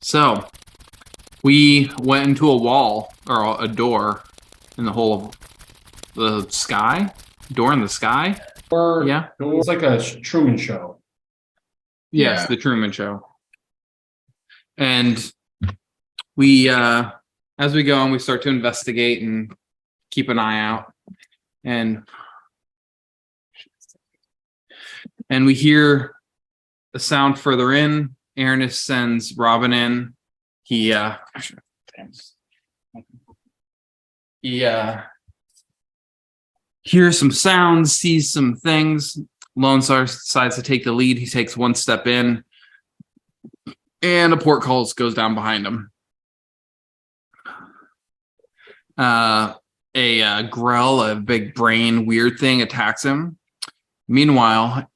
So we went into a wall or a door in the whole of the sky. Door in the sky. Or Yeah. it was like a Truman Show. Yes, Yeah. the Truman Show. And we, as we go on, we start to investigate and keep an eye out. And we hear a sound further in. Aranis sends Robin in. He hears some sounds, sees some things. Lone Star decides to take the lead. He takes one step in, and a portcullis goes down behind him. A Grell, a big brain weird thing, attacks him. Meanwhile,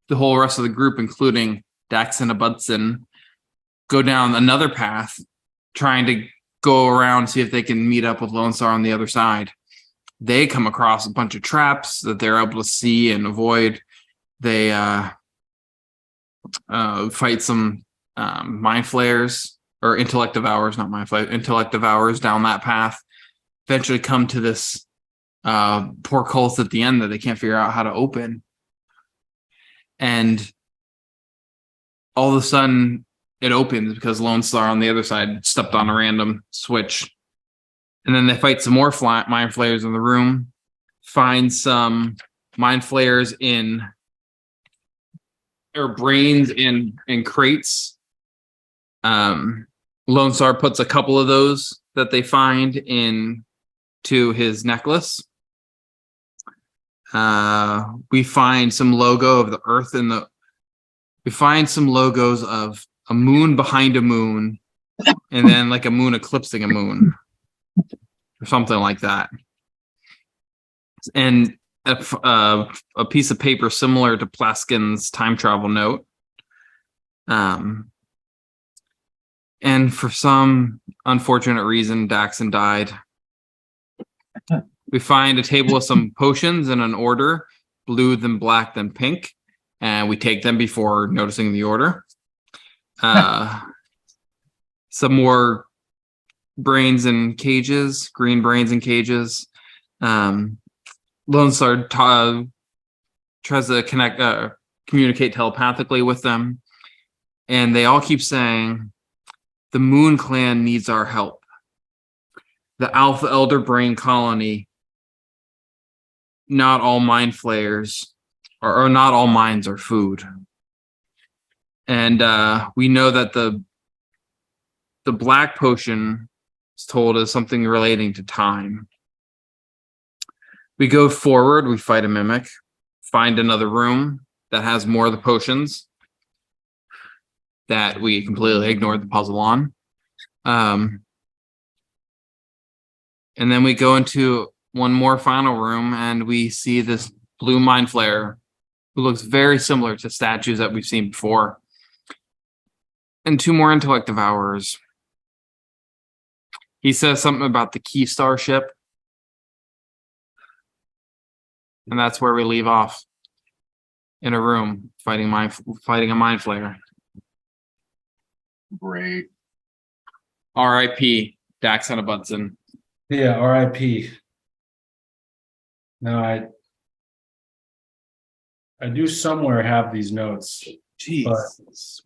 the whole rest of the group, including Dax and Abudson, go down another path, trying to go around, see if they can meet up with Lone Star on the other side. They come across a bunch of traps that they're able to see and avoid. They fight some mind flayers, or intellect devourers, not mind flayers, intellect devourers down that path. Eventually come to this portcullis at the end that they can't figure out how to open. And all of a sudden it opens because Lone Star on the other side stepped on a random switch. And then they fight some more mind flayers in the room, find some mind flayers brains in crates. Lone Star puts a couple of those that they find into his necklace. We find some logo of the Earth we find some logos of a moon behind a moon, and then like a moon eclipsing a moon, or something like that. And a piece of paper similar to Plaskin's time travel note. And for some unfortunate reason, Daxon died. We find a table with some potions in an order, blue, then black, then pink. And we take them before noticing the order. Some more brains in cages, green brains in cages. Lone Star tries to communicate telepathically with them. And they all keep saying, the Moon Clan needs our help. The Alpha Elder Brain Colony, not all mind flayers, or not all minds are food. And we know that the black potion is told as something relating to time. We go forward, we fight a mimic, find another room that has more of the potions that we completely ignored the puzzle on. And then we go into one more final room, and we see this blue mind flayer who looks very similar to statues that we've seen before. And two more intellect devourers. He says something about the Key Star ship. And that's where we leave off. In a room, fighting a mind flayer. Great. R.I.P. Dax and Abudson. Yeah, R.I.P. No, I do somewhere have these notes. Jeez.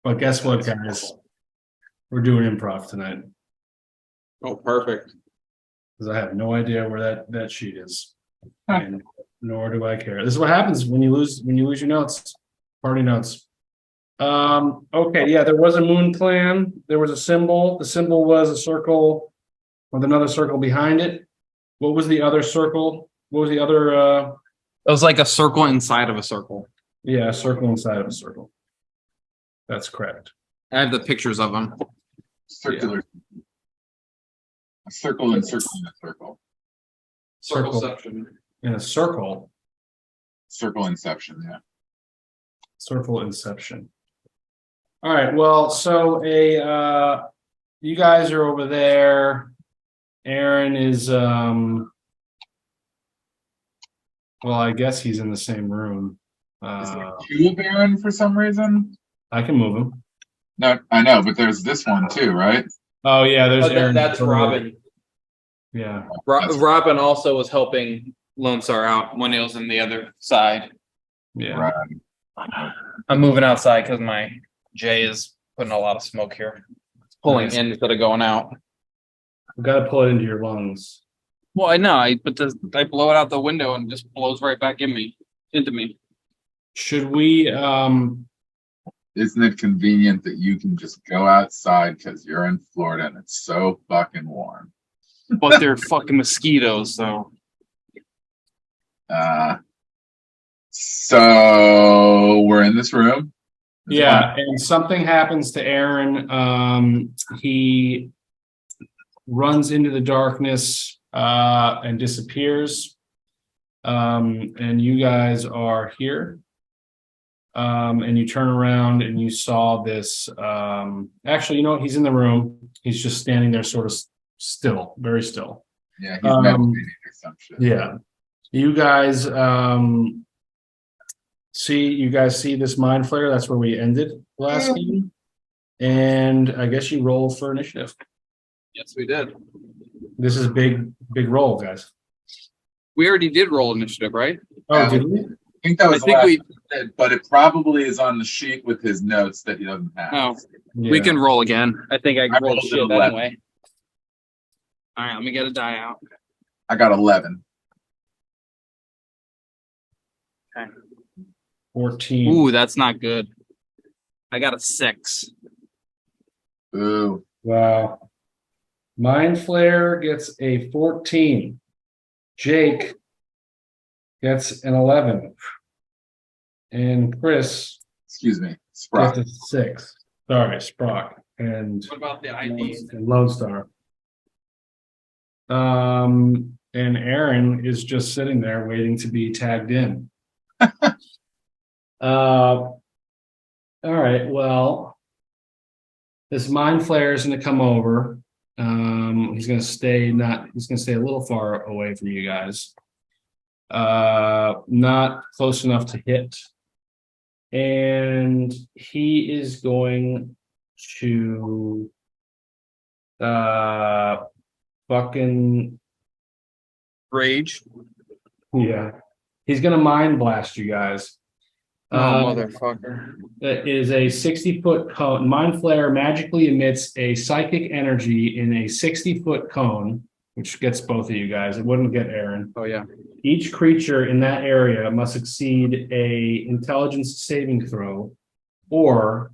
But guess what, guys? We're doing improv tonight Oh, perfect. because I have no idea where that sheet is, and nor do I care. This is what happens when you lose your notes, party notes. Okay, yeah, there was a Moon Clan. There was a symbol. The symbol was a circle with another circle behind it. What was the other circle? What was the other? It was like a circle inside of a circle. Yeah, a circle inside of a circle. That's correct. I have the pictures of them. Circular. A circle and circle and a circle. Circleception. In a circle. Circle inception, yeah. Circle inception. All right. Well, so you guys are over there. Aaron is well, I guess he's in the same room. Is there two of Aaron for some reason? I can move him. No, I know, but there's this one too, right? Oh yeah, there's Oh, Aaron. that's Robin. Yeah. That's- Robin also was helping Lone Star out when it was in the other side. Yeah. Right. I'm moving outside because my J is putting a lot of smoke here. It's pulling Nice. in instead of going out. We've got to pull it into your lungs. Well, I know, I blow it out the window and it just blows right back into me. Should we Isn't it convenient that you can just go outside because you're in Florida and it's so fucking warm? But they're fucking mosquitoes, so So we're in this room. yeah, and something happens to Aaron. He runs into the darkness and disappears. And you guys are here. And you turn around and you saw this. Actually, you know what? He's in the room. He's just standing there, sort of still, very still. Yeah, he's meditating or some shit. Yeah. You guys see this mind flare. That's where we ended last game. And I guess you roll for initiative. yes, we did. This is big roll, guys. We already did roll initiative, right? Oh, did we? I think that was I think last we- time, but it probably is on the sheet with his notes that he doesn't have. Oh, we Yeah. can roll again. I think I I rolled rolled shit 11. anyway. All right, let me get a die out. I got 11. 14. Ooh, that's not good. I got a 6. Ooh. Wow. Mind Flare gets a 14. Jake gets an 11. And Chris Excuse me. gets Sprock. a 6. Sorry, Sprock and What about the ID? Lone Star. And Aaron is just sitting there waiting to be tagged in. All right, well, this mind flare is going to come over. He's going to stay a little far away from you guys. Not close enough to hit. And he is going to fucking Rage. yeah. He's gonna mind blast you guys. Oh, motherfucker. That is a 60-foot cone. Mind Flare magically emits a psychic energy in a 60-foot cone, which gets both of you guys. It wouldn't get Aaron. Oh, yeah. Each creature in that area must succeed a intelligence saving throw or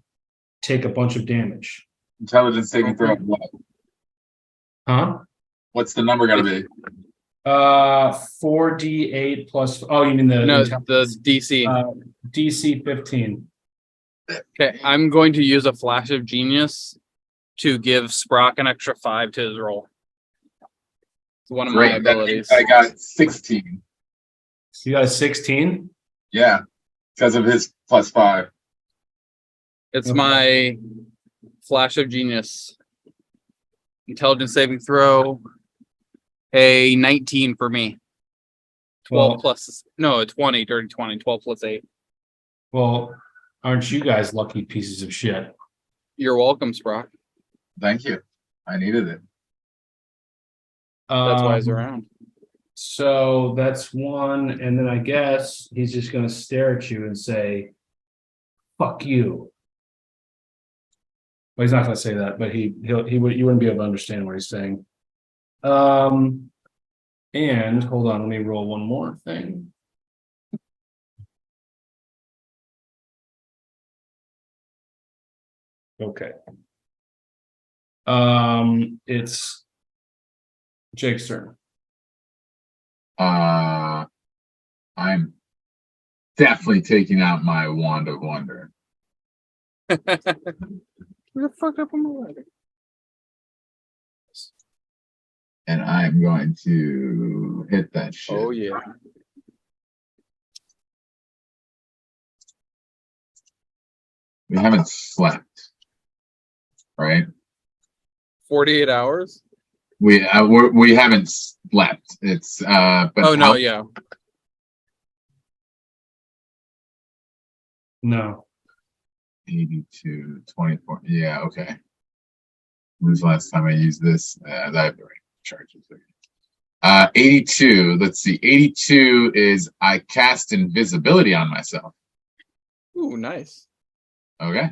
take a bunch of damage. Intelligence saving throw. What? Huh? What's the number gotta be? 4d8 plus. Oh, you mean the No, intelligence? the DC. DC 15. Okay, I'm going to use a flash of genius to give Sprock an extra 5 to his roll. It's one of my Great. That abilities. means I got 16. You got a 16? Yeah. Because of his +5. It's Okay. my flash of genius. Intelligence saving throw. A 19 for me. 12 Well, plus, no, a 20, dirty 20, 12 plus 8. well, aren't you guys lucky pieces of shit? You're welcome, Sprock. Thank you. I needed it. That's why he's Um, around. So that's one, and then I guess he's just gonna stare at you and say, "Fuck you." Well, he's not gonna say that, but you wouldn't be able to understand what he's saying. And hold on, let me roll one more thing. Okay. It's Jake's turn. I'm definitely taking out my wand of wonder. You're fucked up on the ladder. And I'm going to hit that shit. Oh, yeah. We haven't slept, right? 48 hours? We haven't slept. It's but Oh, no, how- yeah. No. 82, 24. Yeah, okay. When's the last time I used this? I have the right charges. 82. Let's see. 82 is I cast invisibility on myself. Ooh, nice. Okay.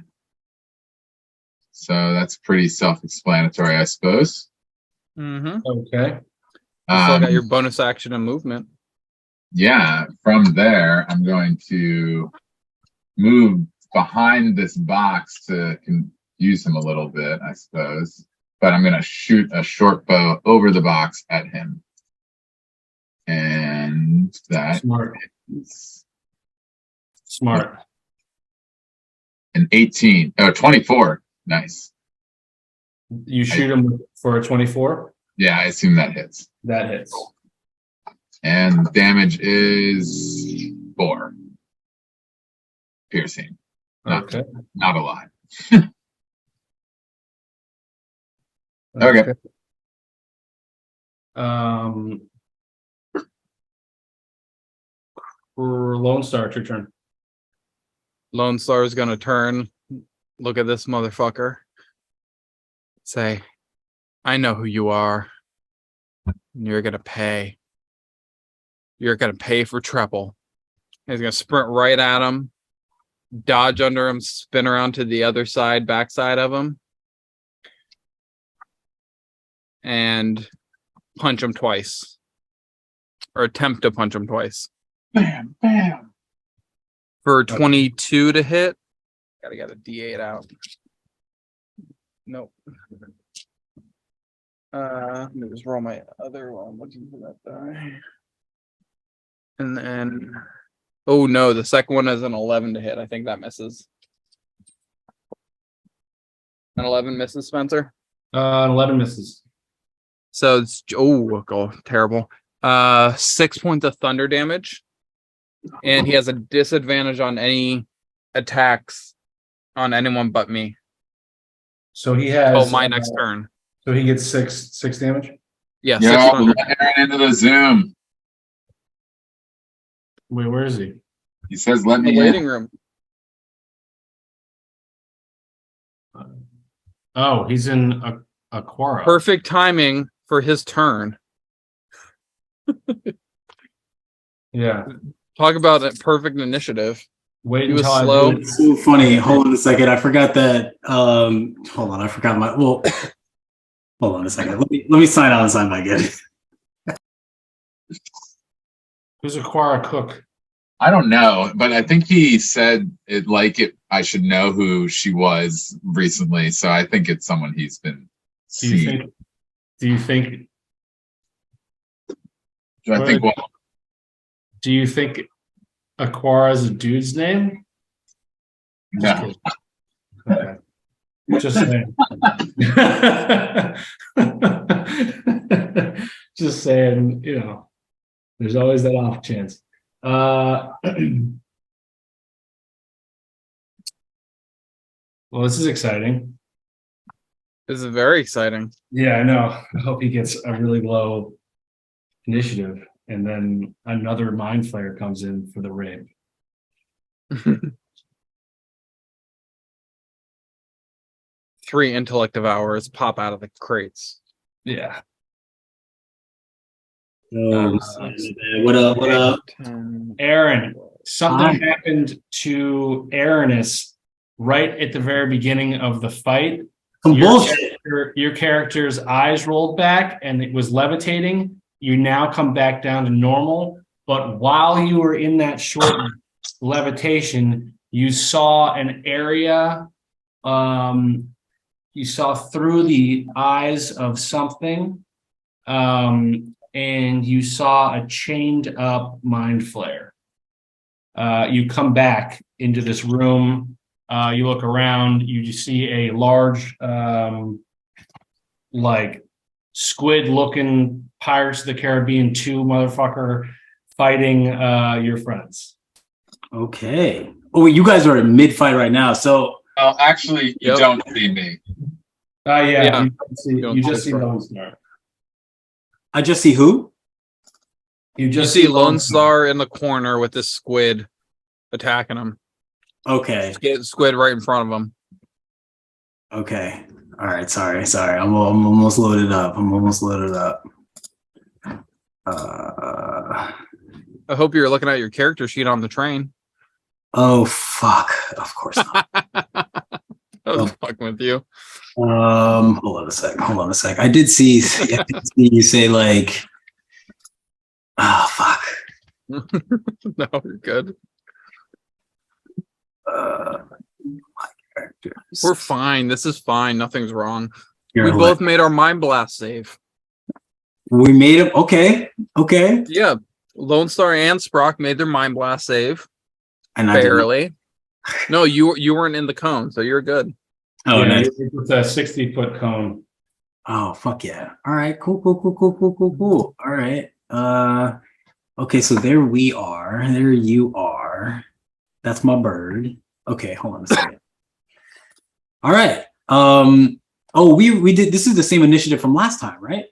So that's pretty self-explanatory, I suppose. Mm-hmm. Okay. Still got your bonus action and movement. Yeah, from there, I'm going to move behind this box to confuse him a little bit, I suppose. But I'm going to shoot a short bow over the box at him. And that Smart. is Smart. an 18. Oh, 24. Nice. You shoot him for a 24. Yeah, I assume that hits. That hits. And damage is 4. Piercing. Okay. Not a lot. Okay. For Lone Star, it's your turn. Lone Star is gonna turn, look at this motherfucker, say, I know who you are. And you're gonna pay. You're gonna pay for treble. And he's gonna sprint right at him, dodge under him, spin around to the other side, backside of him, and punch him twice. Or attempt to punch him twice. Bam, bam. For 22 to hit. Gotta get a D8 out. Nope. Let me just roll my other one. Looking for that die. And then, oh no, the second one is an 11 to hit. I think that misses. An 11 misses, Spencer. 11 misses. So it's terrible. 6 points of thunder damage, and he has a disadvantage on any attacks on anyone but me. So he has. My next turn. So he gets six damage. Yeah, Yo, 6 thunder. let Aaron into the Zoom. Wait, where is he? He says, let The me waiting in. room. Oh, he's in Aquara. Perfect timing for his turn. Yeah. Talk about a perfect initiative. Wait He was until I slow. do it. So funny. Hold on a second. I forgot that. Hold on. I forgot my. Well, hold on a second. Let me sign out and sign back in. Who's Aquara Cook? I don't know, but I think he said I should know who she was recently, so I think it's someone he's been Do you seeing. think? Do you think? Do I think what? Do you think Aquara is a dude's name? No. Okay. Just saying. Just saying, there's always that off chance. Well, this is exciting. This is very exciting. Yeah, I know. I hope he gets a really low initiative, and then another mind flayer comes in for the rape. 3 intellect hours pop out of the crates. Yeah. Oh, what up? What up? 10. Aaron, something Hi. happened to Aranis right at the very beginning of the fight. Some bullshit. Your character's eyes rolled back and it was levitating. You now come back down to normal. But while you were in that short levitation, you saw an area. You saw through the eyes of something. And you saw a chained up mind flayer. You come back into this room. You look around. You just see a large, like squid-looking Pirates of the Caribbean 2 motherfucker fighting your friends. Okay. Oh, you guys are in mid fight right now. So Well, actually, you Yep. don't see me. Yeah. You just see Lone Star. I just see who? You see Lone Star in the corner with this squid attacking him. Okay. Get squid right in front of him. Okay. All right. Sorry. I'm almost loaded up. I hope you're looking at your character sheet on the train. Oh fuck. Of course not. I was fucking with you. Hold on a sec. I did see you say like, fuck. No, you're good. My characters. We're fine. This is fine. Nothing's wrong. You're We hilarious. both made our mind blast save. We made it. Okay. Yeah. Lone Star and Sprock made their mind blast save. And I didn't. Barely. No, you weren't in the cone, so you're good. Oh, Yeah, nice. it's a 60-foot cone. Oh, fuck yeah. All right. Cool. All right. Okay, so there we are. There you are. That's my bird. Okay, hold on a second. All right. Oh, we did this is the same initiative from last time, right?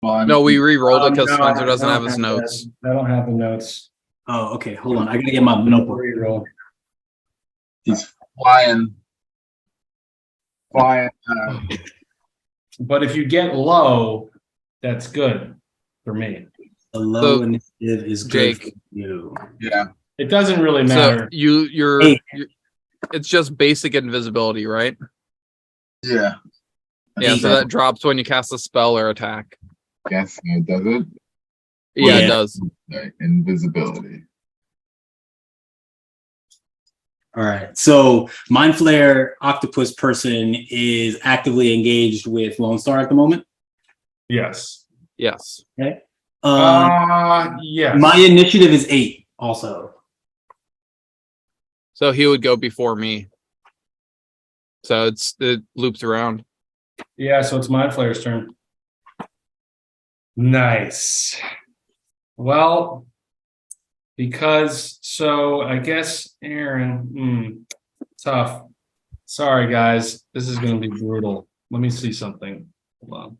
Well, No, we re-rolled it because No, Spencer I doesn't don't have his notes. I don't have the notes. Oh, okay. Hold on. I gotta get my notebook. Reroll. he's flying. But if you get low, that's good for me. The low So, initiative is good Jake. for you. Yeah. It doesn't really So matter. you're Hey. it's just basic invisibility, right? Yeah. Yeah, Hey. so that drops when you cast a spell or attack. Yes, it does it. Yeah, Yeah. it does. Right. Invisibility. All right. So Mind Flare Octopus person is actively engaged with Lone Star at the moment. Yes. Yes. Okay. Yes. My initiative is 8 also. So he would go before me. So it loops around. Yeah, so it's Mind Flayer's turn. Nice. Well, so I guess Aaron, tough. Sorry, guys. This is going to be brutal. Let me see something. Hold on.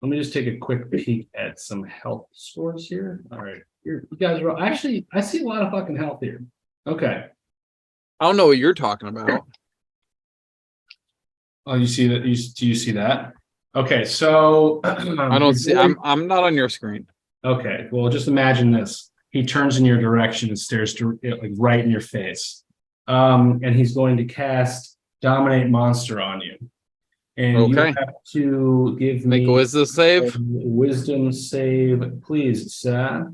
Let me just take a quick peek at some health scores here. All right. You guys are actually, I see a lot of fucking health here. Okay. I don't know what you're talking about. Oh, you see that? Do you see that? Okay, so I don't see. I'm not on your screen. Okay, well, just imagine this. He turns in your direction and stares like right in your face. And he's going to cast Dominate Monster on you. And you Okay. have to give Make me a wisdom a save. wisdom save, please, sir.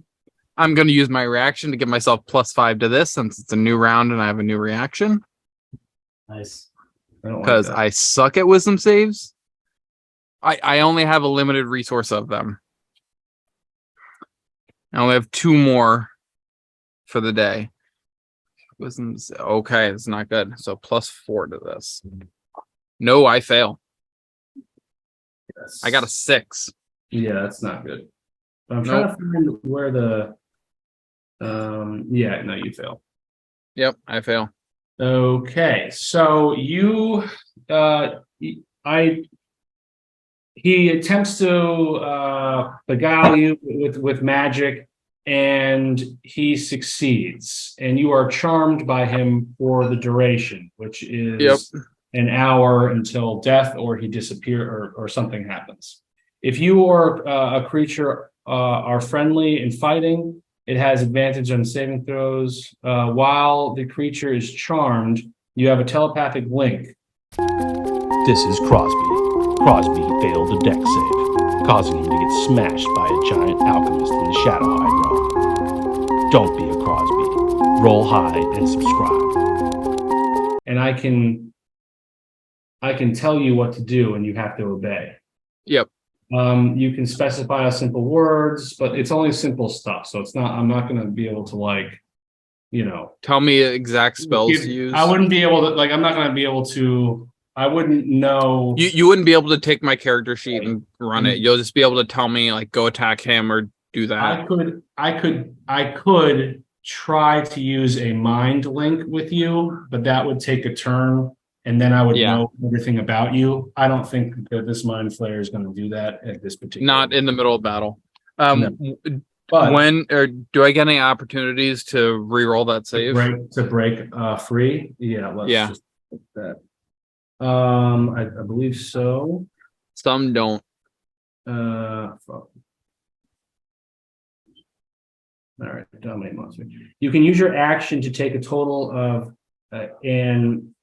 I'm going to use my reaction to give myself +5 to this since it's a new round and I have a new reaction Nice. I don't like because that. I suck at wisdom saves. I only have a limited resource of them. I only have 2 more for the day. Wisdom's okay. It's not good. So +4 to this. No, I fail. Yes. I got a 6. Yeah, that's not good. But I'm Nope. trying to find where the. Yeah, no, you fail. Yep, I fail. Okay, so he attempts to beguile you with magic, and he succeeds, and you are charmed by him for the duration, which is an hour until death, or he disappears, or something happens. If you or a creature are friendly in fighting, it has advantage on saving throws. While the creature is charmed, you have a telepathic link. This is Crosby. Crosby failed a deck save, causing him to get smashed by a giant alchemist in the Shadowhide realm. Don't be a Crosby. Roll high and subscribe. And I can tell you what to do, and you have to obey. Yep. You can specify simple words, but it's only simple stuff. So it's not. I'm not going to be able to Tell me exact spells to use. I wouldn't be able to I'm not going to be able to. I wouldn't know. You wouldn't be able to take my character sheet and run it. You'll just be able to tell me go attack him or do that. I could try to use a mind link with you, but that would take a turn, and then I would know everything about you. I don't think that this mind flayer is going to do that at this particular. Not in the middle of battle. But When or do I get any opportunities to re-roll that save? to break free, yeah, let's Yeah. just put that. I believe so. Some don't. Fuck. All right, dominate monster. You can use your action to take a total of and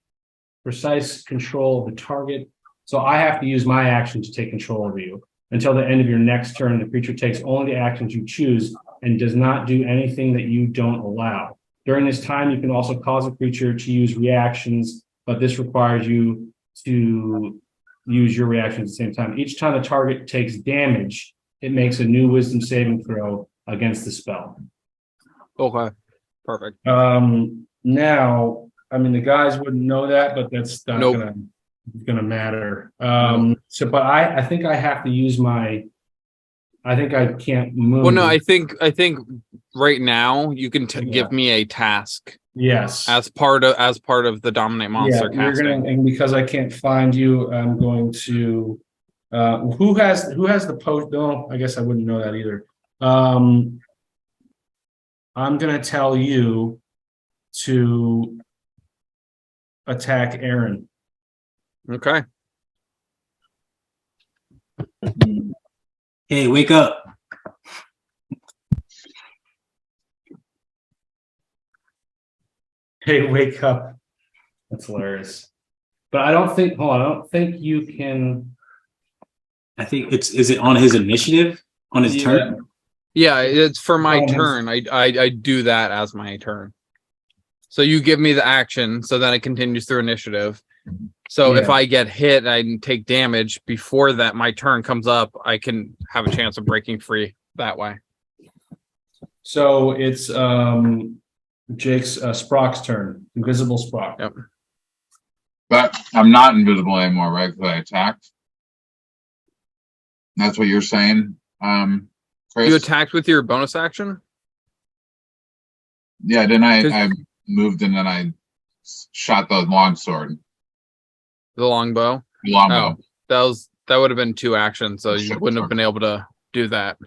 precise control of the target. So I have to use my action to take control of you. Until the end of your next turn, the creature takes only the actions you choose and does not do anything that you don't allow. During this time, you can also cause a creature to use reactions, but this requires you to use your reaction at the same time. Each time the target takes damage, it makes a new wisdom saving throw against the spell. Okay. Perfect. Now, I mean, the guys wouldn't know that, but that's not Nope. gonna matter. But I think I have to use I think I can't move. Well, no, I think right now you can Yeah. give me a task Yes. as part of the dominate monster You're casting. and because I can't find you, I'm going to, who has the post? No, I guess I wouldn't know that either. I'm gonna tell you to attack Aaron. Okay. Hey, wake up. Hey, wake up. That's hilarious. But I don't think, hold on, I don't think you can. I think is it on his initiative? On his Yeah. turn? Yeah, it's for my Oh, yes. turn. I do that as my turn. So you give me the action, so then it continues through initiative. So if Yeah. I get hit and take damage before that my turn comes up, I can have a chance of breaking free that way. So it's Jake's Sprock's turn. Invisible Sprock. Yep. But I'm not invisible anymore, right? Because I attacked. That's what you're saying, Chris? You attacked with your bonus action? Yeah, then 'Cause- I moved and then I shot the longsword. The longbow? Longbow. That would have been 2 actions, so you Shit, wouldn't have sorry. been able to do that.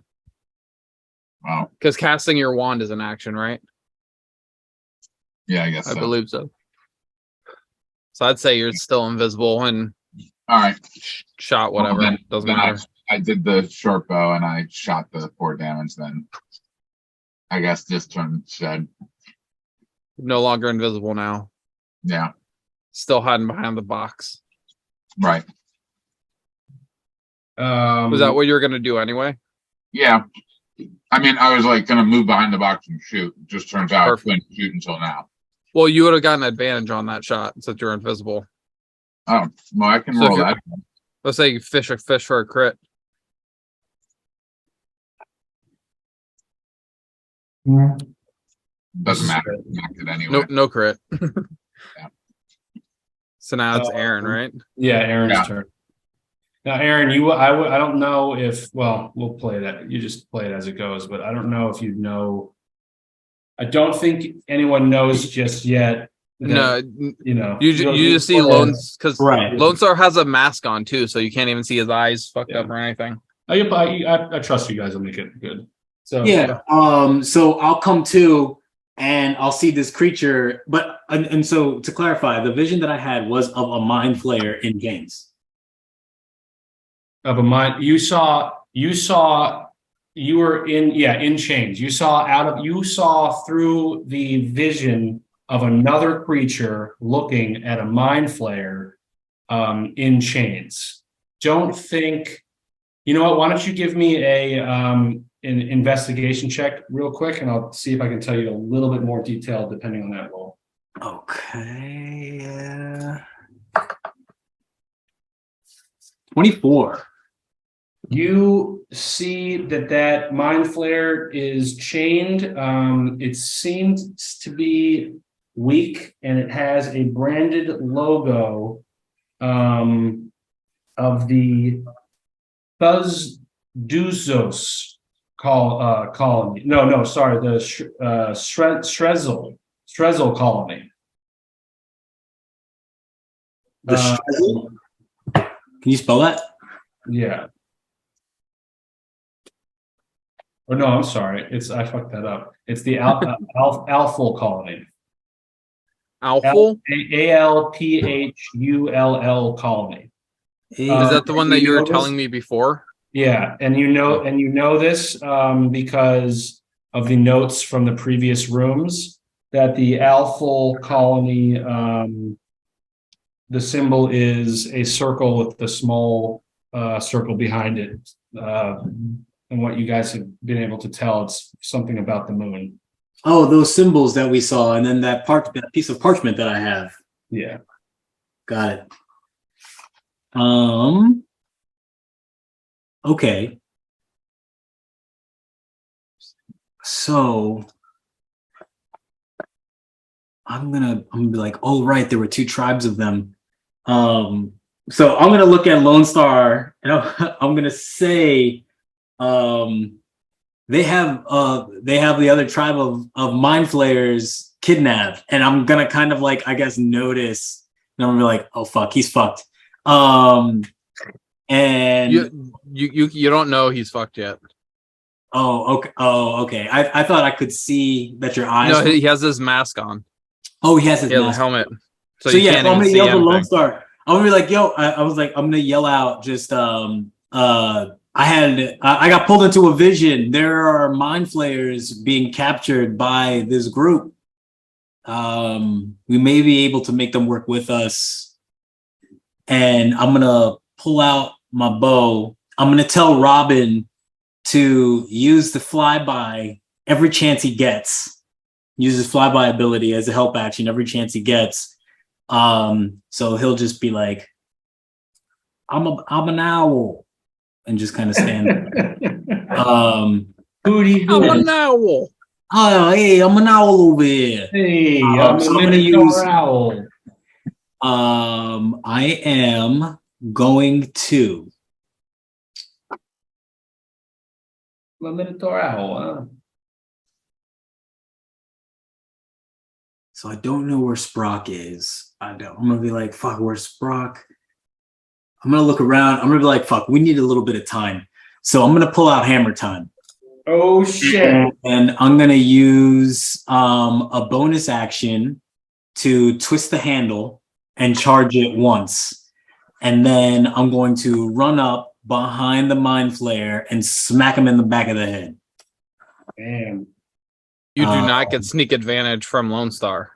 Wow. Because casting your wand is an action, right? Yeah, I guess I so. believe so. So I'd say you're still invisible and All right. shot whatever. Well, Doesn't then matter. I did the short bow and I shot the 4 damage then. I guess this turn said, No longer invisible now. yeah, Still hiding behind the box. right. Was that what you were gonna do anyway? Yeah. I mean, I was like gonna move behind the box and shoot. Just turns out I Perfect. couldn't shoot until now. Well, you would have gotten advantage on that shot since you're invisible. Oh, well, I can So if roll you're- that. Let's say you fish for a crit. Doesn't matter. Knocked it anyway. No crit. Yeah. So now it's Aaron, right? Yeah, Aaron's Yeah. turn. Now, Aaron, I don't know if, well, we'll play that. You just play it as it goes, but I don't know if you know. I don't think anyone knows just yet. that, No, you know, you just see Lone because Right. Lone Star has a mask on too, so you can't even see his eyes fucked Yeah. up or anything. I trust you guys will make it good. So Yeah. So I'll come to and I'll see this creature, but and so to clarify, the vision that I had was of a mind flayer in chains. of a mind, you were in chains. You saw through the vision of another creature looking at a mind flayer in chains. Don't think, you know what? Why don't you give me an investigation check real quick, and I'll see if I can tell you a little bit more detail depending on that roll. Okay. 24. You see that mind flare is chained. It seems to be weak, and it has a branded logo of the Thuzduzos colony. No, sorry, the Strezel colony. The Strezel? Can you spell that? Yeah. Oh, no, I'm sorry. I fucked that up. It's the Alphul colony. Alphul? Alphull colony. Is that the one that you were notice- telling me before? Yeah, and you know this because of the notes from the previous rooms that the Alphul colony the symbol is a circle with the small circle behind it. And what you guys have been able to tell, it's something about the moon. Oh, those symbols that we saw, and then that piece of parchment that I have. Yeah. Got it. Okay. So I'm gonna be like, oh right, there were two tribes of them. So I'm gonna look at Lone Star and I'm gonna say they have the other tribe of mind flayers kidnapped, and I'm gonna kind of like, I guess, notice, and I'm gonna be like, oh fuck, he's fucked. And You don't know he's fucked yet. okay. I thought I could see that your eyes. No, he has his mask on. Oh, he has his He has a mask. helmet. So you yeah, can't I'm even gonna see yell the Lone anything. Star. I'm gonna be like, yo, I was like, I'm gonna yell out just I got pulled into a vision. There are mind flayers being captured by this group. We may be able to make them work with us. And I'm gonna pull out my bow. I'm gonna tell Robin to use the flyby every chance he gets. Use his flyby ability as a help action every chance he gets. So he'll just be like, I'm an owl, and just kind of stand there. Booty I'm good. an owl. Oh, hey, I'm an owl over here. Hey, I'm I'm gonna gonna use- use owl. I am going to. Minotaur owl. Huh? So I don't know where Sprock is. I'm gonna be like, fuck, where's Sprock? I'm gonna look around. I'm gonna be like, fuck, we need a little bit of time. So I'm gonna pull out Hammer Time. Oh shit! And I'm gonna use a bonus action to twist the handle and charge it once. And then I'm going to run up behind the Mind Flayer and smack him in the back of the head. Damn. You do not get sneak advantage from Lone Star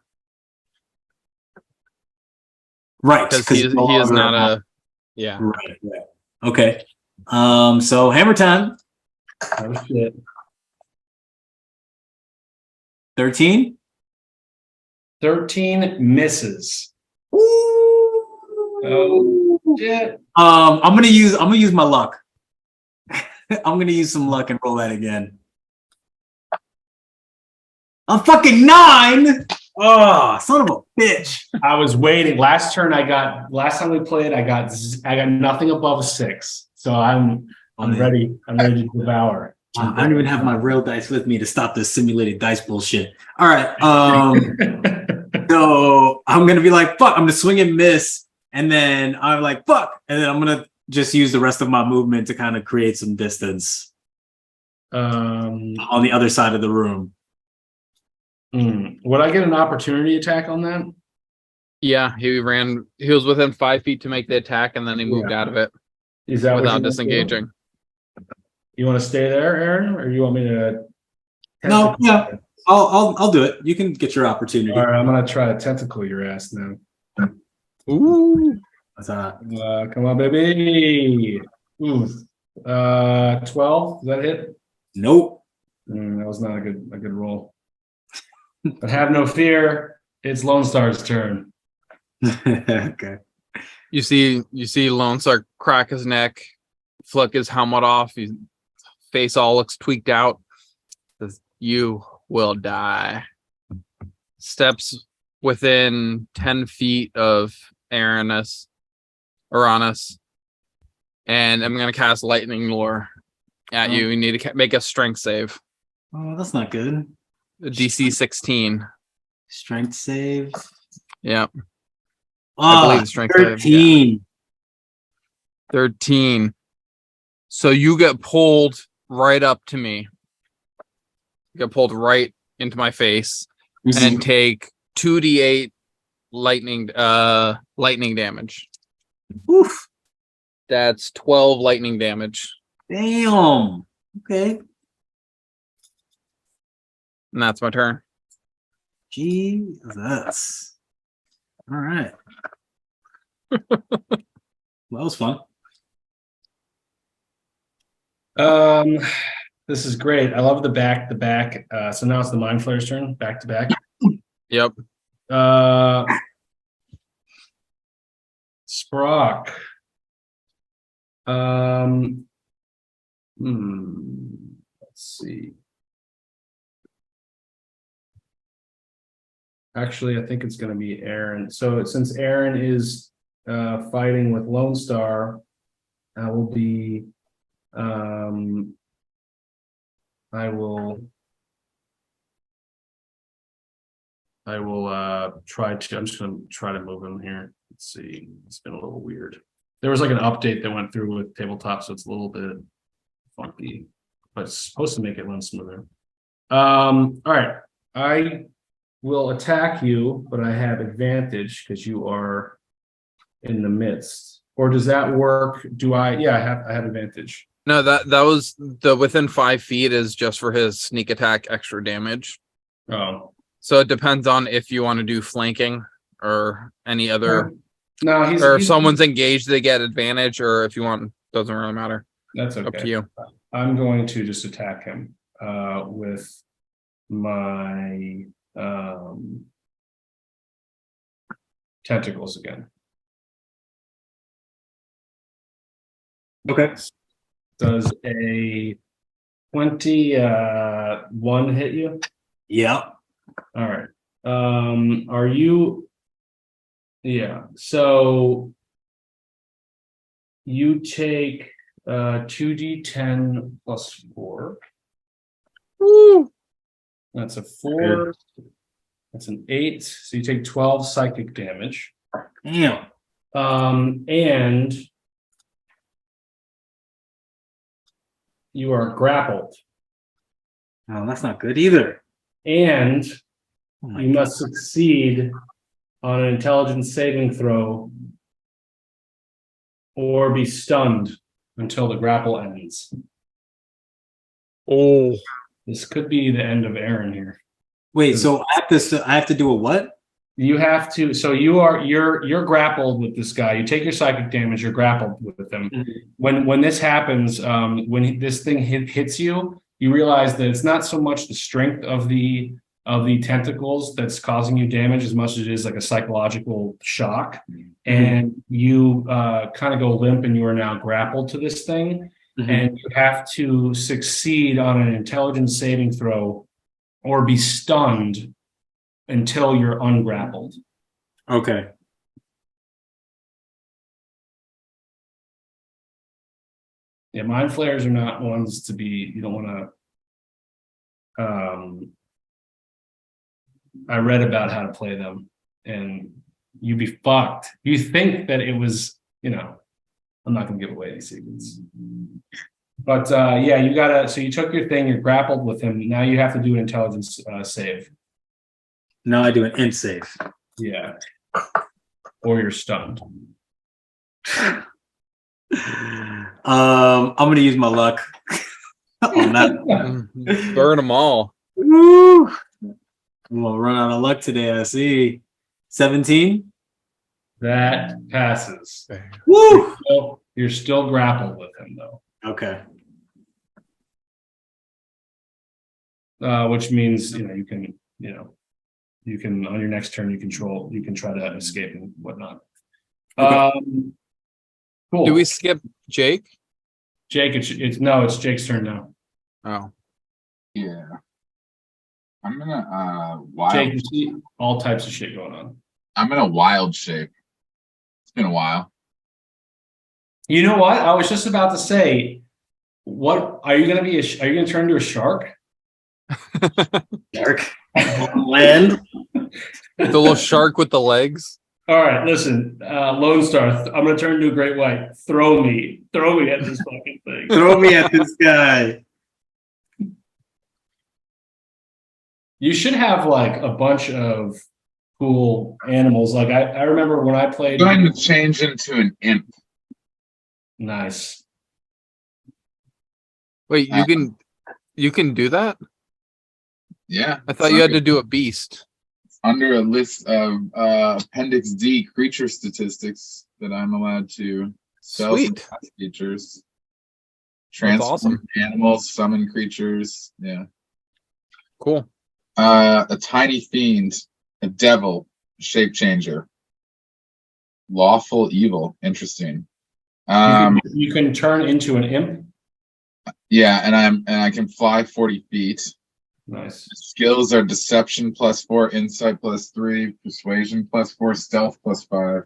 Right. because he is not a. Yeah. Right. Okay. So Hammer Time. Oh shit! 13. 13 misses. Oh shit! I'm gonna use my luck. I'm gonna use some luck and roll that again. A fucking 9. Oh, son of a bitch. I was waiting. Last time we played, I got nothing above a 6. So I'm ready. I'm ready to devour. I don't even have my real dice with me to stop this simulated dice bullshit. All right. So I'm gonna be like, fuck, I'm gonna swing and miss, and then I'm like, fuck, and then I'm gonna just use the rest of my movement to kind of create some distance on the other side of the room. Would I get an opportunity attack on that? Yeah, he was within 5 feet to make the attack, and then he moved out of it Is that what without you want to do? disengaging. You want to stay there, Aaron, or you want me to? No, yeah. I'll do it. You can get your opportunity. All right, I'm gonna try to tentacle your ass now. Ooh. What's that? Come on, baby. 12. Does that hit? Nope. That was not a good roll. But have no fear. It's Lone Star's turn. Okay. You see Lone Star crack his neck, flick his helmet off. His face all looks tweaked out. Says, "You will die." Steps within 10 feet of Uranus, and I'm gonna cast Lightning Lure at you. You need to make a strength save. Oh, that's not good. DC 16. Strength save. Yeah. I believe the strength save, 13. 13. So you get pulled right up to me. get pulled right into my face, Mm-hmm. and take 2d8 lightning damage. Oof. That's 12 lightning damage, Damn. Okay. and that's my turn. Jesus. All right. Well, that was fun. This is great. I love the back. So now it's the Mind Flayer's turn, back to back. Yep. Sprock. Let's see. Actually, I think it's going to be Aaron. So since Aaron is fighting with Lone Star, I will be. I will try to. I'm just going to try to move him here. Let's see. It's been a little weird. There was like an update that went through with tabletop, so it's a little bit funky, but it's supposed to make it run smoother. All right. I will attack you, but I have advantage because you are in the midst. Or does that work? Do I? Yeah, I have advantage. No, that was the within 5 feet is just for his sneak attack extra damage. Oh, So it depends on if you want to do flanking or any other, no, or if someone's engaged, they get advantage, or if you want, doesn't really matter. that's Up to okay. you. I'm going to just attack him with my tentacles again. Okay. Does a 21 hit you? Yep. All right. Are you? Yeah. So you take 2d10 plus 4. Woo! That's a 4. That's an 8. So you take 12 psychic damage. Damn. And you are grappled. Oh, that's not good either. And Oh my you must succeed on an intelligence saving throw or be stunned until the grapple ends. Oh, This could be the end of Aaron here. Wait, so I have to do a what? You have to, so you're grappled with this guy. You take your psychic damage, you're grappled with him. When this happens, this thing hits you, you realize that it's not so much the strength of the tentacles that's causing you damage as much as it is like a psychological shock. And you kind of go limp and you are now grappled to this thing. And you have to succeed on an intelligence saving throw or be stunned until you're ungrappled. Okay. Yeah, mind flayers are not ones to be, you don't want to. I read about how to play them and you'd be fucked. You think that it was, I'm not going to give away any secrets. But yeah, you gotta, so you took your thing, you're grappled with him. Now you have to do an intelligence save. Now I do an int save. Yeah. Or you're stunned. I'm gonna use my luck on that. burn them all. Woo! I'm gonna run out of luck today. I see. 17. That passes. Woo! So you're still grappled with him though. Okay. Which means, you can on your next turn you can try to escape and whatnot. Okay. Cool. Do we skip Jake? Jake, it's Jake's turn now. Oh, Yeah. I'm gonna Jake, wild. you see all types of shit going on. I'm gonna wild shape. It's been a while. You know what? I was just about to say, what are you gonna be? Are you gonna turn into a shark? Dark. Land. the little shark with the legs. All right, listen, Lone Star. I'm gonna turn into a great white. Throw me at this fucking thing. Throw me at this guy. You should have like a bunch of cool animals. Like I remember when I played. I'm going to change into an imp. Nice. Wait, you can do that? Yeah. I thought you had to do a beast. Under a list of Appendix D creature statistics that I'm allowed to spell some Sweet. class features. That's Transform awesome. animals, summon creatures. Yeah. Cool. A tiny fiend, a devil, shape changer. Lawful evil. Interesting. You can turn into an imp. Yeah, and I can fly 40 feet. Nice. Skills are deception +4, insight +3, persuasion +4, stealth +5.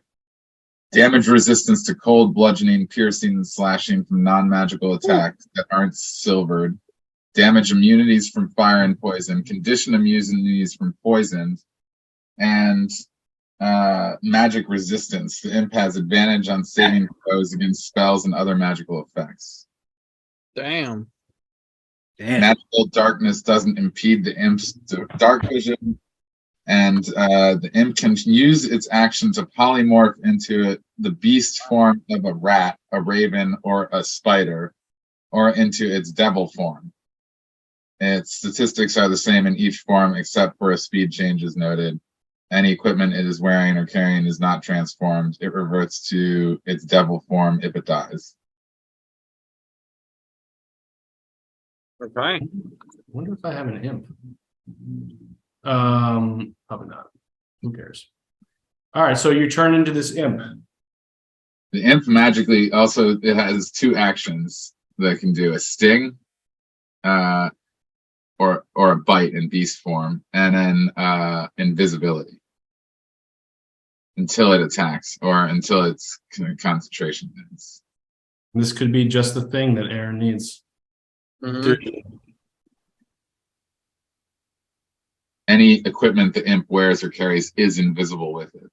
Damage resistance to cold, bludgeoning, piercing, and slashing from non-magical attacks that aren't silvered. Damage immunities from fire and poison. Condition immunities from poison. And magic resistance. The imp has advantage on saving throws against spells and other magical effects. Damn. Damn. Magical darkness doesn't impede the imp's dark vision, and the imp can use its action to polymorph into the beast form of a rat, a raven, or a spider, or into its devil form. Its statistics are the same in each form except for a speed change is noted. Any equipment it is wearing or carrying is not transformed. It reverts to its devil form if it dies. I Okay. wonder if I have an imp. Probably not. Who cares? All right, so you turn into this imp. The imp magically also it has 2 actions that it can do: a sting, or a bite in beast form, and then invisibility until it attacks or until its concentration ends. This could be just the thing that Aaron needs. Mhm. Any equipment the imp wears or carries is invisible with it.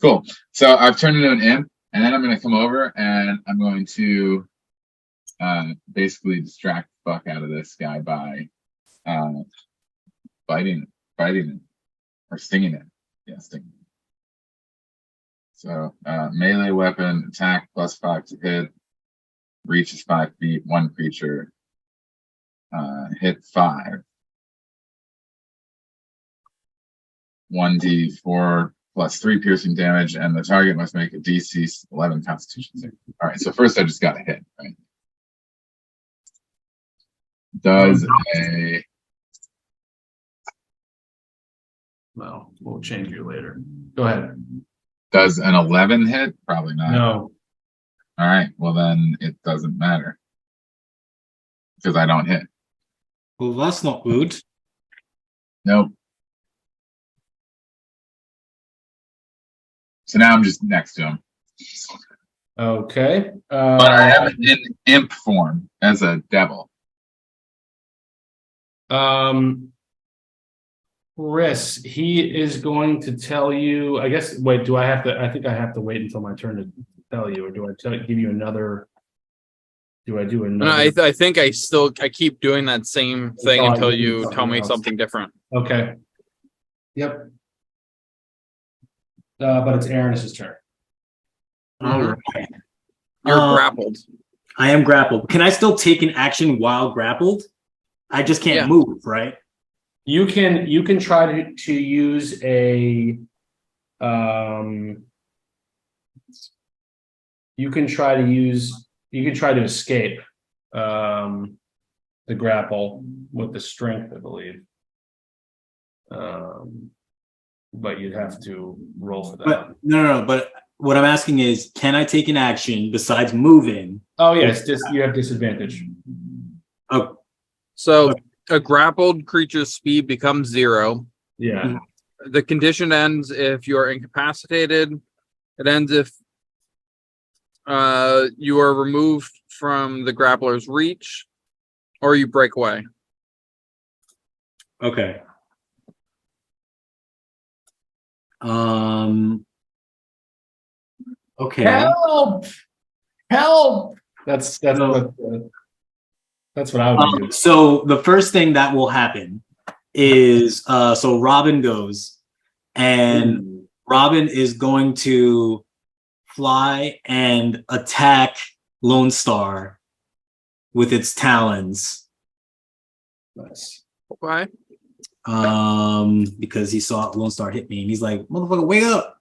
Cool. So I've turned into an imp, and then I'm going to come over and I'm going to basically distract the fuck out of this guy by biting it, or stinging it. Yeah, stinging it. So melee weapon, attack +5 to hit, reach is 5 feet, 1 creature, hit 5. 1d4 +3 piercing damage, and the target must make a DC 11 Constitution save. All right, so first I just got a hit, right? Does a Well, we'll change you later. Go ahead. does an 11 hit? Probably not. No. All right, well then it doesn't matter because I don't hit. Well, that's not good. Nope. So now I'm just next to him. Okay. But I am in imp form as a devil. Chris, he is going to tell you. I guess. Wait, do I have to? I think I have to wait until my turn to tell you, or do I give you another? Do I do No, another? I think I keep doing that same thing Oh, until you do you tell me something else. something different. Okay. Yep. But it's Aaron's turn. All Mhm. right. You're grappled. I am grappled. Can I still take an action while grappled? I just can't Yeah. move, right? You can try to use a you can try to escape the grapple with the strength, I believe. But you'd have to roll for that. But no. But what I'm asking is, can I take an action besides moving? Oh yes, you have disadvantage. Oh, So a grappled creature's speed becomes 0. Yeah. The condition ends if you are incapacitated. It ends if you are removed from the grappler's reach or you break away. okay. Okay. Help! Help! That's what I would do. So the first thing that will happen is so Robin goes, and Robin is going to fly and attack Lone Star with its talons. Nice. Why? Because he saw Lone Star hit me, and he's like, "Motherfucker, wake up!"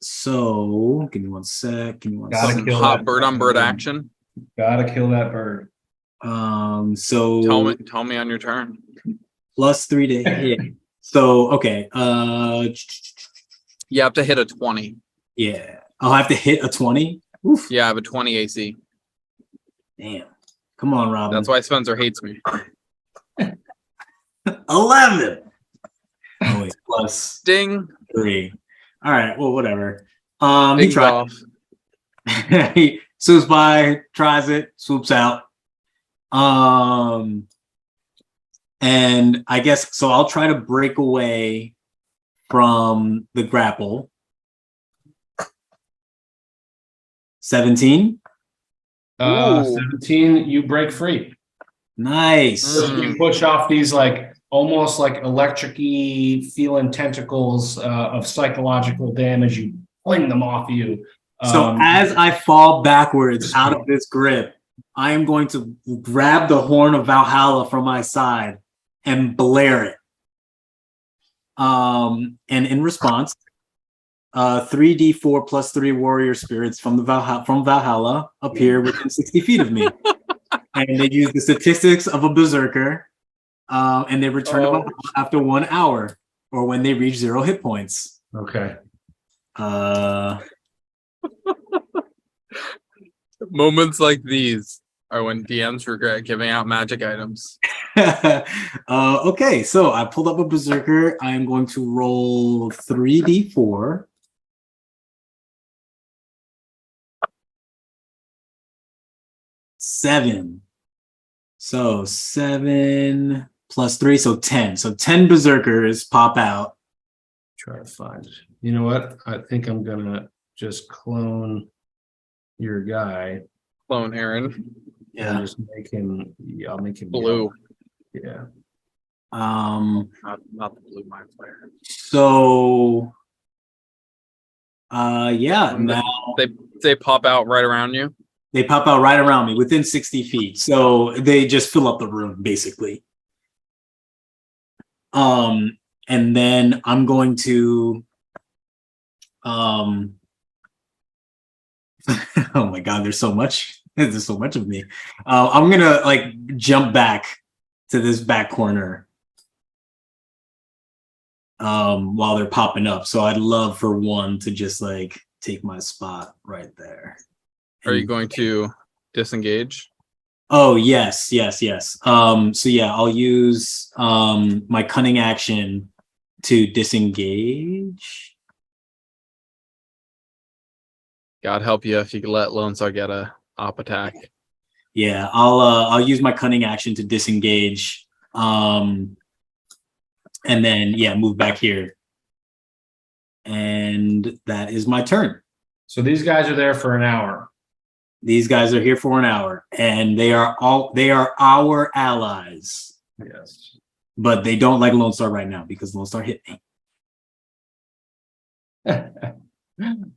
So give me one sec. Give me one Gotta sec. Some kill hot that bird on bird fucking action. Gotta kill that bird. So Tell me on your turn. +3 to hit. So okay. You have to hit a 20. Yeah, I'll have to hit a 20. Oof. Yeah, I have a 20 AC. Damn. Come on, Robin. That's why Spencer hates me. 11. Oh wait, Ding. +3. All right. Well, whatever. He Ding's tried. off. He swoops by, tries it, swoops out. And I guess so. I'll try to break away from the grapple. 17. Ooh. 17, you break free. Nice. You push off these like almost like electric-y feeling tentacles of psychological damage. You fling them off you. So as I fall backwards out of this grip, I am going to grab the horn of Valhalla from my side and blare it. And in response, 3d4 +3 warrior spirits from Valhalla appear within 60 feet of me, and they use the statistics of a berserker, and they return to Valhalla after 1 hour or when they reach 0 hit points. Okay. Moments like these are when DMs regret giving out magic items. Okay, so I pulled up a berserker. I am going to roll 3d4. Seven. So 7 +3, so 10. So 10 berserkers pop out. Try to find. You know what? I think I'm gonna just clone your guy Clone Aaron. and just make him. Yeah, I'll make him Blue. yellow. Yeah. Not the blue mind player. So yeah, now They pop out right around you. they pop out right around me within 60 feet. So they just fill up the room basically. And then I'm going to oh my god, there's so much. There's so much of me. I'm gonna like jump back to this back corner while they're popping up. So I'd love for one to just like take my spot right there. Are you going to disengage? Oh yes. So yeah, I'll use my cunning action to disengage. God help you if you could let Lone Star get a op attack. Yeah, I'll use my cunning action to disengage. And then yeah, move back here. And that is my turn. So these guys are there for an hour. These guys are here for an hour, and they are our allies. Yes. But they don't like Lone Star right now because Lone Star hit me.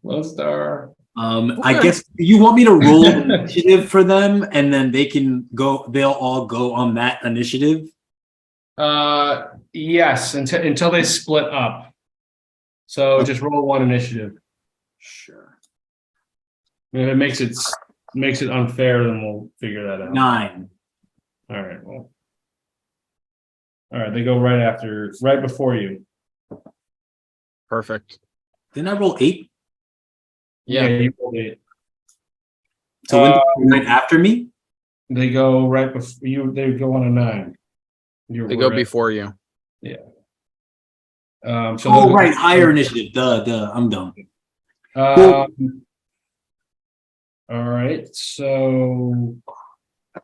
Lone Star. I guess you want me to roll initiative for them, and then they'll all go on that initiative. Yes, until they split up. So just roll one initiative. Sure. If it makes it unfair, then we'll figure that out. 9. All right. Well. All right. They go right before you. Perfect. Didn't I roll 8? Yeah. You rolled 8. So right after me? They go right before you. They go on a 9. They go before you. So right, higher initiative. Duh. I'm dumb. All right. So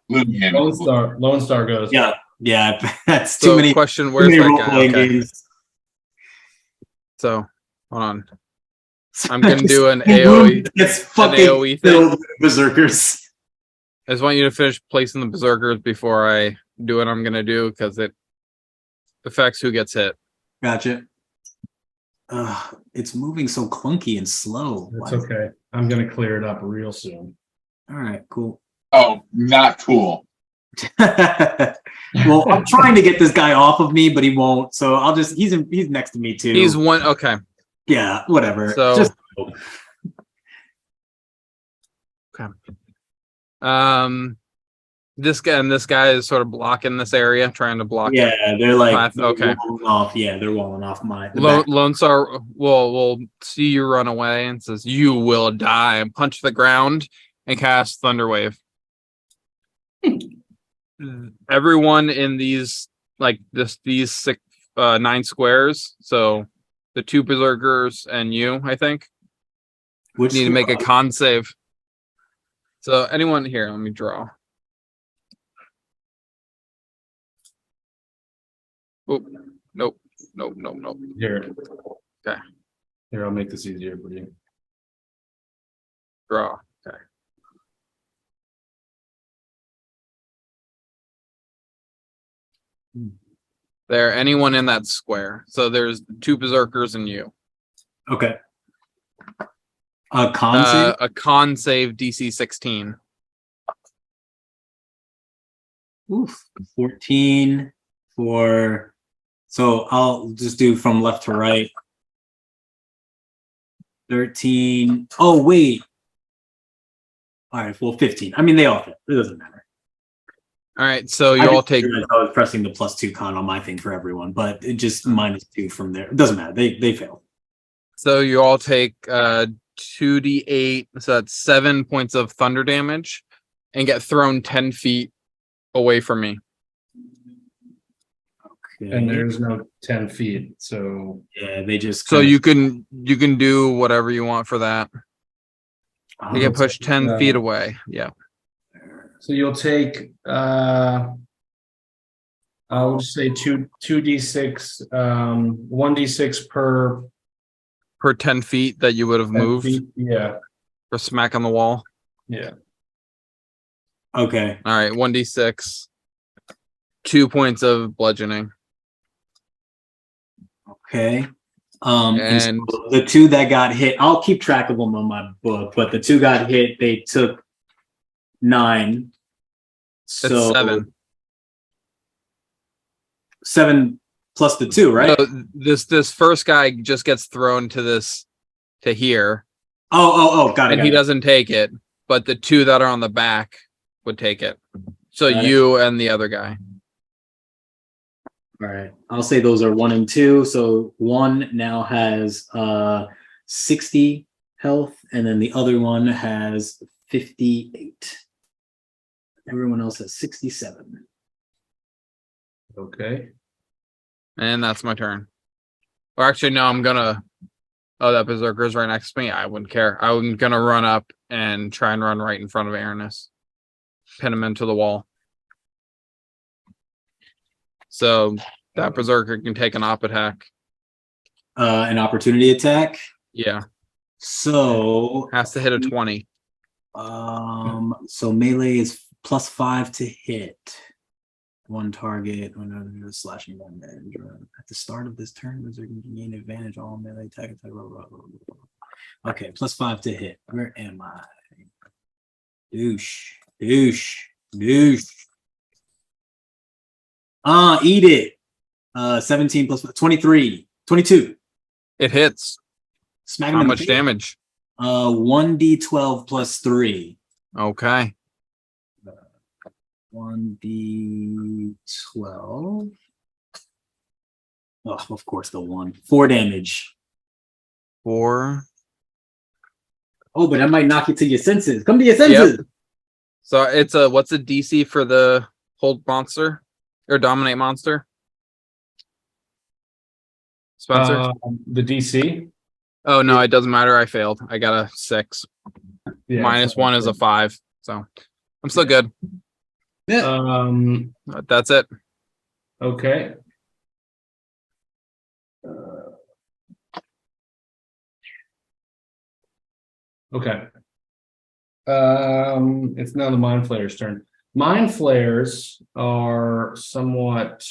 Blue Lone Star goes. Yeah. That's So too many. question, Too where's many that guy? role-playing Okay. games. So hold on. I'm gonna do an AoE. It's An fucking AoE filled thing. with berserkers. I just want you to finish placing the berserkers before I do what I'm gonna do because it affects who gets hit. Gotcha. It's moving so clunky and slow. That's Why- okay. I'm gonna clear it up real soon. All right, cool. Oh, not cool. Well, I'm trying to get this guy off of me, but he won't. So I'll just he's next to me too. He's one. Okay. yeah, whatever. So- Just This guy is sort of blocking this area, trying to block it. yeah, they're like Path, okay. walling off. Yeah, they're walling off my the Lone, back. Lone Star will see you run away and says, "You will die," and punch the ground and cast Thunder Wave. Everyone in these these 9 squares. So the 2 berserkers and you, I think, Which need to make a con save. So anyone here, let me draw. Oh, nope. Here. Okay. Here, I'll make this easier for you. Draw. Okay. There, anyone in that square. So there's 2 berserkers and you. Okay. Con save? A con save DC 16. Oof. 14 for. So I'll just do from left to right. 13. Oh wait. All right. Well, 15. I mean, they all fit. It doesn't matter. All right, so you I all just take realized I was pressing the +2 con on my thing for everyone, but it just -2 from there. It doesn't matter. They failed. 2d8, so that's 7 points of thunder damage, and get thrown 10 feet away from me. Okay. And there's no 10 feet, so yeah, they just. So kinda- you can do whatever you want for that. You get pushed 10 feet away. Yeah. so you'll take I'll just say 2d6, 1d6 per Per 10 feet that you would have 10 moved feet. Yeah, for smack on the wall. yeah. Okay. All right, 1d6. 2 points of bludgeoning. Okay. And so And- the 2 that got hit, I'll keep track of them on my book, but the 2 got hit, they took 9. That's So 7. 7 plus the 2, right? So this first guy just gets thrown to here, Got it. and he doesn't take it, but the 2 that are on the back would take it. So Got it. you and the other guy. All right. I'll say those are 1 and 2. So 1 now has 60 health, and then the other one has 58. Everyone else has 67. Okay. And that's my turn. Or actually, no, I'm gonna. Oh, that berserker's right next to me. I wouldn't care. I'm gonna run up and try and run right in front of Aranis. Pin him into the wall. So that berserker can take an op attack. An opportunity attack. Yeah. So Has to hit a 20. so melee is +5 to hit. 1 target, another slashing damage. At the start of this turn, wizard can gain advantage all melee attack. Blah, blah, blah, blah, blah. Okay, +5 to hit. Where am I? Douche. Eat it. 17 plus 23. 22. It hits. Smack him How in the much face. damage? 1d12 plus 3. Okay. 1d12. Oh, of course, the 1. 4 damage. 4. Oh, but that might knock you to your senses. Come to your senses. So it's what's the DC for the hold monster or dominate monster? Spencer? The DC. Oh no, it doesn't matter. I failed. I got a 6. Yeah, -1 is a 5. So I'm still good. That's it. Okay. Okay. It's now the Mind Flayer's turn. Mind flares are somewhat.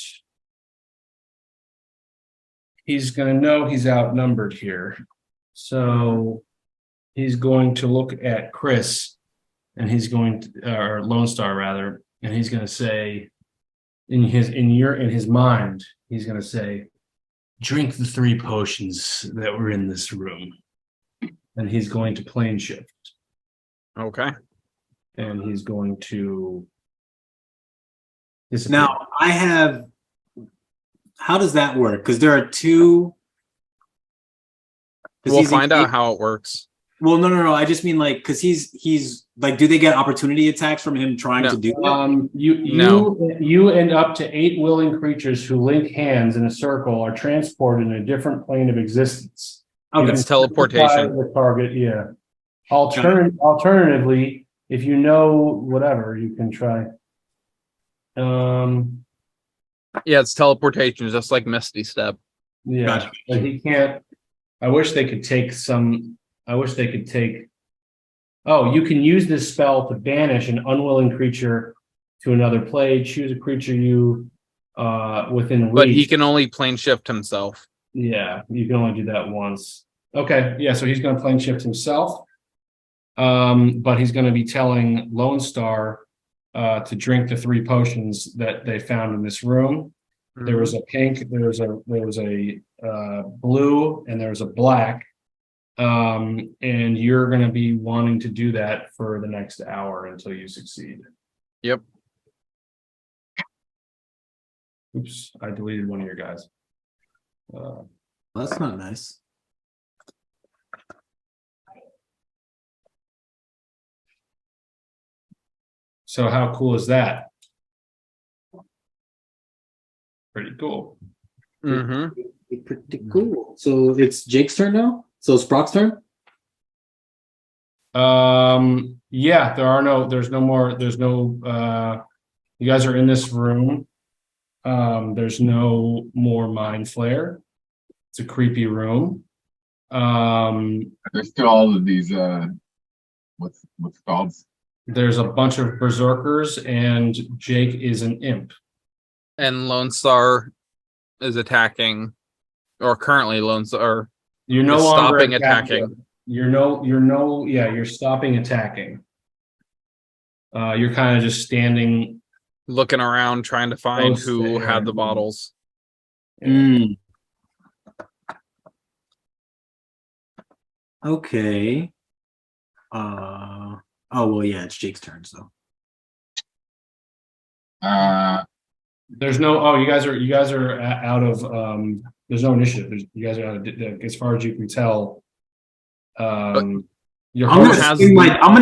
He's going to know he's outnumbered here. So he's going to look at Chris and he's going to, or Lone Star rather, and he's going to say, in his mind, he's going to say, drink the 3 potions that were in this room. And he's going to plane shift. Okay. And he's going to disappear. Now I have. How does that work? Because there are 2. 'Cause We'll he's find out engaged- how it works. Well, no. I just mean like because he's like, do they get opportunity attacks from him trying No. to do that? You and up to 8 willing creatures who link hands in a circle are transported in a different plane of existence. You Okay. It's can teleportation. specify the target, yeah. Alternatively, if you know whatever, you can try. Yeah, it's teleportation, just like Misty Step. Yeah, Gotcha. but he can't. I wish they could take some. I wish they could take. Oh, you can use this spell to banish an unwilling creature to another plane. Choose a creature you within reach. But he can only plane shift himself. Yeah, you can only do that once. Okay, yeah, so he's going to plane shift himself. But he's going to be telling Lone Star to drink the 3 potions that they found in this room. There was a pink, there was a blue, and there was a black. And you're going to be wanting to do that for the next hour until you succeed. Yep. Oops, I deleted one of your guys. That's not nice. So how cool is that? Pretty cool. Mm-hmm. Pretty cool. So it's Jake's turn now. So it's Brock's turn. Yeah, there's no more, you guys are in this room. There's no more mind flare. It's a creepy room. There's still all of these what's called? There's a bunch of berserkers and Jake is an imp. And Lone Star is attacking, or currently Lone Star. You're no It's longer stopping attacking. You're stopping attacking. You're kind of just standing. Looking around, trying to find Close who there. had the bottles. Okay. Oh well, yeah, it's Jake's turn. So There's no. Oh, you guys are out of. There's no initiative. You guys are out of. As far as you can tell. Your I'm host gonna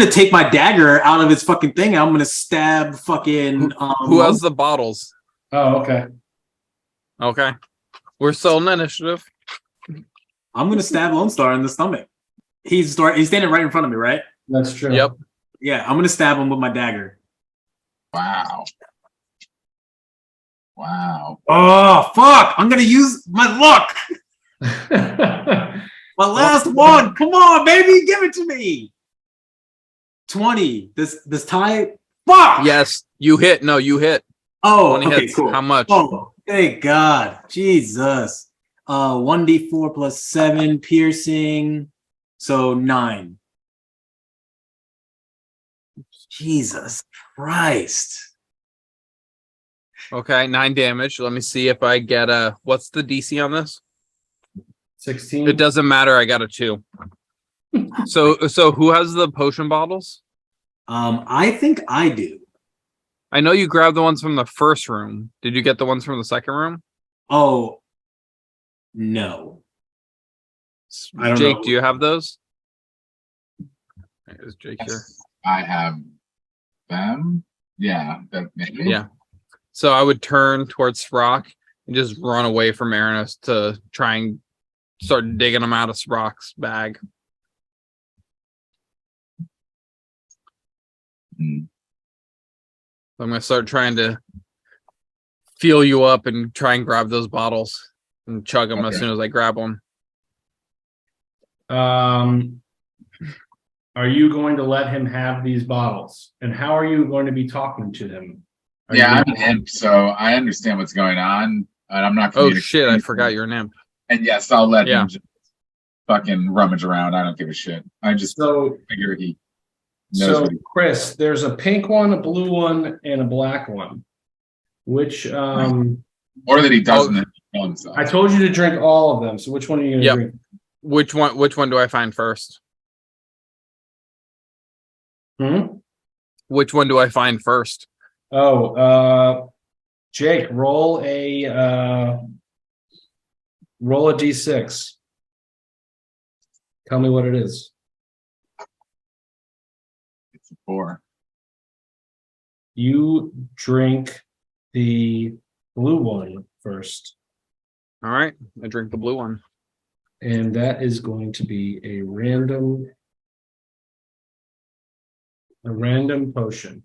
take my dagger out of its fucking thing, and I'm gonna stab fucking. Who has the bottles? Oh, okay. Okay. We're still in initiative. I'm gonna stab Lone Star in the stomach. He's standing right in front of me, right? That's true. Yep. Yeah, I'm gonna stab him with my dagger. Wow. Oh fuck! I'm gonna use my luck. My last one. Come on, baby, give it to me. 20. This tie. Fuck. Yes, you hit. No, you hit. Oh, 20 okay, hits. cool. How much? Oh, thank God. Jesus. 1d4 plus 7 piercing. So 9. Jesus Christ. Okay, 9 damage. Let me see if I get a. What's the DC on this? 16. It doesn't matter. I got a 2. So who has the potion bottles? I think I do. I know you grabbed the ones from the first room. Did you get the ones from the second room? Oh, no. I don't Jake, know. do you have those? Is Jake here? I have them. Yeah. Yeah. So I would turn towards Sprock and just run away from Aranis to try and start digging them out of Sprock's bag. Hmm. I'm going to start trying to feel you up and try and grab those bottles and chug them as Okay. soon as I grab them. are you going to let him have these bottles? And how are you going to be talking to them? Are Yeah, you I'm an imp, so I understand what's going on, and I'm not. Oh shit! I communicating. forgot you're an imp. And yes, I'll let Yeah. him just fucking rummage around. I don't give a shit. I just so figure he knows so what he. Chris, there's a pink one, a blue one, and a black one. Which Or that he doesn't kill himself. I told you to drink all of them. So which one are you gonna Yep. drink? Which one do I find first? Hmm? Which one do I find first? Oh, Jake, roll a d6. Tell me what it is. It's a 4. You drink the blue one first, All right, I drink the blue one. and that is going to be a random potion.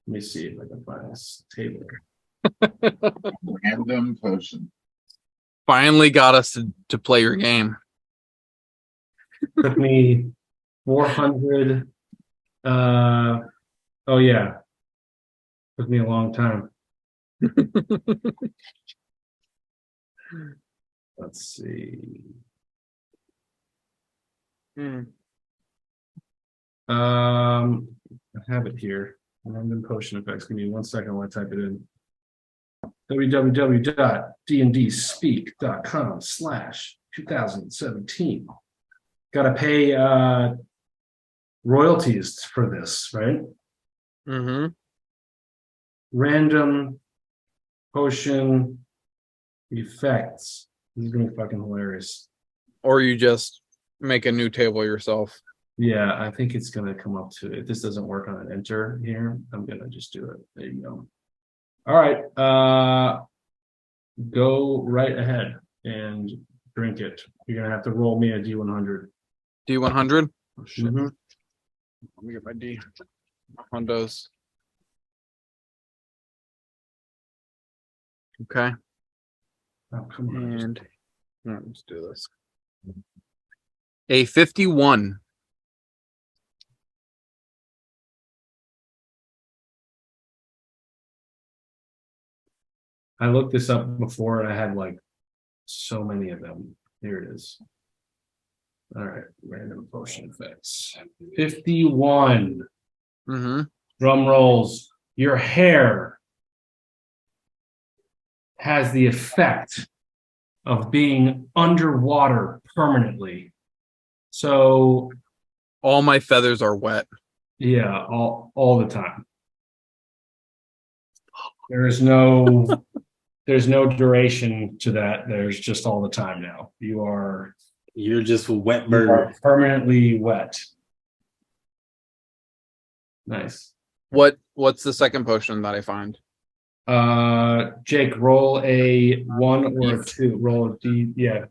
Let me see if I can find this table. Random potion. Finally got us to play your game. Took me 400. Oh yeah, took me a long time. Let's see. I have it here. Random potion effects. Give me 1 second while I type it in. www.dndspeak.com/2017. Gotta pay royalties for this, right? Mm-hmm. Random potion effects. This is gonna be fucking hilarious. Or you just make a new table yourself. Yeah, I think it's gonna come up to, if this doesn't work on an enter here, I'm gonna just do it. There you go. All right, go right ahead and drink it. You're gonna have to roll me a D100. D100. Oh shit! Mhm. Let me get my D. Hondos. Okay, Oh, come on. and let's do this. A 51. I looked this up before and I had like so many of them. Here it is. All right, random potion effects. 51. Mm-hmm. Drum rolls. Your hair has the effect of being underwater permanently. So All my feathers are wet. yeah, all the time. There's no duration to that. There's just all the time now. You're just a wet bird. permanently wet. Nice. What's the second potion that I find? Jake, roll a 1 or a 2. Roll a D. Yeah,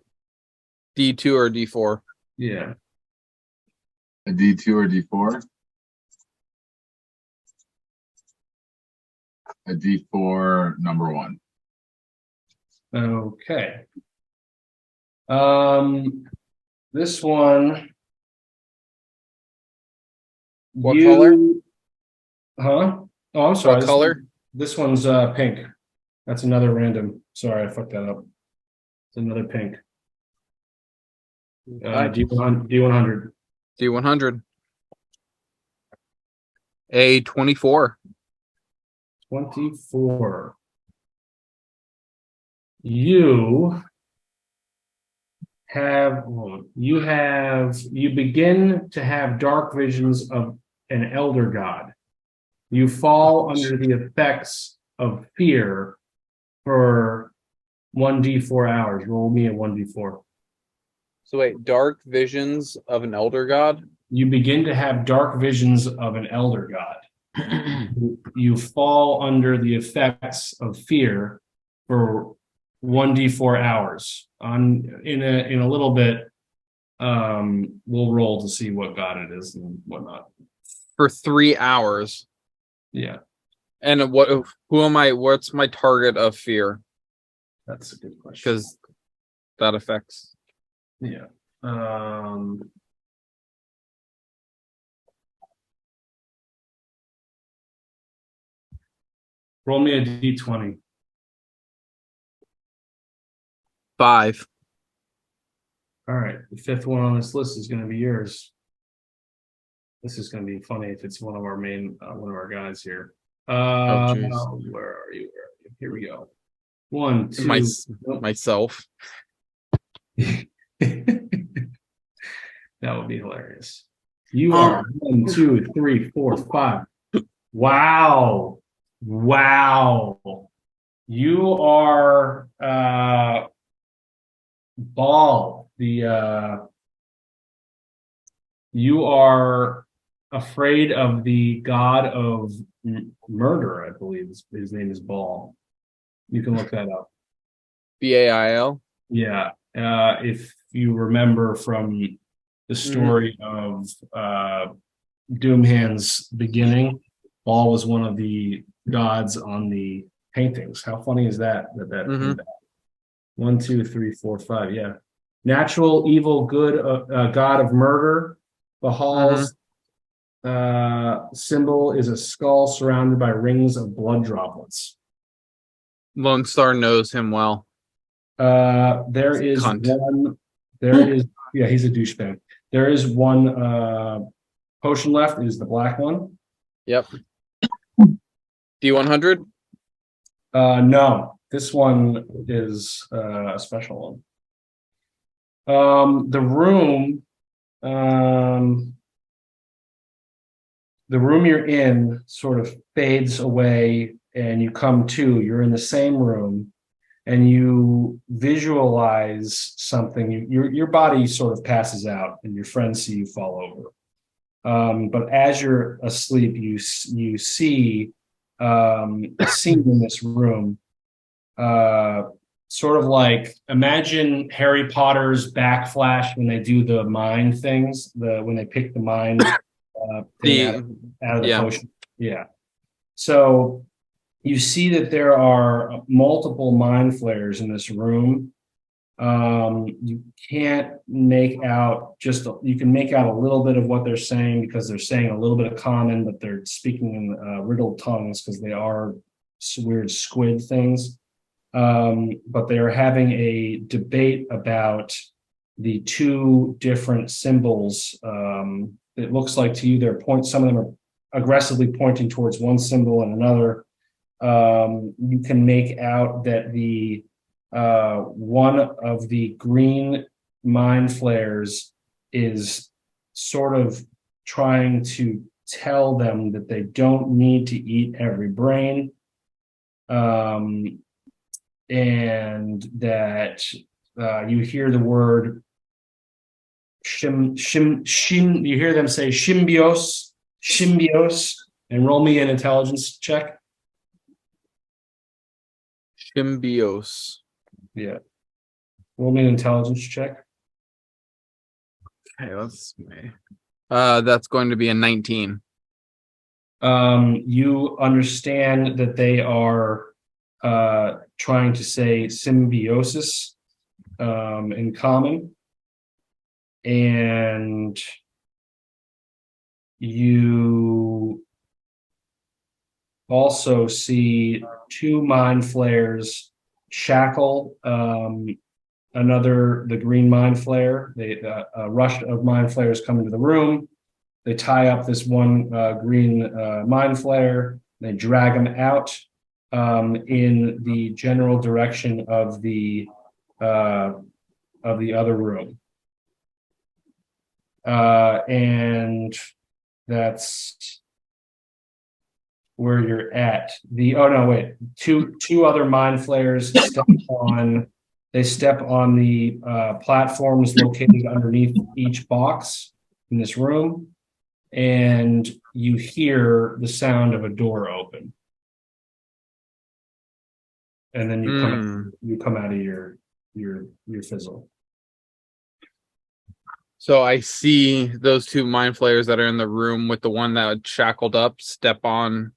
D2 or D4? yeah. A D2 or D4? A D4 number 1. Okay. This one. What color? Huh? Oh, I'm sorry. What color? This one's pink. That's another random. Sorry, I fucked that up. It's another pink. D100. D100. A 24. 24. You begin to have dark visions of an elder god. You fall under the effects of fear for 1d4 hours. Roll me a 1d4. So wait, dark visions of an elder god? You begin to have dark visions of an elder god. You fall under the effects of fear for 1d4 hours. In a little bit, we'll roll to see what god it is and whatnot. For 3 hours. Yeah, And who am I? What's my target of fear? that's a good question. Because that affects. Yeah. Roll me a d20. 5. All right, the fifth one on this list is going to be yours. This is going to be funny if it's one of our guys here. jeez. Where are you? Here we go. 1, 2. Myself. That would be hilarious. You are 1, 2, 3, 4, 5. Wow. You are Ball. You are afraid of the god of murder, I believe his name is Ball. You can look that up. BAIL. Yeah. If you remember from the story of Doomhand's beginning, Ball was one of the gods on the paintings. How funny is that? That 1, 2, 3, 4, 5. Yeah. Natural, evil, good, god of murder. Bahal's symbol is a skull surrounded by rings of blood droplets. Lone Star knows him well. There is Cunt. one. There is, yeah, he's a douchebag. There is one potion left. It is the black one. Yep. D100. No, this one is a special one. The room you're in sort of fades away, and you come to. You're in the same room, and you visualize something. Your body sort of passes out, and your friends see you fall over. But as you're asleep, you see a scene in this room, sort of like, imagine Harry Potter's backflash when they do the mind things, when they pick the mind thing out of the potion. Yeah. So you see that there are multiple mind flayers in this room. You can't make out you can make out a little bit of what they're saying, because they're saying a little bit of common, but they're speaking in riddled tongues, because they are weird squid things. But they are having a debate about the two different symbols. It looks like to you some of them are aggressively pointing towards one symbol and another. You can make out that the one of the green mind flayers is sort of trying to tell them that they don't need to eat every brain, and that you hear the word you hear them say symbios, and roll me an intelligence check. Symbios. Yeah. Roll me an intelligence check. Okay, let's see. That's going to be a 19. You understand that they are trying to say symbiosis in common, and you also see two mind flayers shackle the green mind flayer. A rush of mind flayers come into the room. They tie up this one green mind flayer. They drag him out in the general direction of the other room. And that's where you're at. Two other mind flayers step on the platforms located underneath each box in this room, and you hear the sound of a door open. And then you come out of your fizzle. So I see those two mind flayers that are in the room with the one that shackled up step on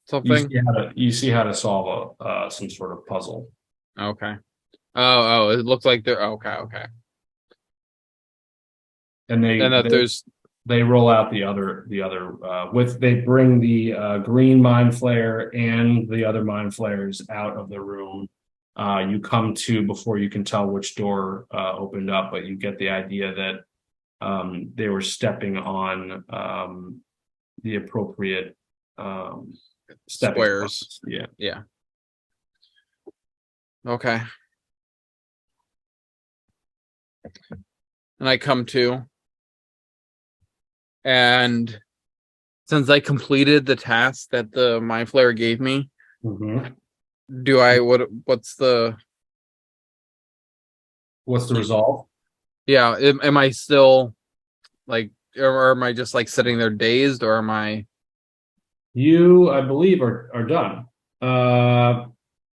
something. You see how to solve some sort of puzzle. Okay. Oh, it looks like they're okay. And they roll out the other they bring the green mind flare and the other mind flares out of the room. You come to before you can tell which door opened up, but you get the idea that they were stepping on the appropriate stepping Squares. stones. Yeah. Yeah. Okay. And I come to, and since I completed the task that the mind flare gave me, Mhm. what's the resolve? yeah, am I still like, or am I just like sitting there dazed, or am I You, I believe, are done.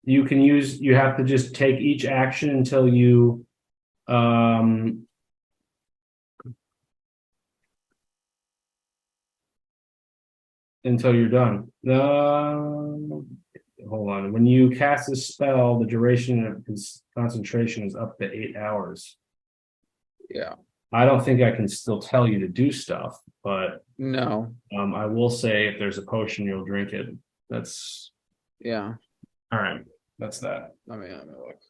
You have to just take each action until you until you're done. Hold on. When you cast a spell, the duration of its concentration is up to 8 hours. yeah, I don't think I can still tell you to do stuff, but no, I will say if there's a potion, you'll drink it. That's yeah, all right. That's that. let me look.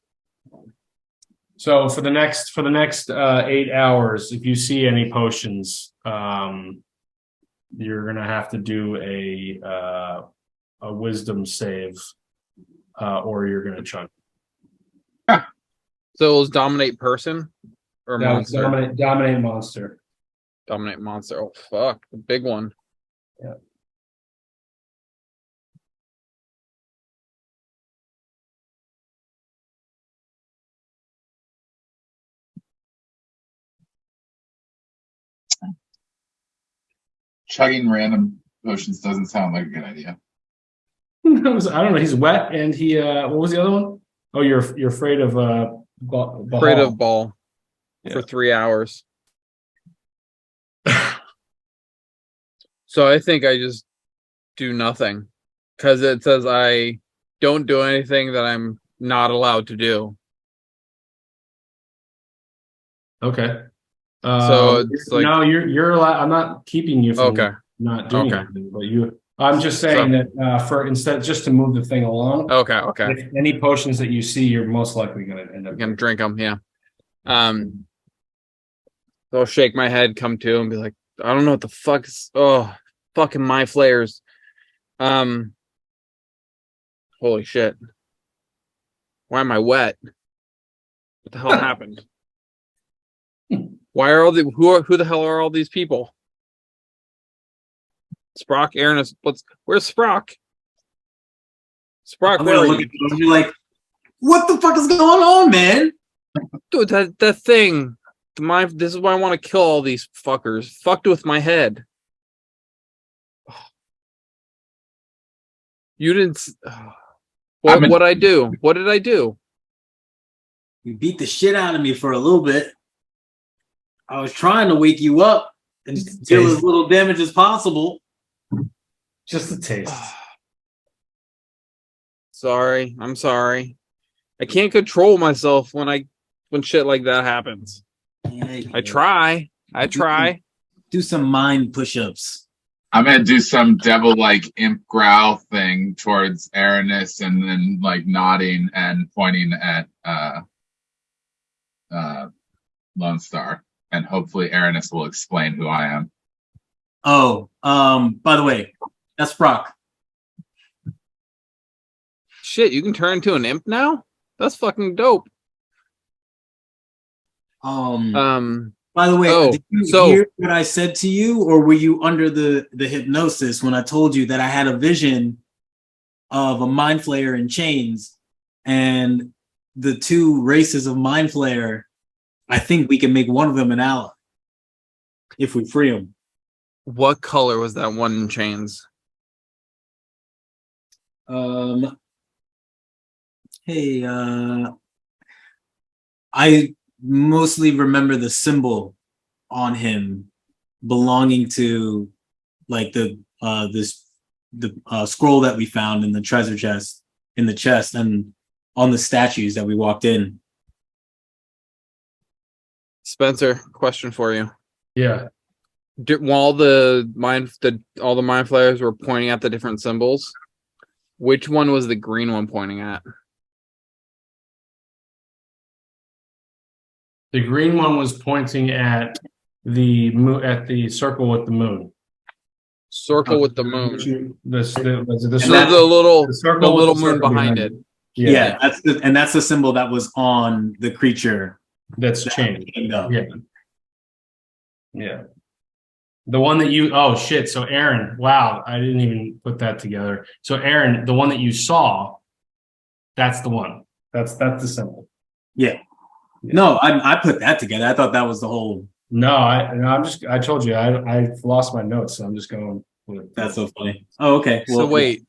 So for the next 8 hours, if you see any potions, you're gonna have to do a wisdom save, or you're gonna chunk. So it was dominate person or That was monster? dominate monster. Dominate monster. Oh fuck, the big one. Yeah. Chugging random potions doesn't sound like a good idea. I don't know. He's wet, and he. What was the other one? Oh, you're afraid of Afraid of ball for Yeah. 3 hours. So I think I just do nothing because it says I don't do anything that I'm not allowed to do. Okay. So it's like, no, you're allowed. I'm not keeping you from okay, not doing Okay. anything, but you. I'm just saying that for instead just to move the thing along. okay. If any potions that you see, you're most likely going to end up. I'm gonna drink them. Yeah. So I'll shake my head, come to, and be like, I don't know what the fuck is. Oh, fucking my flares. Holy shit. Why am I wet? What the hell happened? Why are all the who the hell are all these people? Sprock, Aaron is where's Sprock? Sprock, I'm where gonna are look you? at you and be like, what the fuck is going on, man? Dude, that thing. This is why I want to kill all these fuckers. Fucked with my head. You didn't. What I do? What did I do? You beat the shit out of me for a little bit. I was trying to wake you up and deal as little damage as possible. Just a taste. Sorry, I'm sorry. I can't control myself when shit like that happens. Yeah, I try. Do some mind push-ups. I'm gonna do some devil-like imp growl thing towards Aranis, and then like nodding and pointing at Lone Star, and hopefully Aranis will explain who I am. Oh, by the way, that's Brock. Shit, you can turn into an imp now? That's fucking dope. By the way, did you so hear what I said to you, or were you under the hypnosis when I told you that I had a vision of a mind flayer in chains, and the two races of mind flayer? I think we can make one of them an ally if we free him. what color was that one in chains? Hey, I mostly remember the symbol on him belonging to like the scroll that we found in the treasure chest and on the statues that we walked in. Spencer, question for you. Yeah. while all the mind flayers were pointing at the different symbols, which one was the green one pointing at? The green one was pointing at the circle with the moon. Circle with the moon. The So that's- the little circle with little the moon circle behind behind it. Yeah, that's the symbol that was on the creature. That's changed. No. Yeah. Yeah. The one that you, oh shit. So Aaron, wow, I didn't even put that together. So Aaron, the one that you saw, that's the one. That's the symbol. No, I put that together. I thought that was the whole. No, I told you, I lost my notes, so I'm just going with That's so funny. Oh, okay. So wait,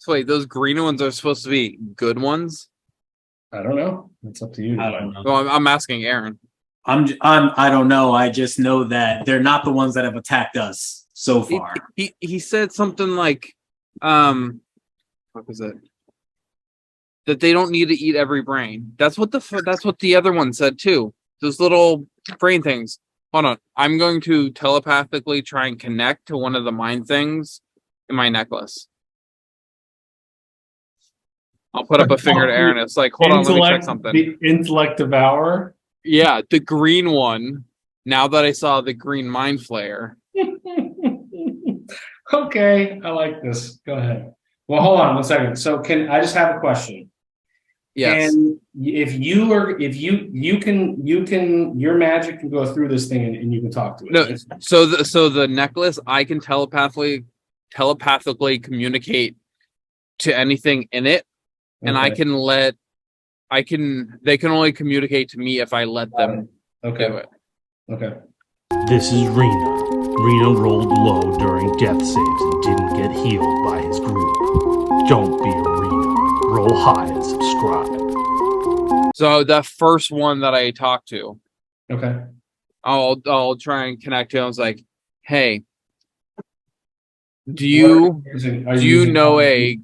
those green ones are supposed to be good ones? I don't know. It's up to you. I don't know. Well, I'm asking Aaron. I don't know. I just know that they're not the ones that have attacked us so far. He said something like, what was it? That they don't need to eat every brain. That's what the other one said too. Those little brain things. Hold on. I'm going to telepathically try and connect to one of the mind things in my necklace. I'll put up a finger to Aaron. It's like, hold on, let me check something. The intellect devourer. Yeah, the green one. Now that I saw the green mind flare. Okay, I like this. Go ahead. Well, hold on one second. So can I just have a question? Yes. And if you can, your magic can go through this thing and you can talk to it. No, right? so the necklace, I can telepathically communicate to anything in it, and Okay. they can only communicate to me if I let them do Okay. it. Okay. This is Rena. Rena rolled low during death saves and didn't get healed by his group. Don't be a Rena. Roll high and subscribe. So the first one that I talked to, Okay. I'll try and connect to him. I was like, hey, do you know a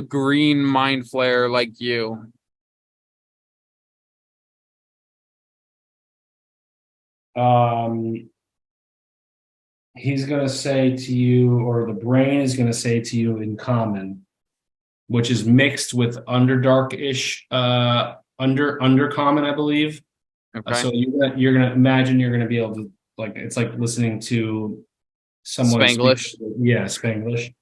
green mind flare like you? He's gonna say to you, or the brain is gonna say to you in common, which is mixed with underdark-ish, undercommon, I believe. Okay. So you're gonna imagine you're gonna be able to, like, it's like listening to someone Spanglish. speak- yeah, Spanglish.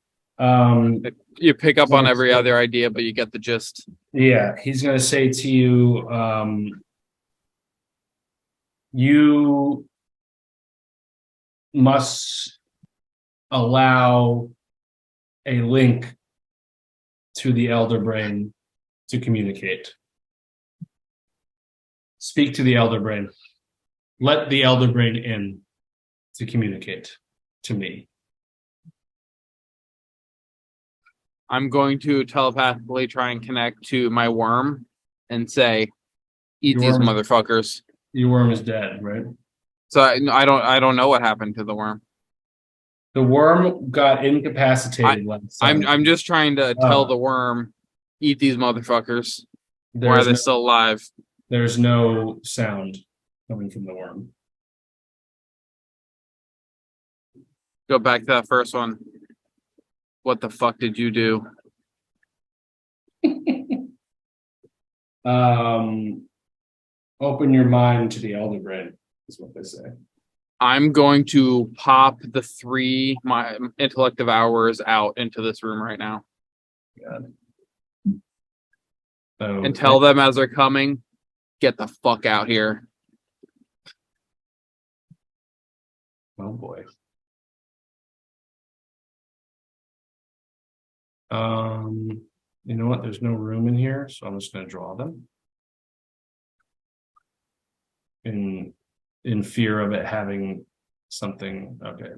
You pick up on every other idea, but you get the gist. Yeah, he's gonna say to you, you must allow a link to the elder brain to communicate. Speak to the elder brain. Let the elder brain in to communicate to me. I'm going to telepathically try and connect to my worm and say, "Eat Your these worm- motherfuckers." Your worm is dead, right? So I don't know what happened to the worm. The worm got incapacitated last time. I'm just trying to tell Oh. the worm, "Eat these motherfuckers." Why are There's they no, still alive? there's no sound coming from the worm. Go back to that first one. What the fuck did you do? Open your mind to the elder brain, is what they say. I'm going to pop the 3 my intellect hours out into this room right now So, and tell them as they're coming, get the fuck out here. oh boy. You know what? There's no room in here, so I'm just gonna draw them. In fear of it having something. Okay.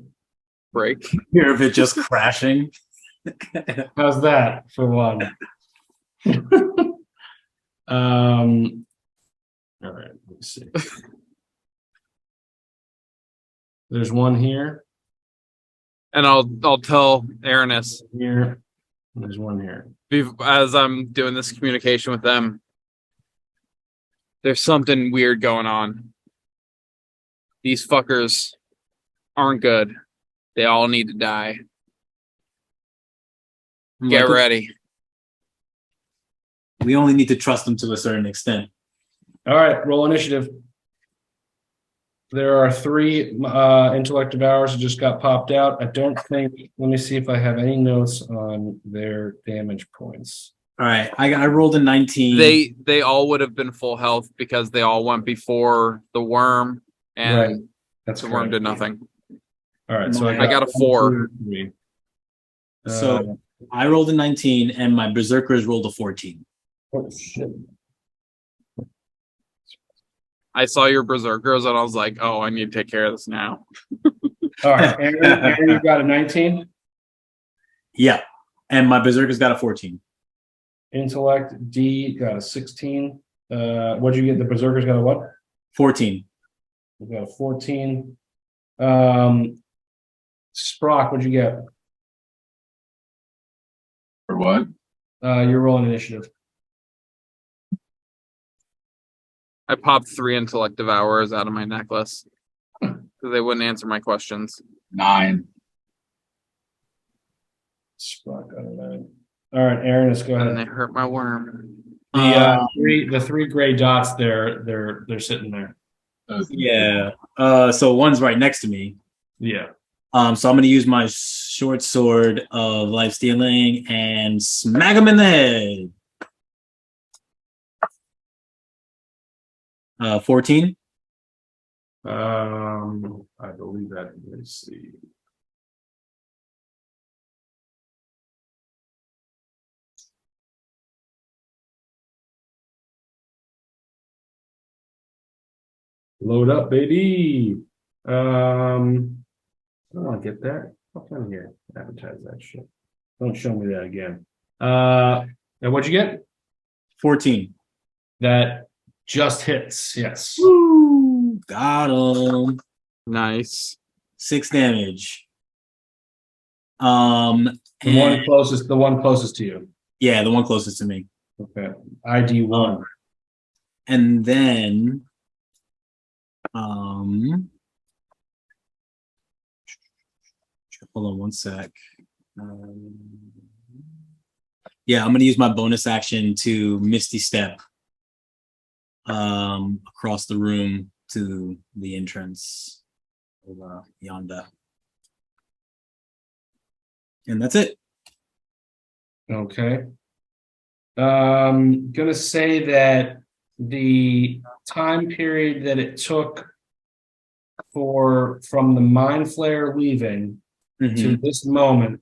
Break. Fear of it just crashing. How's that for one? All right, let's see. There's one here, And I'll tell Aranis here, and there's one here. as I'm doing this communication with them. There's something weird going on. These fuckers aren't good. They all need to die. Get Michael, ready. we only need to trust them to a certain extent. All right, roll initiative. There are 3 intellect devours that just got popped out. I don't think, let me see if I have any notes on their damage points. All right, I rolled a 19. They all would have been full health because they all went before the worm, and Right. That's the worm correct. did nothing. All right, so I got a 4. 3. So I rolled a 19 and my berserkers rolled a 14. Oh shit. I saw your berserkers and I was like, oh, I need to take care of this now. All right, Aaron, you got a 19. Yeah, and my berserkers got a 14. Intellect D got a 16. What'd you get? The berserkers got a what? 14. We got a 14. Sprock, what'd you get? For what? You're rolling initiative. I popped 3 intellect devourers out of my necklace because they wouldn't answer my questions. 9. Sprock got a 9. All right, Aaron, let's go And ahead. they hurt my worm. The 3 gray dots there, they're sitting there. Yeah. So one's right next to me. Yeah. So I'm gonna use my short sword of life stealing and smack him in the head. 14. I believe that. Let's see. Load up, baby. I don't want to get that. How come here? Advertise that shit. Don't show me that again. And what'd you get? 14. That just hits. Yes. Woo! Got him. Nice. 6 damage. The one and- closest to you. yeah, the one closest to me. Okay. ID 1. And then hold on one sec. Yeah, I'm gonna use my bonus action to Misty Step across the room to the entrance of yonder. And that's it. Okay. Gonna say that the time period that it took from the mind flare leaving to this moment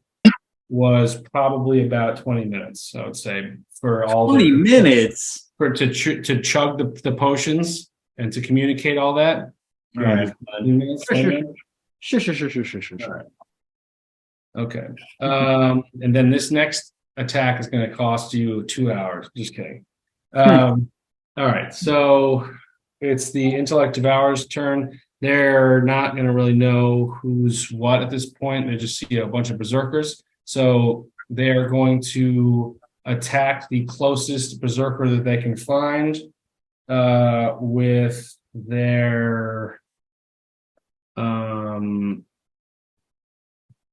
was probably about 20 minutes, I would say, for all 20 minutes. to chug the potions and to communicate all that. All right. 20 minutes, 20 minutes? Sure. Okay. And then this next attack is going to cost you 2 hours. Just kidding. All right. So it's the Intellect Devourer's turn. They're not going to really know who's what at this point. They just see a bunch of berserkers. So they're going to attack the closest berserker that they can find with their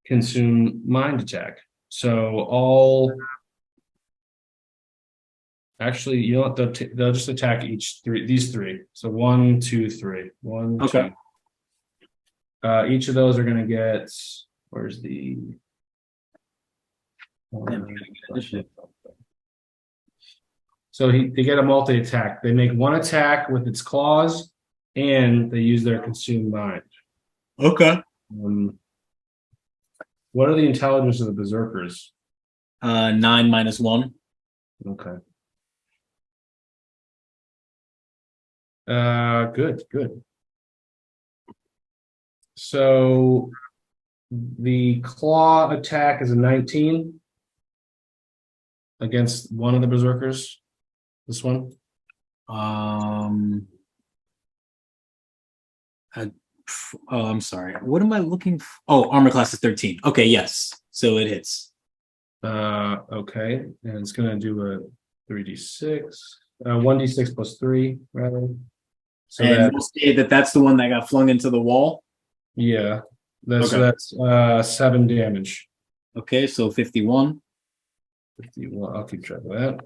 consume mind attack. So actually, you know what? They'll just attack these 3. So 1, 2, 3. 1, Okay. 2. Each of those are going to get. Where's the? So they get a multi attack. They make 1 attack with its claws, and they use their consume mind. Okay. What are the intelligence of the berserkers? 9 minus 1. Okay. Good. So the claw attack is a 19 against one of the berserkers. This one. I'm sorry. What am I looking for? Oh, armor class is 13. Okay, yes. So it hits. Okay, and it's gonna do a 3d6, 1d6 plus 3 rather. So And that we'll say that's the one that got flung into the wall. yeah. So Okay. that's 7 damage. Okay, so 51. 51, I'll keep track of that.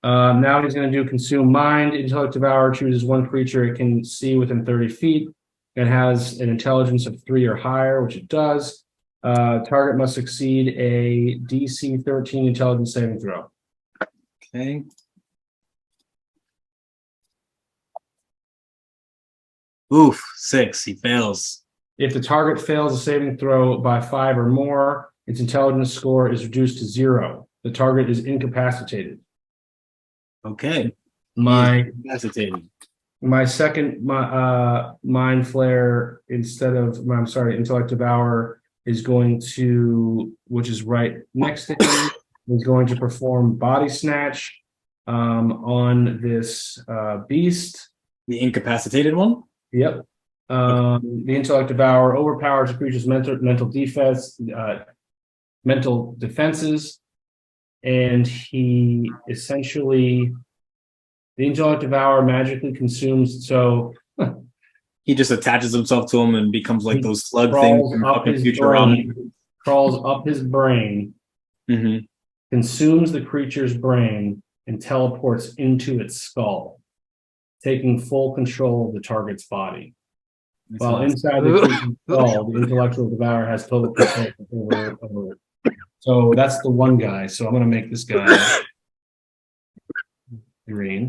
Now he's going to do consume mind. Intellect Devour chooses one creature it can see within 30 feet and has an intelligence of 3 or higher, which it does. Target must succeed a DC 13 intelligence saving throw. Okay. Oof, 6. He fails. If the target fails a saving throw by 5 or more, its intelligence score is reduced to 0. The target is incapacitated. Okay. My Incapacitated. my second mind flare intellect devour is going to, which is right next to him, is going to perform body snatch on this beast. The incapacitated one? Yep. The intellect devour overpowers the creature's mental defenses, and he essentially, the intellect devour magically consumes. So He just attaches himself to him and becomes like He those slug things crawls from up fucking his Futurama. brain, crawls up his brain, Mm-hmm. consumes the creature's brain, and teleports into its skull, taking full control of the target's body. While inside the creature's skull, the intellectual devourer has total control over it. So that's the one guy. So I'm going to make this guy green.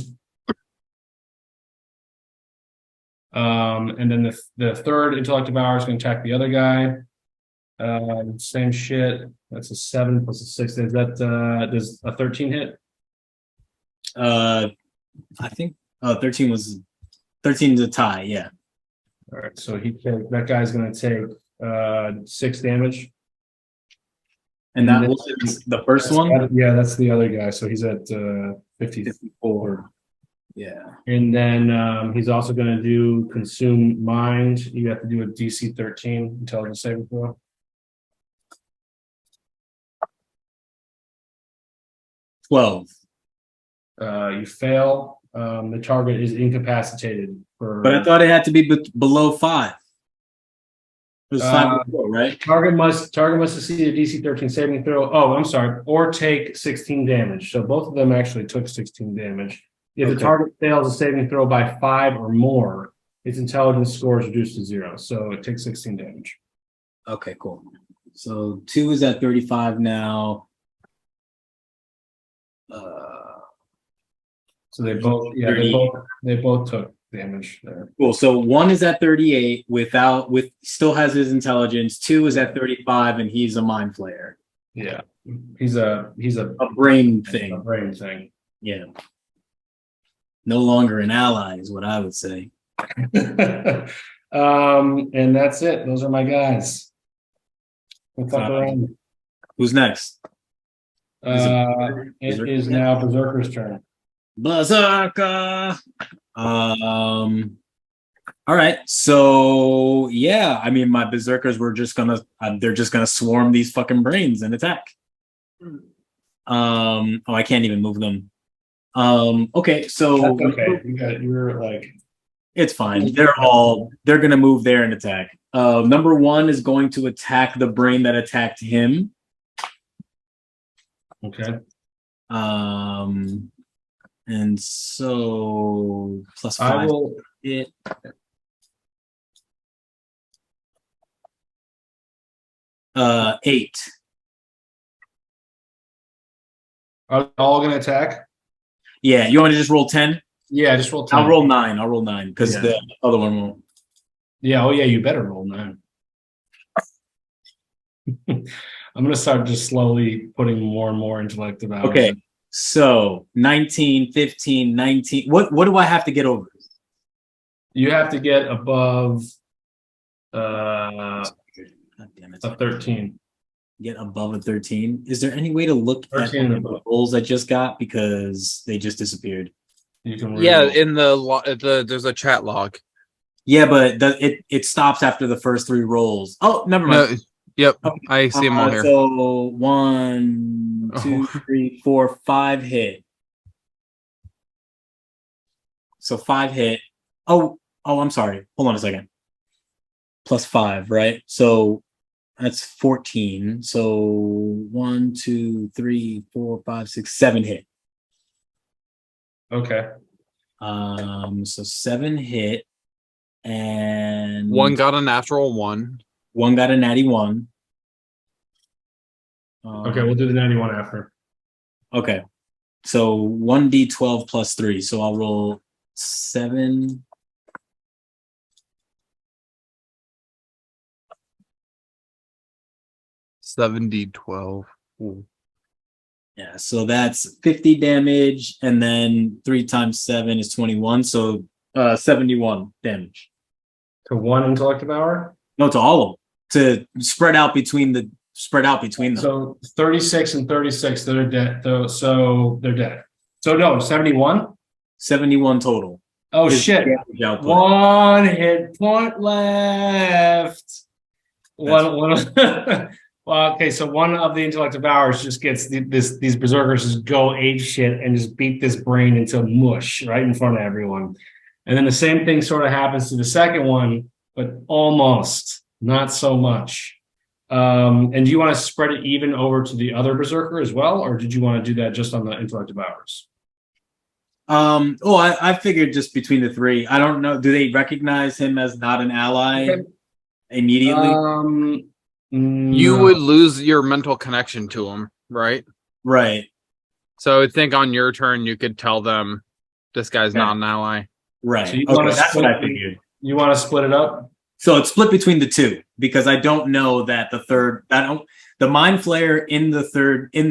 And then the third intellect devourer is going to attack the other guy. Same shit. That's a 7 plus a 6. Does does a 13 hit? I think 13 was 13 is a tie, yeah. All right, so that guy's going to take 6 damage. And that was the first one? Yeah, that's the other guy. So he's at 50. 54. Yeah. And then he's also going to do consume mind. You have to do a DC 13 intelligence saving throw. 12. You fail. The target is incapacitated for. But I thought it had to be below 5. It was 5 Uh, before, right? Target must succeed a DC 13 saving throw. Oh, I'm sorry, or take 16 damage. So both of them actually took 16 damage. If the Okay. target fails a saving throw by 5 or more, its intelligence score is reduced to 0. So it takes 16 damage. Okay, cool. So 2 is at 35 now. So they both, yeah, 30. they both took damage there. Cool. So 1 is at 38 with still has his intelligence. 2 is at 35 and he's a mind flayer. Yeah, he's a A brain a thing. brain thing. Yeah. No longer an ally is what I would say. And that's it. Those are my guys. We'll fuck around. Who's next? It is now Berserker's turn. Berserker. All right. So yeah, I mean, my berserkers were just gonna they're just gonna swarm these fucking brains and attack. Oh, I can't even move them. Okay, so That's okay. You're like, it's fine. They're gonna move there and attack. Number 1 is going to attack the brain that attacked him. okay. And so plus I 5 will. hit. Uh, 8. Are they all going to attack? Yeah, you want to just roll 10? Yeah, just roll 10. I'll roll 9. I'll roll 9 because Yeah. the other one won't. Yeah, oh yeah, you better roll 9. I'm going to start just slowly putting more and more intellect about it. Okay, so 19, 15, 19. What do I have to get over? You have to get above God damn it. a 13. Get above a 13. Is there any way to look at 13 and the above. rolls I just got because they just disappeared? You can Yeah, re-roll. in there's a chat log. Yeah, but it stops after the first 3 rolls. Oh, never mind. No, yep, I see them all here. So 1, 2, 3, 4, 5 hit. So 5 hit. Oh, I'm sorry. Hold on a second. Plus 5, right? So That's 14. So 1, 2, 3, 4, 5, 6, 7 hit. Okay. So 7 hit, and One got a natural one. one got a natty 1. Okay, we'll do the 91 after. Okay. So 1d12 plus 3. So I'll roll 7. Seventy 12. Yeah, so that's 50 damage, and then 3 times 7 is 21. So 71 damage. To one intellect devour. No, to all of them. To spread out between them. So 36 and 36, they're dead. So they're dead. So no, 71. 71 total. Oh is shit! damage output. One hit point left. One. Well, okay, so one of the intellect devours just gets these berserkers just go ape shit and just beat this brain into mush right in front of everyone. And then the same thing sort of happens to the second one, but almost not so much. And do you want to spread it even over to the other berserker as well, or did you want to do that just on the intellect devours? I figured just between the three. I don't know. Do they recognize him as not an ally immediately? You would lose your mental connection to him, right? Right. So I think on your turn you could tell them this guy's Okay. not an ally. Right. So you Okay, wanna that's what I split- figured. You want to split it up? So it's split between the two because I don't know that the mind flayer in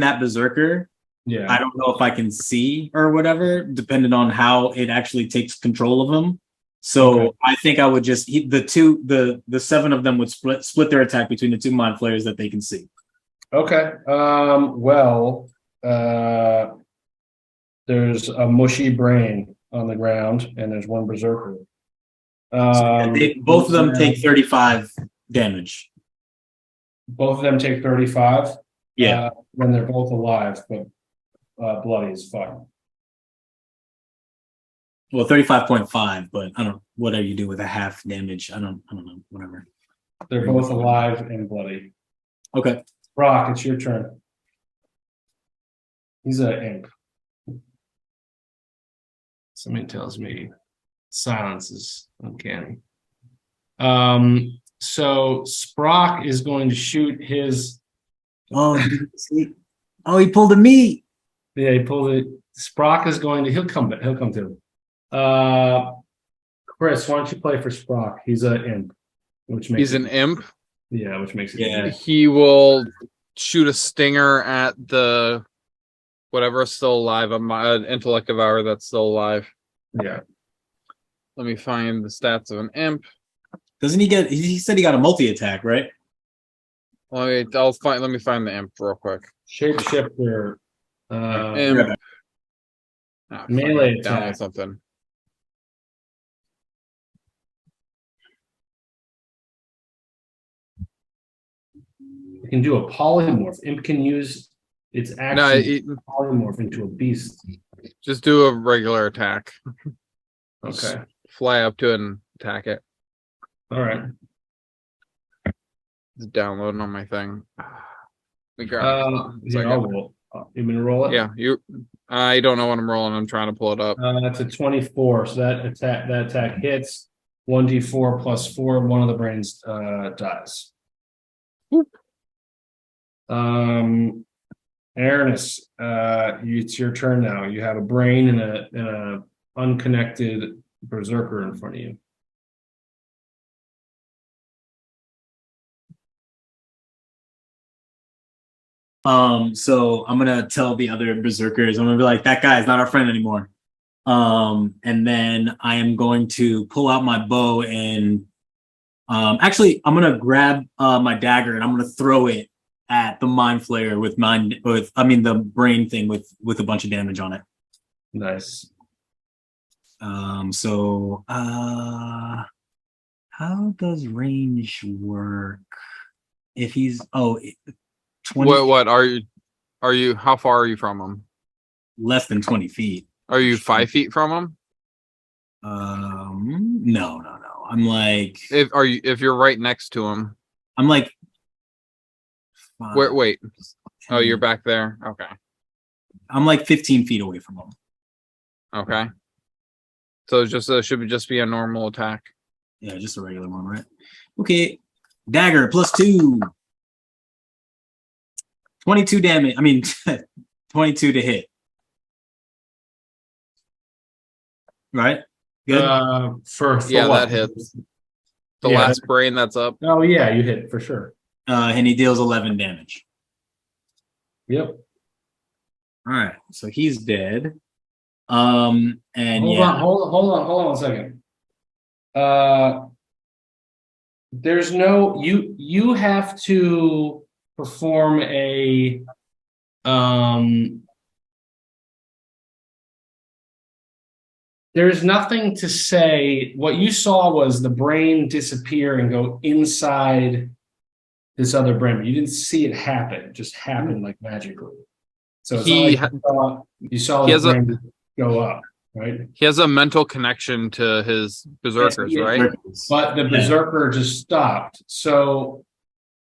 that berserker. Yeah. I don't know if I can see or whatever, depending on how it actually takes control of him. So Okay. I think I would just the 7 of them would split their attack between the 2 mind flayers that they can see. Okay. There's a mushy brain on the ground, and there's one berserker. Both of them take 35 damage. Both of them take 35. Yeah. When they're both alive, but bloody as fuck. Well, 35.5, but I don't whatever you do with a half damage. I don't know. Whatever. They're both alive and bloody. Okay. Brock, it's your turn. He's an imp. Somebody tells me silence is uncanny. So Sprock is going to shoot his. Oh, he pulled a me. Yeah, he pulled it. Sprock is going to. He'll come to. Chris, why don't you play for Sprock? He's an imp, which makes He's an imp. Yeah, which makes it. Yeah. He will shoot a stinger at the whatever is still alive, an intellect devour that's still alive. Yeah. Let me find the stats of an imp. Doesn't he get? He said he got a multi attack, right? Let me find the imp real quick. Shapeshifter. Imp. Melee Download attack. something. You can do a polymorph. Imp can use its action No, to polymorph into a beast. just do a regular attack. Okay. Fly up to it and attack it. All right. It's downloading on my thing. Let me grab it. Yeah, I'll roll. You mean roll it? Yeah, I don't know what I'm rolling. I'm trying to pull it up. That's a 24. So that attack hits. 1d4 plus 4. One of the brains dies. Whoop. Aranis, it's your turn now. You have a brain and a unconnected berserker in front of you. So I'm gonna tell the other berserkers. I'm gonna be like, that guy is not our friend anymore. And then I am going to pull out my bow and actually I'm gonna grab my dagger and I'm gonna throw it at the mind flayer with the brain thing with a bunch of damage on it. Nice. How does range work? If he's 20 What are you? How far are you from him? less than 20 feet. Are you 5 feet from him? No. I'm like If you're right next to him, I'm like Wait. Oh, you're back there. Okay. I'm like 15 feet away from him. Okay. So it's just should just be a normal attack. Yeah, just a regular one, right? Okay. Dagger +2. 22 damage. I mean, 22 to hit. Right? Good. For Yeah, what? that hits. The Yeah, last brain that's up. Oh yeah, you hit for sure. And he deals 11 damage. Yep. All right. So he's dead. And Hold yeah. on, hold on 1 second. There's no you have to perform a there's nothing to say. What you saw was the brain disappear and go inside this other brain. You didn't see it happen. It just happened like magically. So it's He not like you saw he the has a- brain go up, right? He has a mental connection to his berserkers, Yeah. right? But the berserker just stopped. So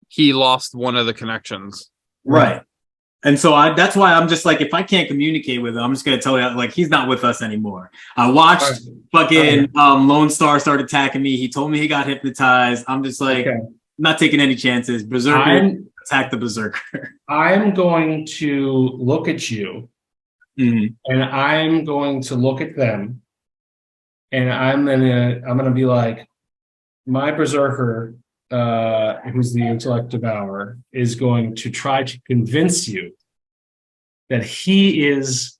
He lost one of the connections. Right. And so that's why I'm just like, if I can't communicate with him, I'm just gonna tell you like he's not with us anymore. I watched fucking Lone Star start attacking me. He told me he got hypnotized. I'm just like, Okay. not taking any chances. Berserker attack the berserker. I'm going to look at you Mhm. and I'm going to look at them and I'm gonna be like, my berserker, who's the intellect devourer, is going to try to convince you that he is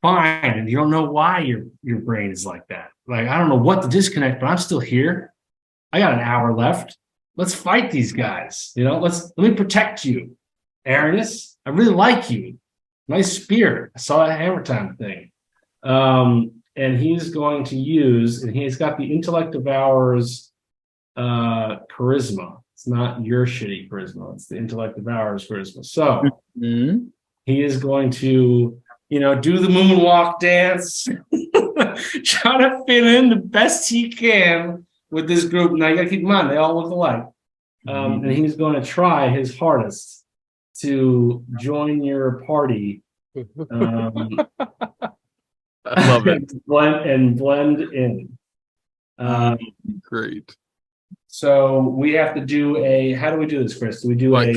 fine and you don't know why your brain is like that. Like, I don't know what the disconnect, but I'm still here. I got an hour left. Let's fight these guys. Let me protect you, Aranis. I really like you. Nice spirit. I saw that Hammer Time thing. And he's going to use, and he's got the intellect devourer's charisma. It's not your shitty charisma. It's the intellect devourer's charisma. So Mhm. he is going to, do the moonwalk dance, try to fit in the best he can with this group. Now you gotta keep in mind, they all look alike. And he's going to try his hardest to join your party. I love it. blend in. Great. So we have to do how do we do this, Chris? Do we do Like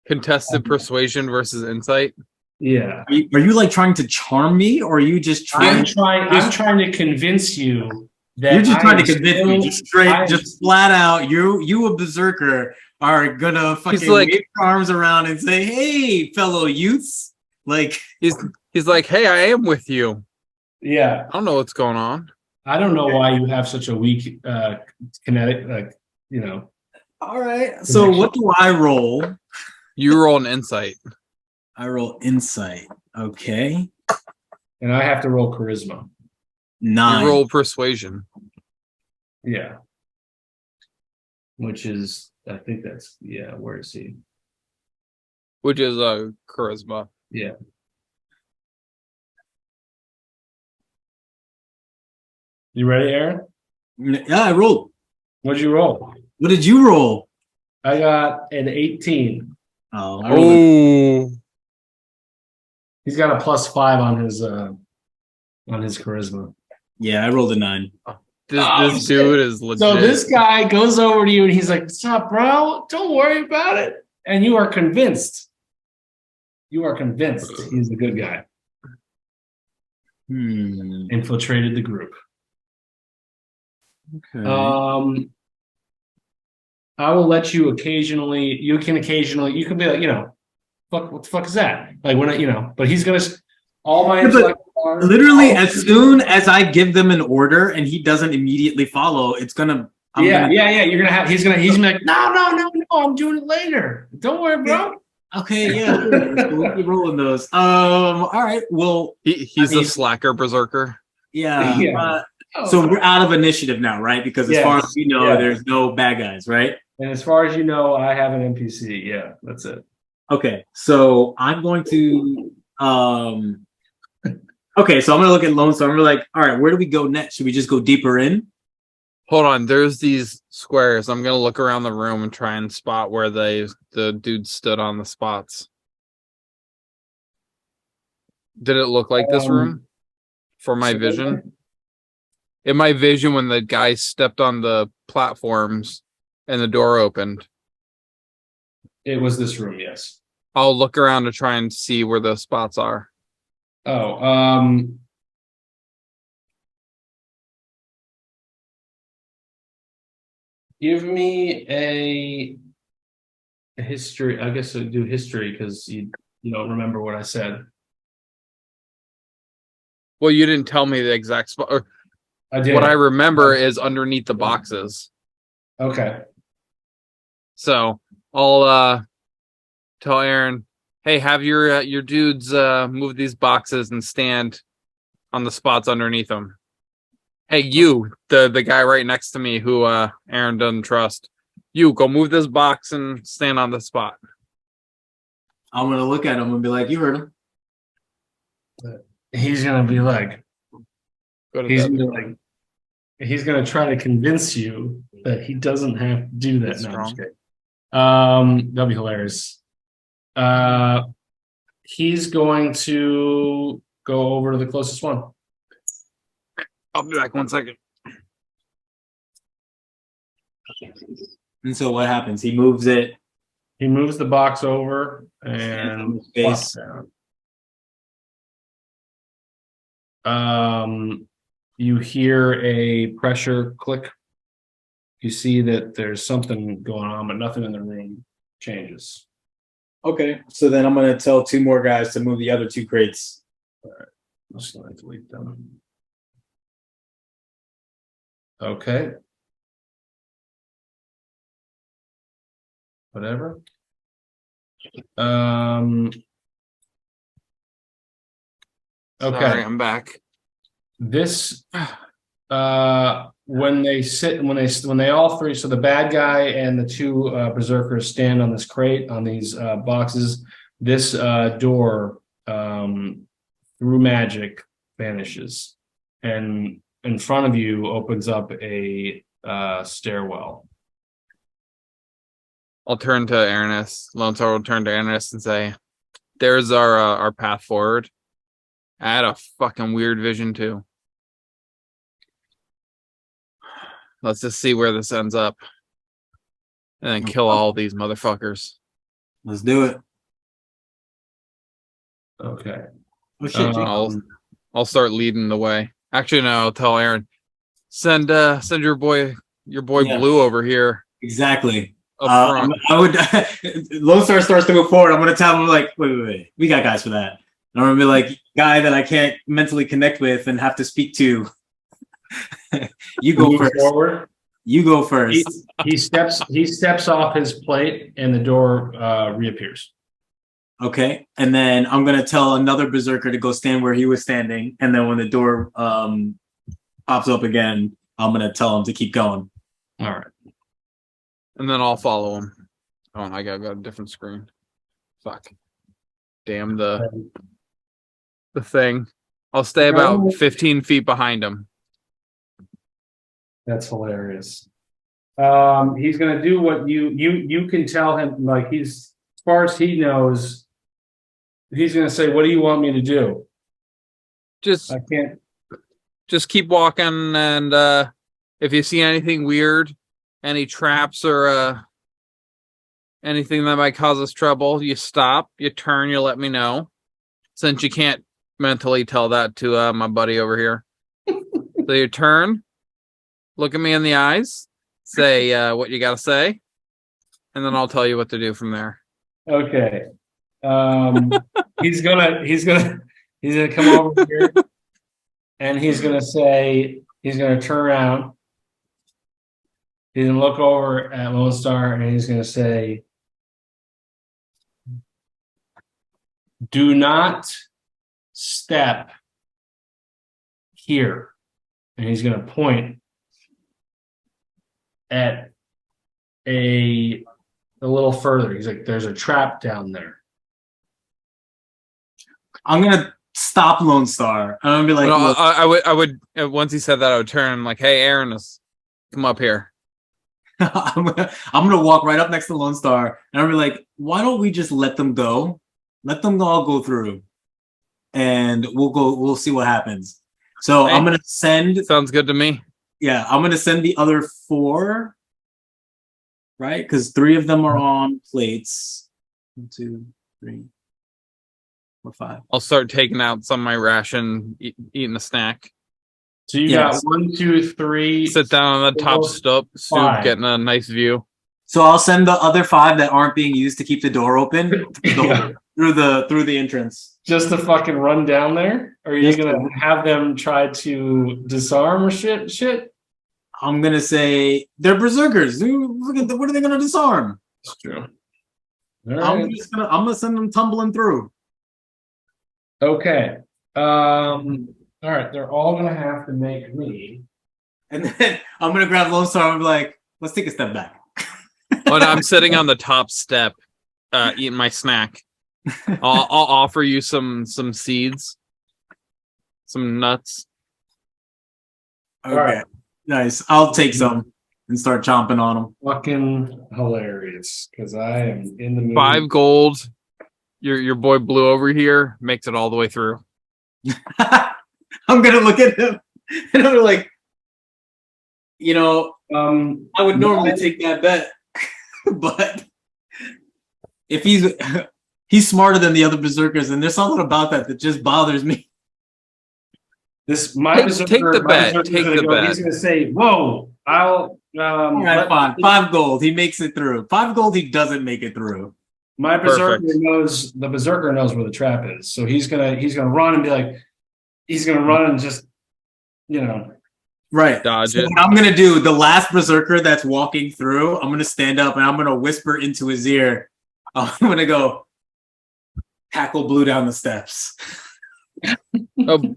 contested persuasion versus insight? yeah. Are you like trying to charm me, or are you just I'm trying? trying to convince you that You're just I trying to am convince me, still- just straight, I am- just flat out. You a berserker are gonna fucking like- wave your arms around and say, "Hey, fellow youths!" Like, He's like, hey, I am with you. Yeah. I don't know what's going on. I don't know why you have such a weak kinetic, all right. So what do I roll? You roll an insight. I roll insight. Okay, and I have to roll charisma. 9. You roll persuasion. Yeah. Which is, I think that's, where is he? Which is charisma. Yeah. You ready, Aaron? Yeah, I rolled. What'd you roll? What did you roll? I got an 18. Oh, I rolled He's got a +5 on his charisma. yeah, I rolled a 9. This dude is legit. So this guy goes over to you and he's like, "What's up, bro? Don't worry about it." And you are convinced. You are convinced he's a good guy. Infiltrated the group. Okay. I will let you occasionally. You can be like, fuck. What the fuck is that? Like when but he's gonna. All my Yeah, but intellect are- Literally, as soon as I give them an order and he doesn't immediately follow, it's gonna. Yeah. You're gonna have. He's gonna be like, no. I'm doing it later. Don't worry, bro. Okay, yeah. We'll keep rolling those. All right. Well, he's I mean- a slacker berserker. yeah. Yeah. So we're out of initiative now, right? Because as far as we know, Yeah. there's no bad guys, right? And as far as you know, I have an NPC. Yeah, that's it. Okay. So I'm going to. Okay, so I'm gonna look at Lone Star. I'm like, all right, where do we go next? Should we just go deeper in? Hold on, there's these squares. I'm gonna look around the room and try and spot where the dude stood on the spots. Did it look like this room for my vision? In my vision, when the guy stepped on the platforms and the door opened, It was this room, yes. I'll look around to try and see where the spots are. Oh, give me a history. I guess I'll do history because you don't remember what I said. Well, you didn't tell me the exact spot. Or I did. what I remember is underneath the boxes. Okay. So I'll tell Aaron, hey, have your dudes move these boxes and stand on the spots underneath them. Hey, you, the guy right next to me who Aaron doesn't trust. You go move this box and stand on the spot. I'm gonna look at him and be like, "You heard him." He's gonna be like, Go to he's Debbie. gonna like, he's gonna try to convince you that he doesn't have to do that. That's No, I'm just strong. kidding. That'd be hilarious. He's going to go over to the closest one. I'll be back 1 second. And so what happens? He moves it. He moves the box over and Space. plops down. You hear a pressure click. You see that there's something going on, but nothing in the room changes. Okay, so then I'm gonna tell 2 more guys to move the other 2 crates. I'm just gonna delete them. Okay. Whatever. Okay. Sorry, I'm back. This when they all three, so the bad guy and the 2 berserkers stand on this crate on these boxes, this door through magic vanishes, and in front of you opens up a stairwell. I'll turn to Ernest. Lone Star will turn to Ernest and say, there's our path forward. I had a fucking weird vision too. Let's just see where this ends up. And then kill all these motherfuckers. Let's do it. Okay. Oh shit! I'll start leading the way. Actually, no, I'll tell Aaron. Send your boy Yeah. Blue over here. Exactly. Up front. I would. Lone Star starts to move forward. I'm gonna tell him like, wait. We got guys for that. And I'm gonna be like, guy that I can't mentally connect with and have to speak to. You go Move first. forward. You go first. He steps off his plate and the door reappears. Okay. And then I'm gonna tell another berserker to go stand where he was standing. And then when the door pops up again, I'm gonna tell him to keep going. All right. And then I'll follow him. Oh, I got a different screen. Fuck. Damn the thing. I'll stay about 15 feet behind him. That's hilarious. He's gonna do what you can tell him, like he's, as far as he knows, he's gonna say, "What do you want me to do?" Just I can't. just keep walking, and if you see anything weird, any traps or anything that might cause us trouble, you stop, you turn, you let me know. Since you can't mentally tell that to my buddy over here. So you turn, look at me in the eyes, say what you gotta say, and then I'll tell you what to do from there. Okay. He's gonna come over here, and he's gonna turn around. He's gonna look over at Lone Star, and he's gonna say, "Do not step here." And he's gonna point at a little further. He's like, "There's a trap down there." I'm gonna stop Lone Star. I'm gonna be like, No, look, I would once he said that, I would turn like, hey, Aaron, Come up here. I'm gonna walk right up next to Lone Star, and I'm gonna be like, why don't we just let them go? Let them all go through, and we'll see what happens. So I'm Hey. gonna send, Sounds good to me. I'm gonna send the other 4, right? Because 3 of them are on plates. 1, 2, 3, 4, 5. I'll start taking out some of my ration, eating a snack. So you Yes. got 1, 2, 3. Sit down on the top Four, stoop, five. getting a nice view. So I'll send the other 5 that aren't being used to keep the door open Yeah. through the entrance. Just to fucking run down there? Or are you Just gonna to- have them try to disarm or shit? I'm gonna say they're berserkers. Dude, look at what are they gonna disarm? It's true. I'm gonna send them tumbling through. Okay. All right, they're all gonna have to make me. And then I'm gonna grab Lone Star and be like, let's take a step back. When I'm sitting on the top step, eating my snack, I'll offer you some seeds, some nuts. Okay. Alright. Nice. I'll take some and start chomping on Fucking hilarious, because I am in the mood. 5 gold. Your boy Blue over here makes it all the way through. them. I'm gonna look at him and I'm like, I would normally take that bet, but if he's smarter than the other berserkers, and there's something about that just bothers me. My Take the bet, berserker's take gonna the go- bet. He's gonna say, "Whoa, I'll." All right, fine. 5 gold. He makes it through. 5 gold. He doesn't make it through. My berserker Perfect. knows the berserker knows where the trap is, so he's gonna run and be like, he's gonna run and just, Right. Dodge So it. what I'm gonna do, the last berserker that's walking through, I'm gonna stand up and I'm gonna whisper into his ear. I'm gonna go tackle Blue down the steps. Oh,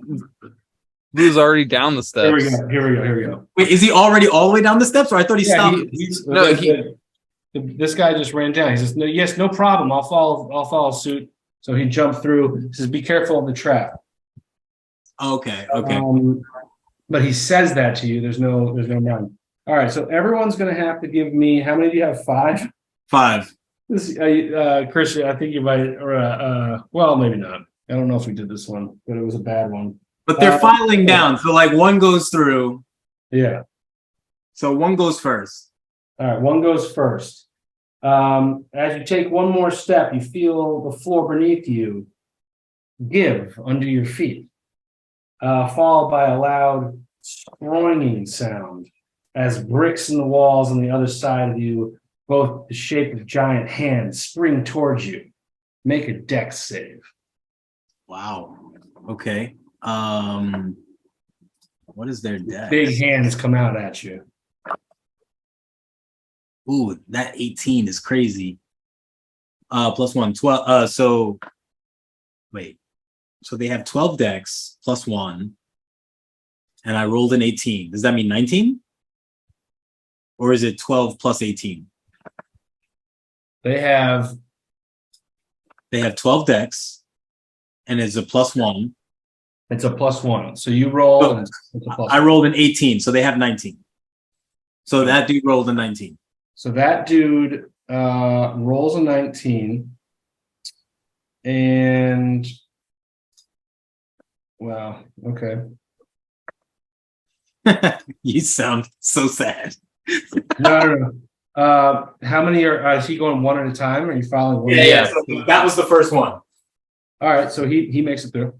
Blue's already down the Here we steps. go. Here we go. Wait, is he already all the way down the steps, or I thought he Yeah, stopped? this guy just ran down. He says, "No, yes, no problem. I'll follow suit." So he jumped through. He says, "Be careful of the trap." Okay. But he says that to you. There's no none. All right. So everyone's gonna have to give me. How many do you have? 5. 5. This, Christian, I think you might, or well, maybe not. I don't know if we did this one, but it was a bad one. But they're filing down, so like one goes through. Yeah. So one goes first. All right. One goes first. As you take one more step, you feel the floor beneath you give under your feet, followed by a loud scroinging sound as bricks in the walls on the other side of you, both the shape of giant hands, spring towards you. Make a dex save. Wow. Okay. What is their dex? Big hands come out at you. Ooh, that 18 is crazy. Plus 1, 12. So wait. So they have 12 decks plus 1. And I rolled an 18. Does that mean 19? Or is it 12 plus 18? They have 12 decks. And it's a plus 1. It's a +1. So you roll. Oh, and it's a plus I rolled an 18, so they have 19. So that dude rolled a 19. So that dude rolls a 19. And wow, okay. You sound so sad. No. How many is he going one at a time? Or are you following one? So that was the first one. All right, so he makes it through.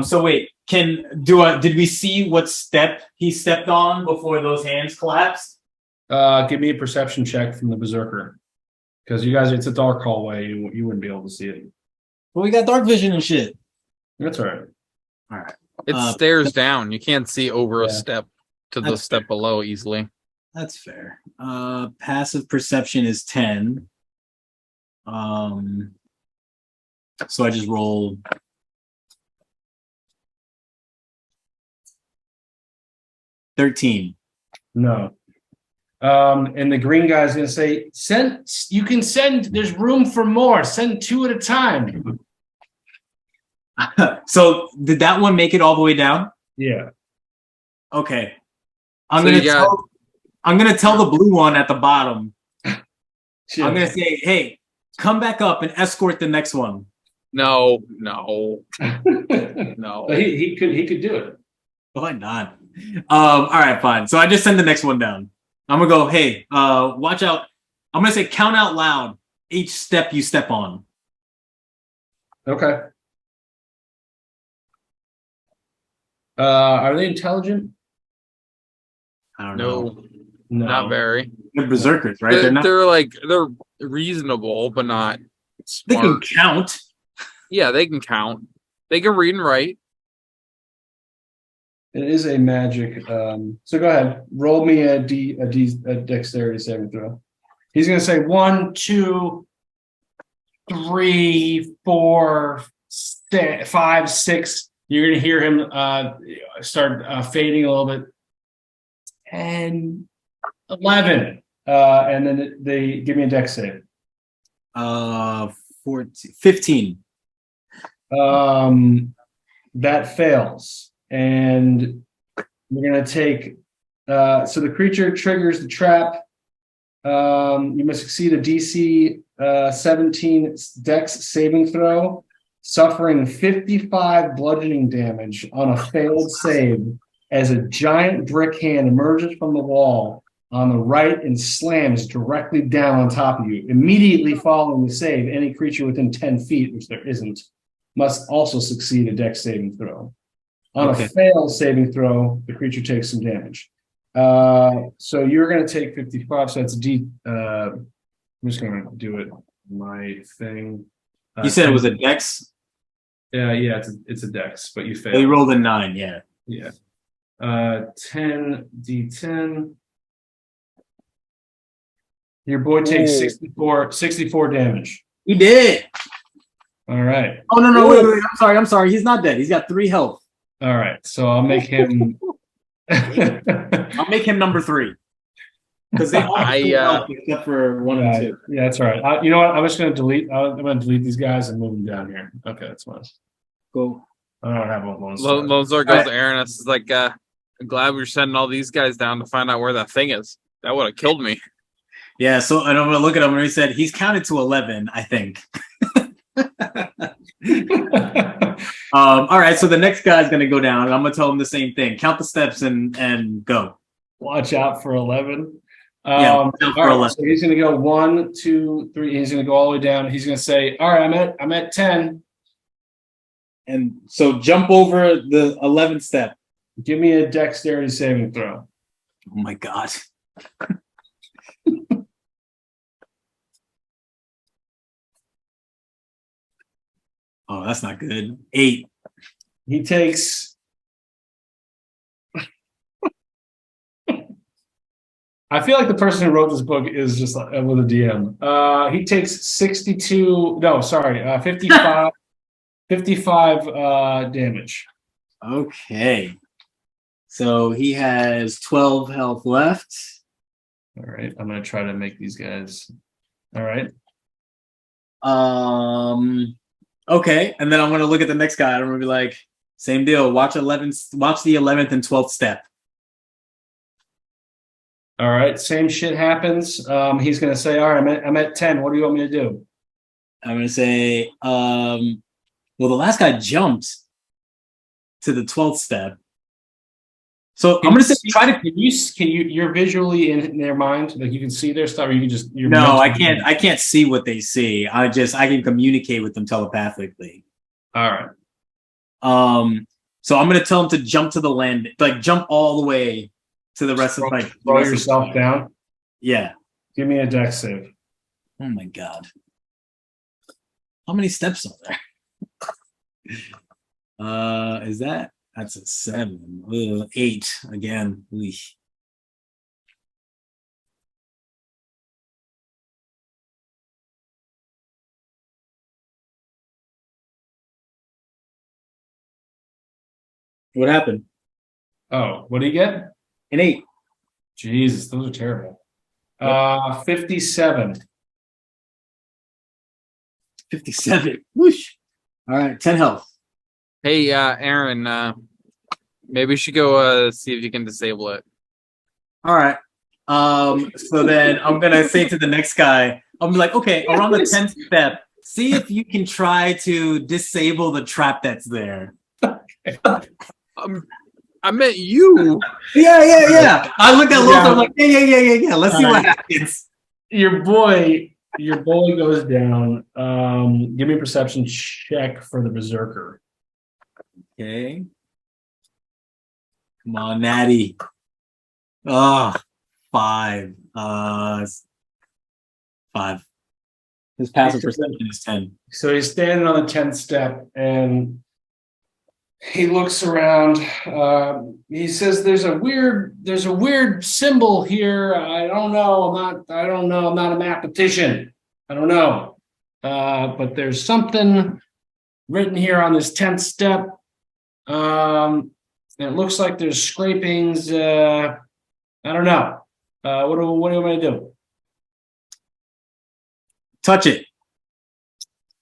So wait, did we see what step he stepped on before those hands collapsed? Give me a perception check from the berserker. Because you guys, it's a dark hallway, you wouldn't be able to see it. Well, we got dark vision and shit. That's all right. All right. It stairs down. You can't see over a Yeah. step to the That's step below easily. That's fair. Passive perception is 10. So I just rolled 13. No. And the green guy's gonna say, there's room for more. Send 2 at a time. So did that one make it all the way down? Yeah. Okay. I'm So gonna you got- tell. I'm gonna tell the blue one at the bottom. I'm Yeah. gonna say, "Hey, come back up and escort the next one." No. But he could do it. Why not? All right, fine. So I just send the next one down. I'm gonna go, hey, watch out. I'm gonna say count out loud each step you step on. Okay. Are they intelligent? I don't know. No, No. not very. They're berserkers, right? They're, They're not they're reasonable, but not they can smart. count. Yeah, they can count. They can read and write. It is a magic. So go ahead. Roll me a dexterity saving throw. He's gonna say 1, 2, 3, 4, 5, 6. You're gonna hear him start fading a little bit. And 11. And then they give me a dex save. 14, 15. That fails. And we're gonna take so the creature triggers the trap. You must succeed a DC 17 dex saving throw, suffering 55 bludgeoning damage on a failed save as a giant brick hand emerges from the wall on the right and slams directly down on top of you. Immediately following the save, any creature within 10 feet, which there isn't, must also succeed a dex saving throw. On Okay. a failed saving throw, the creature takes some damage. So you're going to take 55. So that's I'm just going to do it. My thing. You said it was a dex. Yeah, it's a dex, but you They failed. rolled a 9. Yeah. Yeah. 10 d10. Your boy takes Ooh. 64 damage. He did. All right. Oh no, wait. I'm sorry. He's not dead. He's got 3 health. All right. So I'll make him. I'll make him number 3. Because they all have 2 health except for 1 and 2. Yeah, that's all right. You know what? I'm just going to delete. I'm going to delete these guys and move them down here. Okay, that's fine. Go. I don't have one. Lone Star. Lone Star goes to Aaron. It's like, I'm glad we were sending all these guys down to find out where that thing is. That would have killed me. Yeah, so and I'm gonna look at him and he said he's counted to 11, I think. All right, so the next guy's gonna go down, and I'm gonna tell him the same thing. Count the steps and go. Watch out for 11. Yeah, All watch out for right, 11. so he's going to go 1, 2, 3. He's going to go all the way down. He's going to say, "All right, I'm at 10. And so jump over the 11th step. Give me a dexterity saving throw." Oh my god. Oh, that's not good. 8. He takes. I feel like the person who wrote this book is just like, with a DM. He takes 62. No, sorry, 55. 55 damage. Okay. So he has 12 health left. All right, I'm gonna try to make these guys. All right. Okay, and then I'm gonna look at the next guy. I'm gonna be like, same deal. Watch the 11th and 12th step. All right, same shit happens. He's gonna say, "All right, I'm at 10. What do you want me to do?" I'm gonna say, well, the last guy jumped to the 12th step. So I'm gonna say, try to. Can you? You're visually in their mind, like you can see their stuff, or you can just. No, I can't. I can't see what they see. I can communicate with them telepathically. All right. So I'm gonna tell them to jump to the land, like jump all the way to the rest of like. Throw yourself down. Yeah. Give me a dex save. Oh my god. How many steps are there? Is that's a 7. Ugh, 8 again. Eesh. What happened? Oh, what do you get? An 8. Jesus, those are terrible. 57. 57. Whoosh. All right, 10 health. Hey, Aaron, maybe you should go see if you can disable it. All right. So then I'm gonna say to the next guy, I'll be like, okay, around the 10th step, see if you can try to disable the trap that's there. I meant you. Yeah. I looked at Lothar, I'm like, yeah. Let's see what happens. Your boy goes down. Give me a perception check for the berserker. Okay. Come on, Natty. Oh, 5. 5. His passive perception is 10. So he's standing on the 10th step and he looks around. He says, "There's a weird symbol here. I don't know. I'm not a mathematician. I don't know. But there's something written here on this 10th step. And it looks like there's scrapings. I don't know. What do you want to do?" Touch it.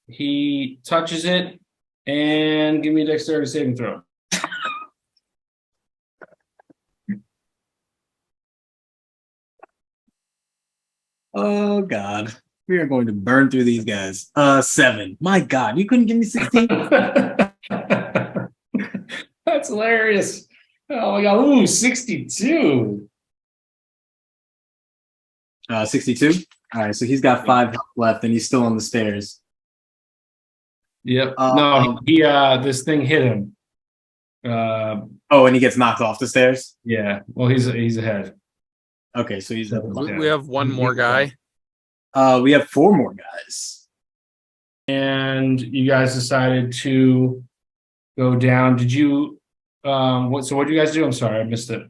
He touches it and give me a dexterity saving throw. Oh God. We are going to burn through these guys. 7. My God, you couldn't give me 16. That's hilarious. Oh my God. Ooh, 62. 62. All right, so he's got 5 health left, and he's still on the stairs. Yep. Uh, No, he this thing hit him. Oh, and he gets knocked off the stairs. Yeah. Well, he's ahead. Okay, so he's. We have one more guy. We have 4 more guys. And you guys decided to go down. Did you what did you guys do? I'm sorry, I missed it.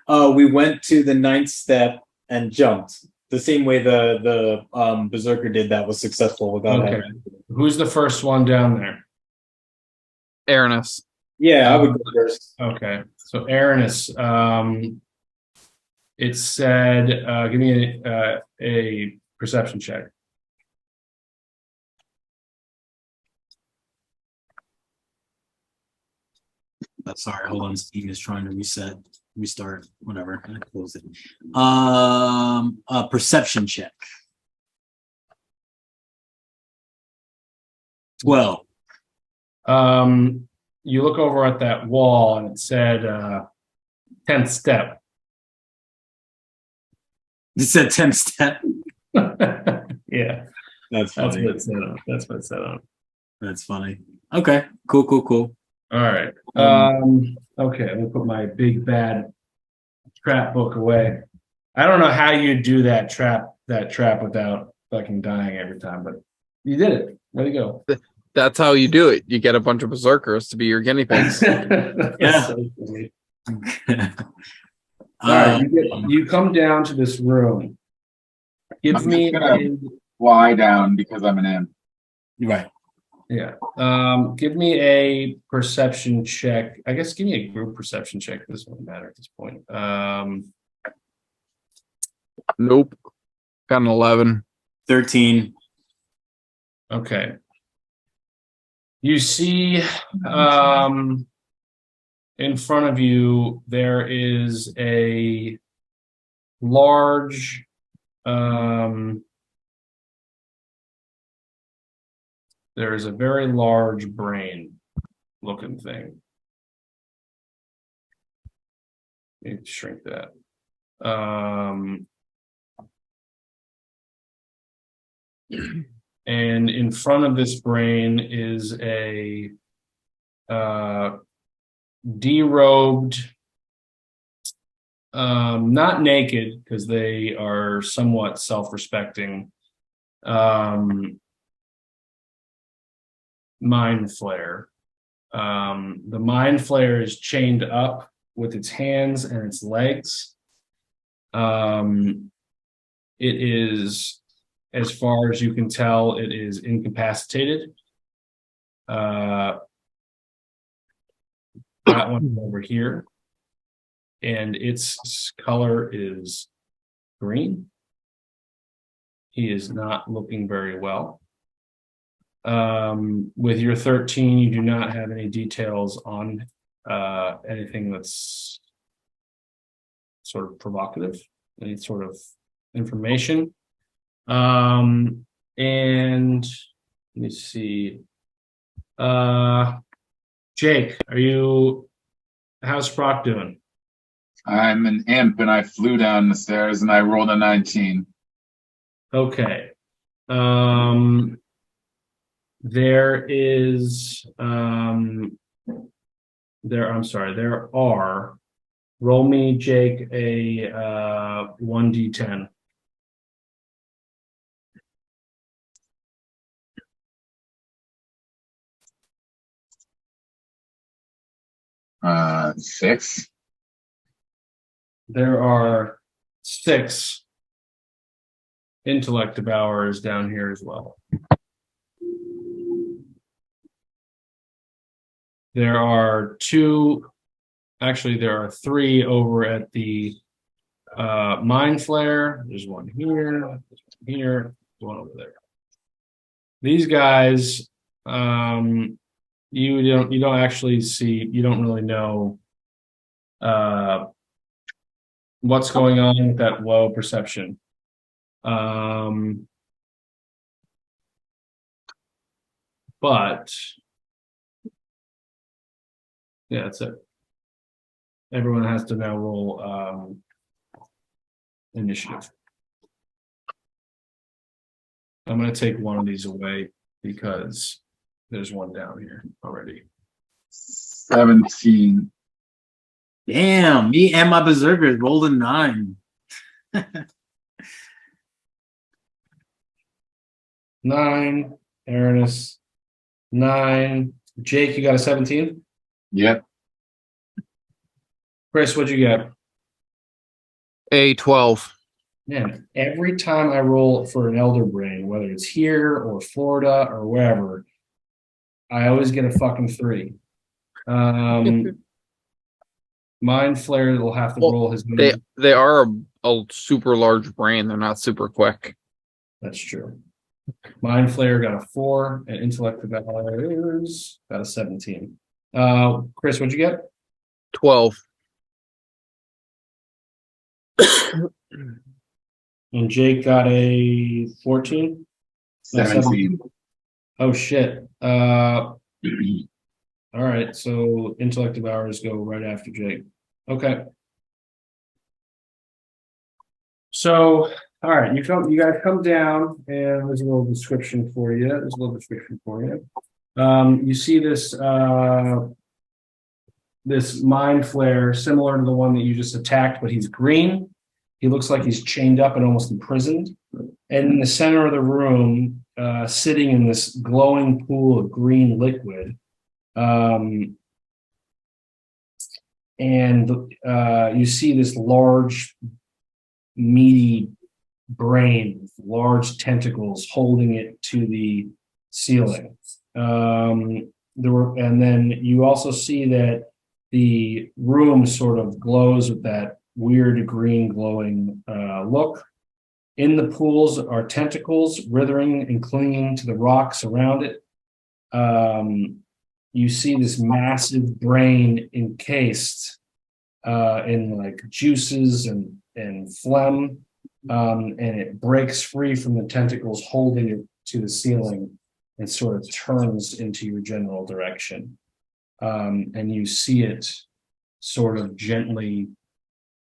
We went to the 9th step and jumped the same way the berserker did. That was successful without Okay. having. Who's the first one down there? Aranis. Yeah, I would go first. Okay. So Aranis, it said give me a perception check. Sorry, hold on. Steam is trying to restart, whatever. I close it. A perception check. 12. You look over at that wall and it said 10th step. It said 10th step. Yeah, That's that's funny. what it said on. That's what it said on. That's funny. Okay, cool. All right. Okay, let me put my big bad trap book away. I don't know how you do that trap without fucking dying every time, but you did it. Way to go. That's how you do it. You get a bunch of berserkers to be your guinea pigs. Yeah. So funny. All right, you come down to this room. Give I'm me just gonna fly down because I'm an imp. Right. yeah. Give me a perception check. I guess give me a group perception check. This won't matter at this point. Nope. Got an 11. 13. Okay. You see in front of you there is a large there is a very large brain looking thing. Let me shrink that. And in front of this brain is a derobed, not naked because they are somewhat self-respecting, mind flayer. The mind flayer is chained up with its hands and its legs. It is, as far as you can tell, it is incapacitated. That one over here, and its color is green. He is not looking very well. With your 13, you do not have any details on anything that's sort of provocative, any sort of information. And let me see. Jake, how's Sprock doing? I'm an imp and I flew down the stairs and I rolled a 19. Okay. There are, roll me, Jake, a 1d10. Six. There are 6 intellect devourers down here as well. There are 3 over at the Mind Flare. There's one here, there's one here, there's one over there. These guys, you don't actually see, you don't really know what's going on with that low perception. But yeah, that's it. Everyone has to now roll initiative. I'm going to take one of these away because there's one down here already. 17. Damn, me and my berserkers rolled a 9. 9, Aranis, 9. Jake, you got a 17? Yep. Chris, what'd you get? A 12. Man, every time I roll for an Elder Brain, whether it's here or Florida or wherever, I always get a fucking 3. Mind Flare will have to Well, roll his. They are a super large brain. They're not super quick. That's true. Mind Flare got a 4, and Intellect Devourers got a 17. Chris, what'd you get? 12. And Jake got a 14. No, 17. Oh shit. All right, so Intellect Devourers go right after Jake. Okay. So, all right, you guys come down, and there's a little description for you. You see this this Mind Flare, similar to the one that you just attacked, but he's green. He looks like he's chained up and almost imprisoned. And in the center of the room, sitting in this glowing pool of green liquid, you see this large, meaty brain with large tentacles holding it to the ceiling. And then you also see that the room sort of glows with that weird green glowing look. In the pools are tentacles writhing and clinging to the rocks around it. You see this massive brain encased in like juices and phlegm, and it breaks free from the tentacles holding it to the ceiling and sort of turns into your general direction. And you see it sort of gently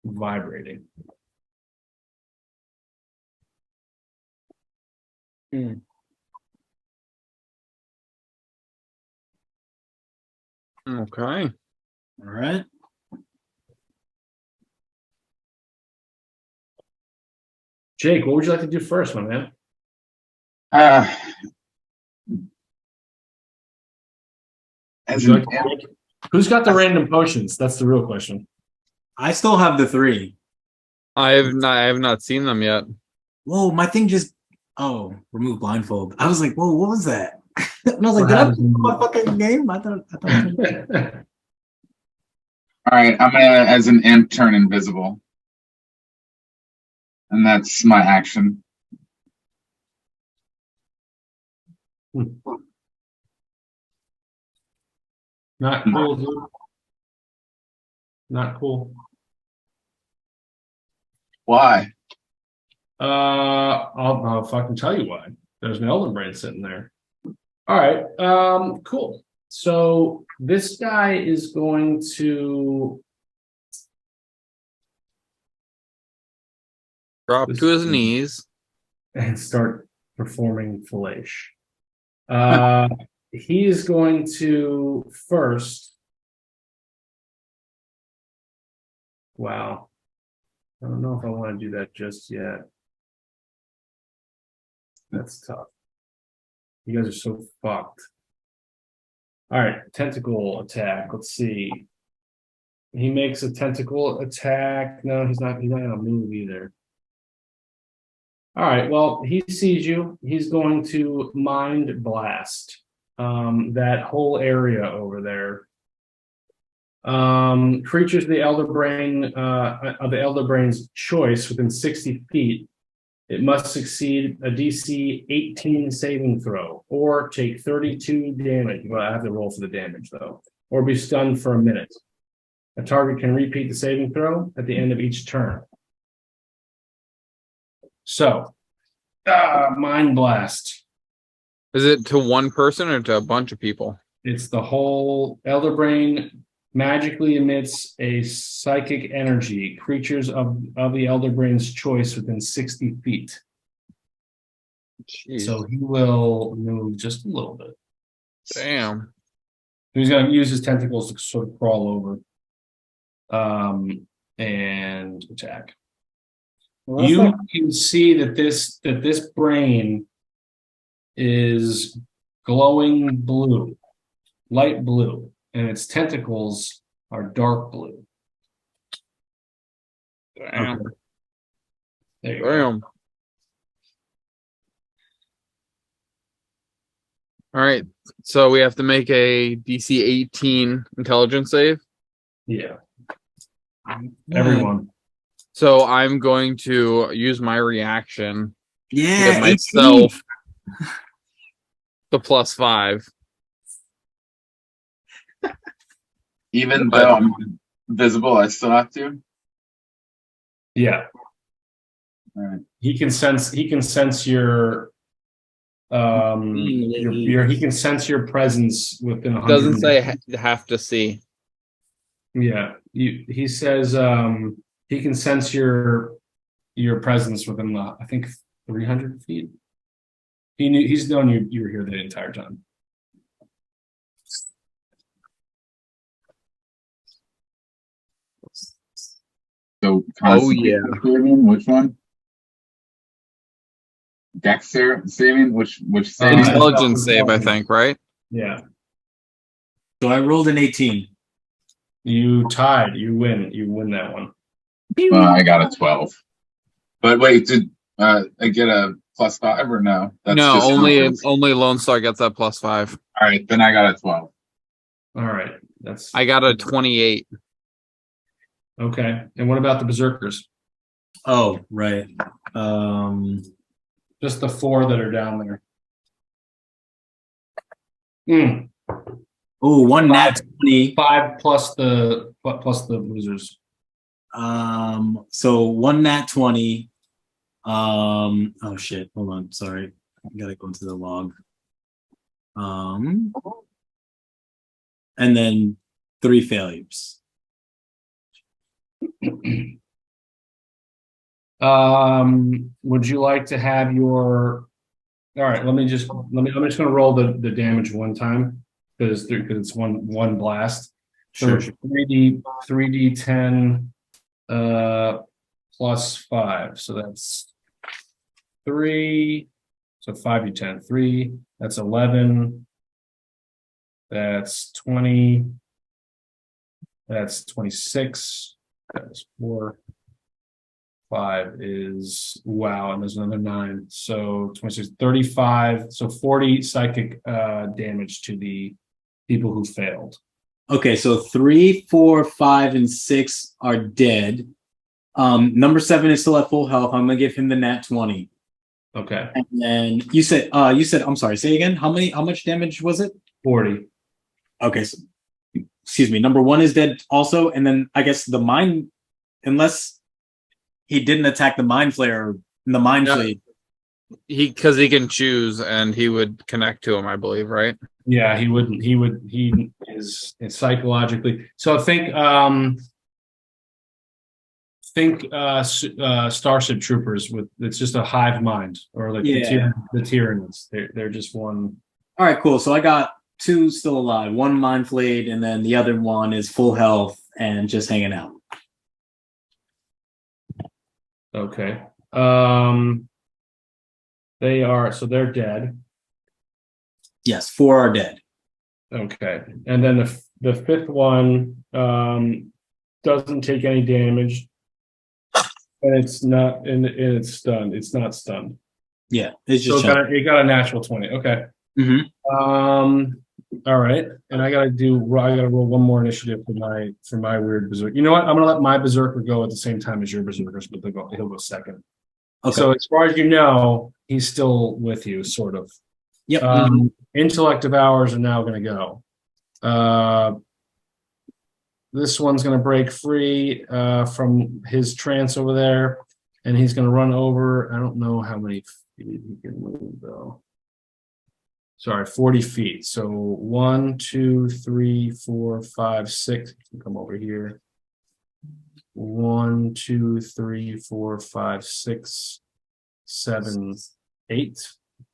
vibrating. Okay. All right. Jake, what would you like to do first, my man? As Would an you like to who's got the random potions? That's the real question. I still have the 3. I have not seen them yet. Whoa, my thing just remove blindfold. I was like, whoa, what was that? And I was like, did I play my fucking game? I thought all right, I'm gonna, as an imp, turn invisible, and that's my action. Not cool, dude. Not cool. Why? I'll fucking tell you why. There's an Elder Brain sitting there. All right. Cool. So this guy is going to Drop to his knees. and start performing fellation. He is going to first. Wow. I don't know if I want to do that just yet. That's tough. You guys are so fucked. All right, tentacle attack. Let's see. He makes a tentacle attack. No, he's not gonna move either. All right, well, he sees you. He's going to mind blast that whole area over there. Creatures of the Elder Brain's choice within 60 feet. It must succeed a DC 18 saving throw or take 32 damage. Well, I have to roll for the damage though, or be stunned for a minute. A target can repeat the saving throw at the end of each turn. So, mind blast. Is it to one person or to a bunch of people? It's the whole Elder Brain magically emits a psychic energy. Creatures of the Elder Brain's choice within 60 feet. Jeez. So he will move just a little bit. Damn. He's going to use his tentacles to sort of crawl over. And attack. Well, You can see that this brain is glowing blue, light blue, and its tentacles are dark blue. Damn. There you go. Damn. All right. So we have to make a DC 18 intelligence save. Yeah. Everyone. So I'm going to use my reaction to Yeah, give myself the +5. Even though I'm invisible, I still have to. Yeah. All right. He can sense your he can sense your presence within 100. Doesn't say have to see. Yeah. He says he can sense your presence within I think 300 feet. He's known you were here the entire time. So, Oh, yeah. saving, which one? Dexter saving, which saving? Intelligence save, I think, right? Yeah. So I rolled an 18. You tied. You win. You win that one. I got a 12. But wait, did I get a +5 or no? No, just only numbers. Lone Star gets that +5. All right, then I got a 12. All right. That's I got a 28. okay. And what about the berserkers? Oh, right. Just the 4 that are down there. Hmm. Oh, one nat 20. 5 plus the losers. So one nat 20. Oh shit. Hold on. Sorry. I gotta go into the log. And then 3 failures. Would you like to have your? All right. I'm just gonna roll the damage one time because it's one blast. So Sure. 3d10 plus 5. So that's 3. So 5d10. 3. That's 11. That's 20. That's 26. That's 4. 5 is wow, and there's another 9. So 26, 35. So 40 psychic damage to the people who failed. Okay, so 3, 4, 5, and 6 are dead. Number 7 is still at full health. I'm gonna give him the nat 20. Okay. And then you said I'm sorry, say again. How much damage was it? 40. Okay, so excuse me, number 1 is dead also, and then I guess the mind, unless he didn't attack the mind flare. The mind Yeah. flayed. Because he can choose, and he would connect to him, I believe, right? Yeah, he wouldn't. He is psychologically. So think Starship Troopers with it's just a hive mind, or like Yeah. the Tyranids. They're just one. All right, cool. So I got 2 still alive. 1 mind flayed, and then the other one is full health and just hanging out. Okay. They're dead. Yes, 4 are dead. Okay, and then the fifth one doesn't take any damage, and it's not and it's stunned. It's not stunned. Yeah, it's So just it got a natural 20. Okay. Mhm. All right, and I gotta roll one more initiative for my weird berserker. You know what? I'm gonna let my berserker go at the same time as your berserkers, but he'll go second. Okay. So as far as you know, he's still with you, sort of. Yep. Intellect of ours are now going to go. This one's going to break free from his trance over there, and he's going to run over. I don't know how many feet he can move, though. Sorry, 40 feet. So 1, 2, 3, 4, 5, 6. Come over here. 1, 2, 3, 4, 5, 6, 7, 8.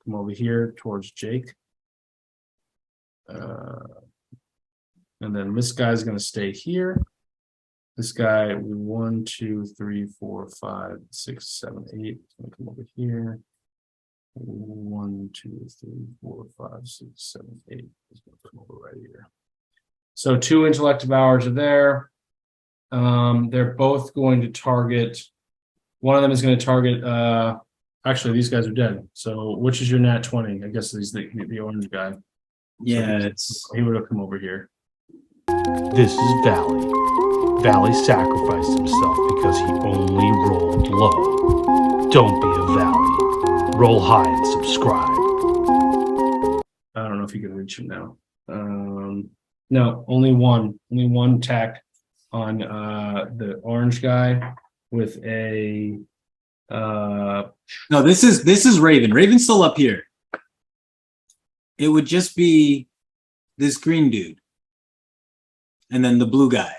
Come over here towards Jake. And then this guy's going to stay here. This guy, 1, 2, 3, 4, 5, 6, 7, 8. Going to come over here. 1, 2, 3, 4, 5, 6, 7, 8. He's going to come over right here. So 2 intellect devours are there. They're both going to target. One of them is going to target. Actually, these guys are dead. So which is your nat 20? I guess he's the orange guy. Yeah, So he would have come over here. This is Valley. Valley sacrificed himself because he only rolled low. Don't be a Valley. Roll high and subscribe. I don't know if you can reach him now. No, only one attack on the orange guy with a no, this is Raven. Raven's still up here. It would just be this green dude, and then the blue guy,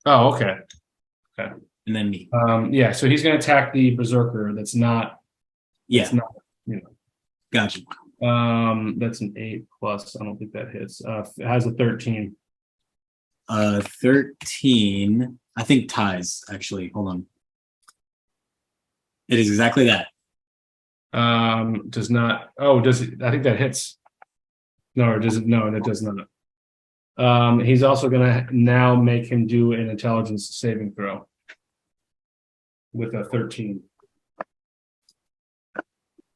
oh, okay. and then me. Yeah, so he's gonna attack the berserker that's not Yeah, it's not gotcha. that's an 8 plus. I don't think that hits. It has a 13. 13. I think ties. Actually, hold on. It is exactly that. Does not. Oh, does it? I think that hits. No, or does it? No, that does not. He's also gonna now make him do an intelligence saving throw with a 13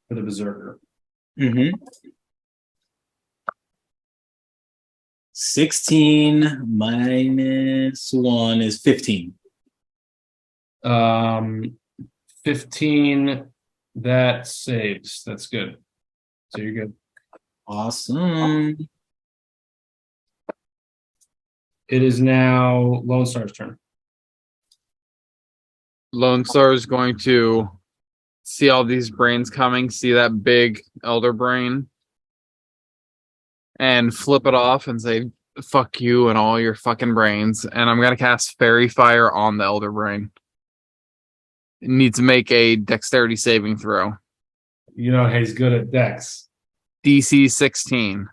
for the berserker. Mm-hmm. 16 minus 1 is 15. 15. That saves. That's good. So you're good. Awesome. It is now Lone Star's turn. Lone Star is going to see all these brains coming, see that big elder brain, and flip it off and say, fuck you and all your fucking brains. And I'm going to cast Fairy Fire on the elder brain. It needs to make a dexterity saving throw. You know he's good at dex. DC 16.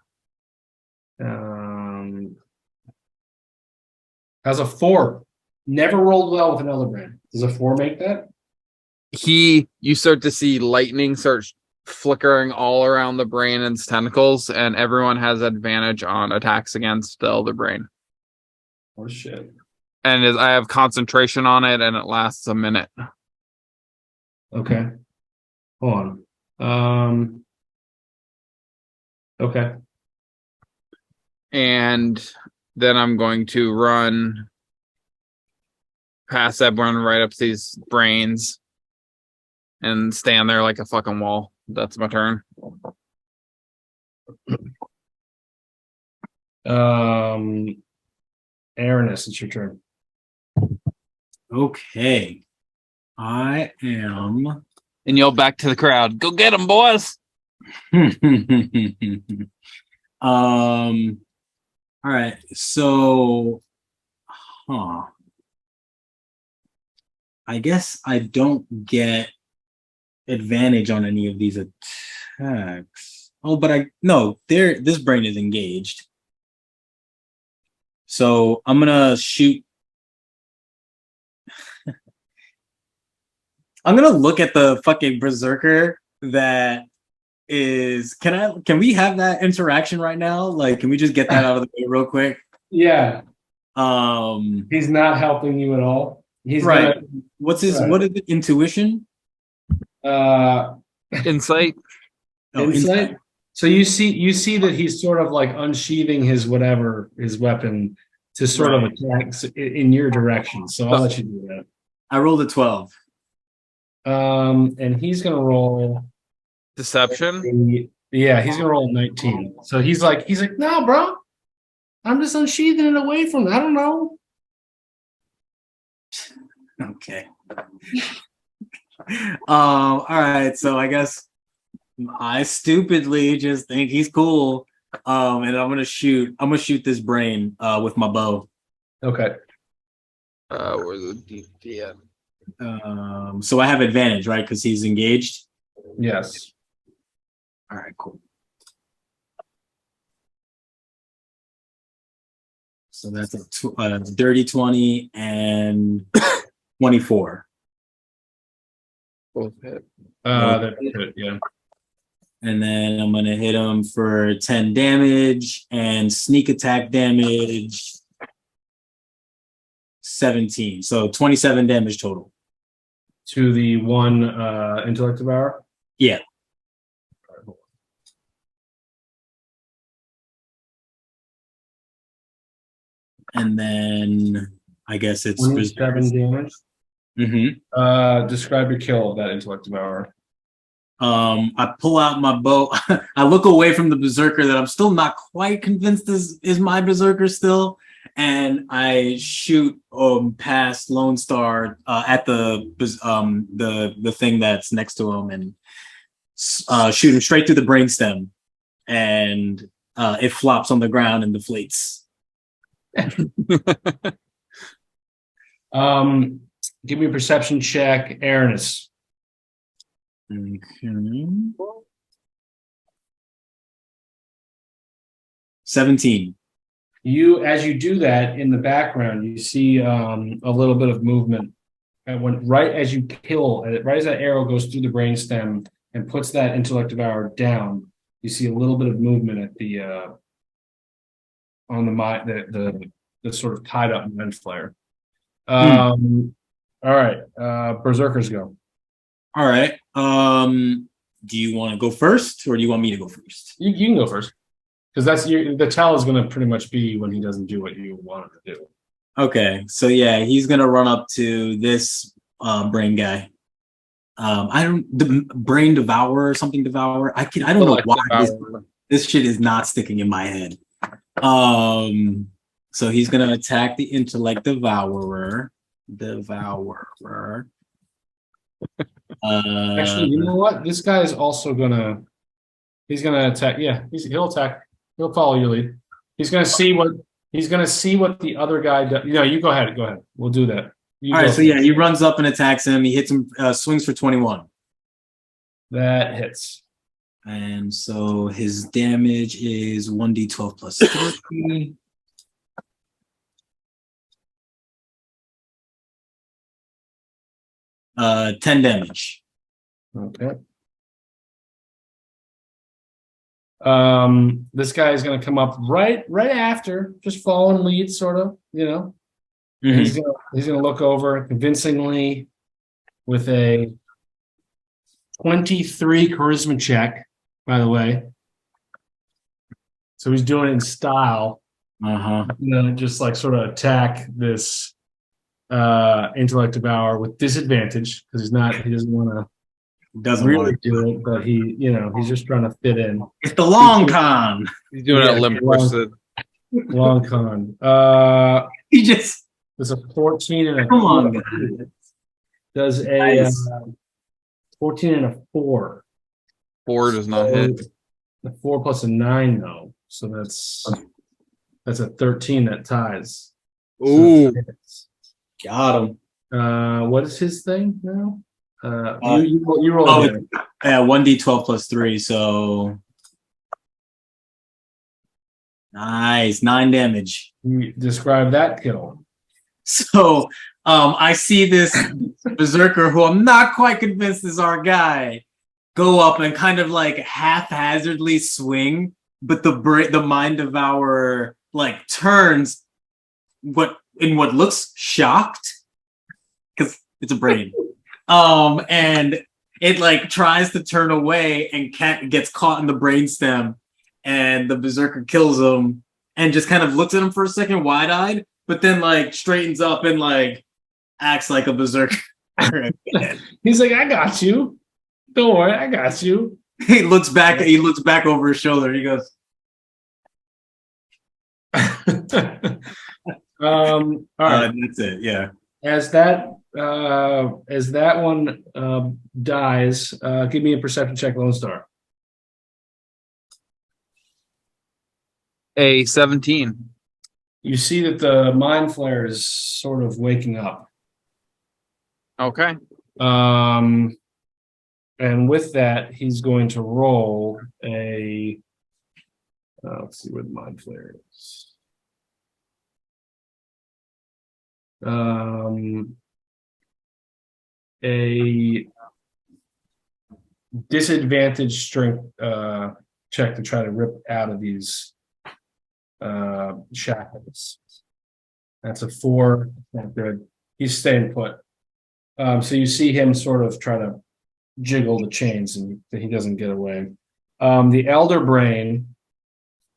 Has a 4. Never rolled well with an elder brain. Does a 4 make that? You start to see lightning start flickering all around the brain and its tentacles, and everyone has advantage on attacks against the elder brain. Oh shit. And I have concentration on it, and it lasts a minute. Okay. Hold on. Okay. And then I'm going to run past everyone right up to these brains and stand there like a fucking wall. That's my turn. Aranis, it's your turn. Okay. I am. And yell back to the crowd, "Go get them, boys!" All right. So, I guess I don't get advantage on any of these attacks. Oh, but this brain is engaged. So I'm gonna shoot. I'm gonna look at the fucking berserker that is. Can we have that interaction right now? Like, can we just get that out of the way real quick? Yeah, Um, he's not helping you at all. He's right. gonna, What's his? Right. What is it? Intuition? Insight. Oh, insight. So you see that he's sort of like unsheathing his weapon to sort of attack in your direction. So I'll let you do that. I rolled a 12. And he's gonna roll. Deception. Yeah, he's gonna roll a 19. So he's like, no, bro, I'm just unsheathing it away from it. I don't know. Okay. All right. So I guess I stupidly just think he's cool. And I'm gonna shoot this brain with my bow. Okay. Where's the DPM? So I have advantage, right? Because he's engaged. Yes. All right, cool. So that's a dirty 20 and 24. Both hit. That's it. Yeah. And then I'm gonna hit him for 10 damage and sneak attack damage 17. So 27 damage total. To the one intellect devourer. Yeah. And then I guess it's 27 damage. Mm-hmm. Describe your kill of that intellect devourer. I pull out my bow. I look away from the berserker that I'm still not quite convinced is my berserker still, and I shoot past Lone Star at the thing that's next to him, and shoot him straight through the brainstem, and it flops on the ground and deflates. Give me a perception check, Aranis. Okay. 17. As you do that in the background, you see a little bit of movement. And right as that arrow goes through the brainstem and puts that intellect devourer down, you see a little bit of movement at the on the sort of tied up mind flare. All right, berserkers go. All right. Do you want to go first, or do you want me to go first? You can go first, because the tell is going to pretty much be when he doesn't do what you want him to do. Okay, so yeah, he's gonna run up to this brain guy. The brain devourer or something devourer. I don't know why this shit is not sticking in my head. So he's gonna attack the intellect devourer. Actually, you know what? This guy is also he's gonna attack. Yeah, he'll attack. He'll follow your lead. He's gonna see what the other guy does. You go ahead. We'll do that. All right, so yeah, he runs up and attacks him. He hits him, swings for 21. That hits. And so his damage is 1d12 plus 3. Uh, 10 damage. Okay. This guy is gonna come up right after, just following lead, sort of, Mhm. He's gonna look over convincingly with a 23 charisma check, by the way. So he's doing it in style. Just like sort of attack this intellect devourer with disadvantage, because he doesn't want to really do it, but he's just trying to fit in. It's the long con. He's doing it limp twisted. Long con. He just There's a 14 and a come on, guys. Does a Nice. 14 and a 4. 4 does not hit. The 4 plus a 9 though, so that's a 13 that ties. So Ooh. that hits. Got him. What is his thing now? Uh, You roll oh, again. Yeah, 1d12 plus 3, so nice, 9 damage. You describe that kill. So I see this berserker who I'm not quite convinced is our guy go up and kind of like haphazardly swing, but the mind devourer like turns what looks shocked because it's a brain. And it like tries to turn away and gets caught in the brainstem, and the berserker kills him and just kind of looks at him for a second wide-eyed, but then like straightens up and like acts like a berserker. He's like, I got you. Don't worry, I got you. He looks back over his shoulder. He goes, All right. that's it. Yeah. As that one dies, give me a perception check, Lone Star. A 17. You see that the mind flare is sort of waking up. Okay. And with that, he's going to roll a. Let's see where the mind flare is. A disadvantage strength check to try to rip out of these shackles. That's a 4. Not good. He's staying put. So you see him sort of try to jiggle the chains and he doesn't get away. The elder brain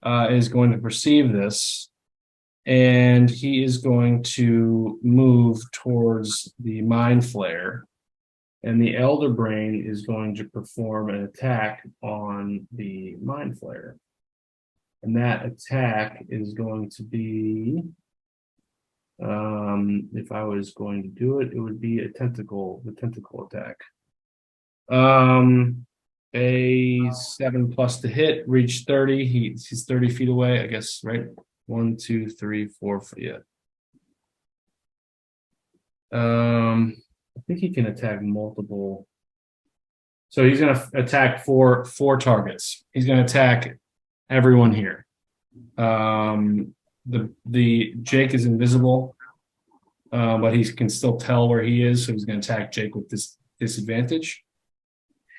is going to perceive this, and he is going to move towards the mind flare. And the elder brain is going to perform an attack on the mind flare. And that attack is going to be, if I was going to do it, it would be the tentacle attack. A 7+ to hit, reach 30. He's 30 feet away, I guess, right? 1, 2, 3, 4. Yeah. I think he can attack multiple. So he's going to attack four targets. He's going to attack everyone here. The Jake is invisible, but he can still tell where he is. So he's going to attack Jake with this disadvantage.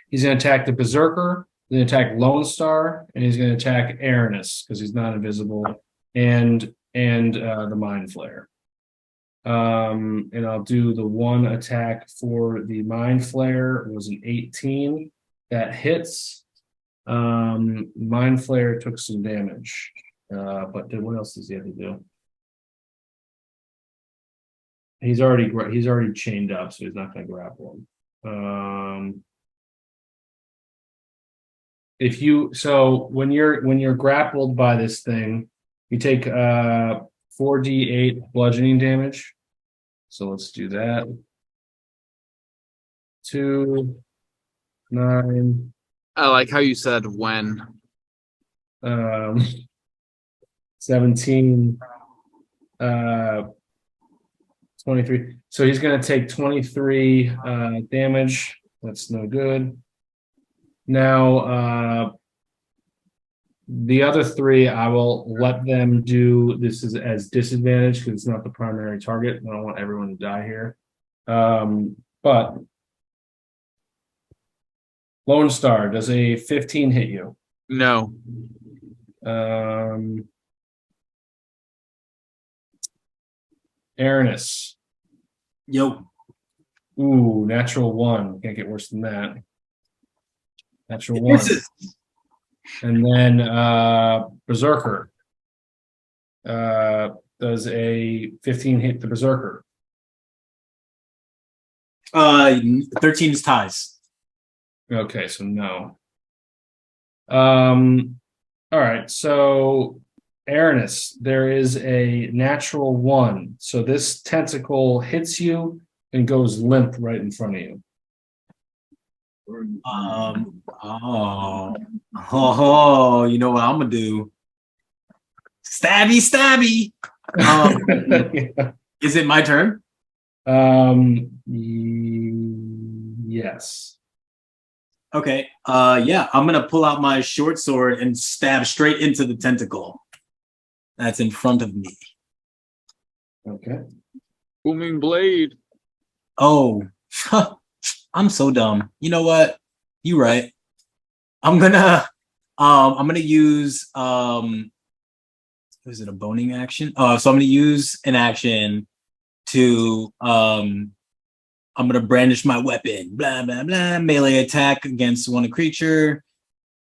He's going to attack the Berserker. He's going to attack Lone Star, and he's going to attack Aranis because he's not invisible, and the Mind Flayer. And I'll do the one attack for the Mind Flayer. It was an 18 that hits. Mind Flayer took some damage, but what else does he have to do? He's already chained up, so he's not going to grapple him. When you're grappled by this thing, you take 4d8 bludgeoning damage. So let's do that. 2, 9. I like how you said when. 17. 23. So he's going to take 23 damage. That's no good. Now, the other 3, I will let them do this as disadvantage because it's not the primary target. I don't want everyone to die here. But Lone Star, does a 15 hit you? No. Aranis. Yo. Ooh, natural 1. Can't get worse than that. Natural 1. And then Berserker. Does a 15 hit the Berserker? 13 is ties. Okay, so no. All right, so Aranis, there is a natural 1. So this tentacle hits you, and goes limp right in front of you. You know what I'm gonna do? Stabby, stabby. Is it my turn? Yes. Okay. Yeah, I'm gonna pull out my short sword and stab straight into the tentacle that's in front of me. Okay. Booming blade. Oh, I'm so dumb. You know what? You're right. I'm gonna use is it a boning action? Oh, so I'm gonna use an action to I'm gonna brandish my weapon, blah blah blah, melee attack against one creature.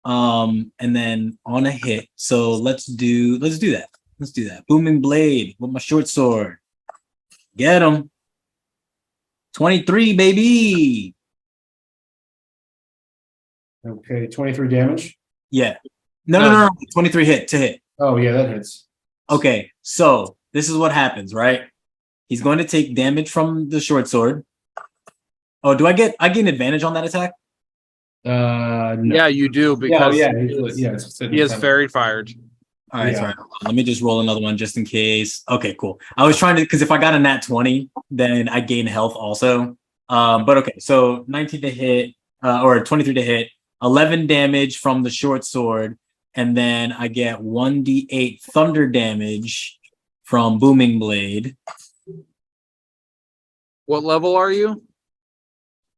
And then on a hit. So let's do that. Let's do that. Booming blade with my short sword. Get him. 23, baby. Okay. 23 damage. Yeah. No. 23 hit to hit. Oh yeah, that hits. Okay, so this is what happens, right? He's going to take damage from the short sword. Oh, I get an advantage on that attack? No. Yeah, you do because he has fairy fired. All right, Yeah. sorry. Let me just roll another one just in case. Okay, cool. I was trying to, because if I got a nat 20, then I gain health also. But okay, so 19 to hit, or 23 to hit, 11 damage from the short sword, and then I get 1d8 thunder damage from Booming Blade. What level are you?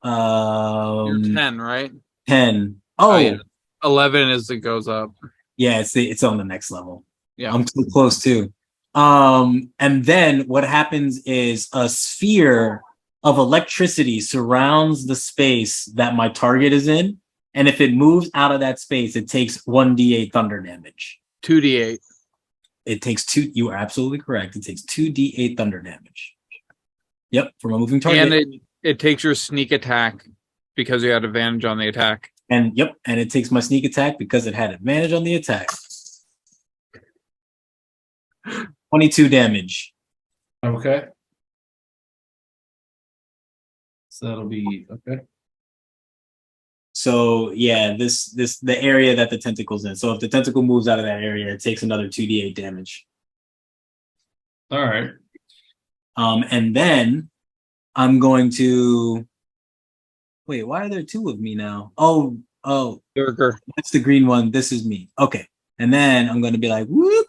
You're Um, 10, right? 10. Oh, yeah. 11 as it goes up. yeah, it's on the next level. Yeah. I'm too close too. And then what happens is a sphere of electricity surrounds the space that my target is in. And if it moves out of that space, it takes 1d8 thunder damage. 2d8. It takes two. You are absolutely correct. It takes 2d8 thunder damage. Yep, from a moving target. And it takes your sneak attack because you had advantage on the attack. And yep, and it takes my sneak attack because it had advantage on the attack. 22 damage. Okay. So that'll be okay. So yeah, the area that the tentacle's in. So if the tentacle moves out of that area, it takes another 2d8 damage. All right. And then I'm going to wait. Why are there two of me now? Oh, Berserker. that's the green one. This is me. Okay, and then I'm going to be like, whoop,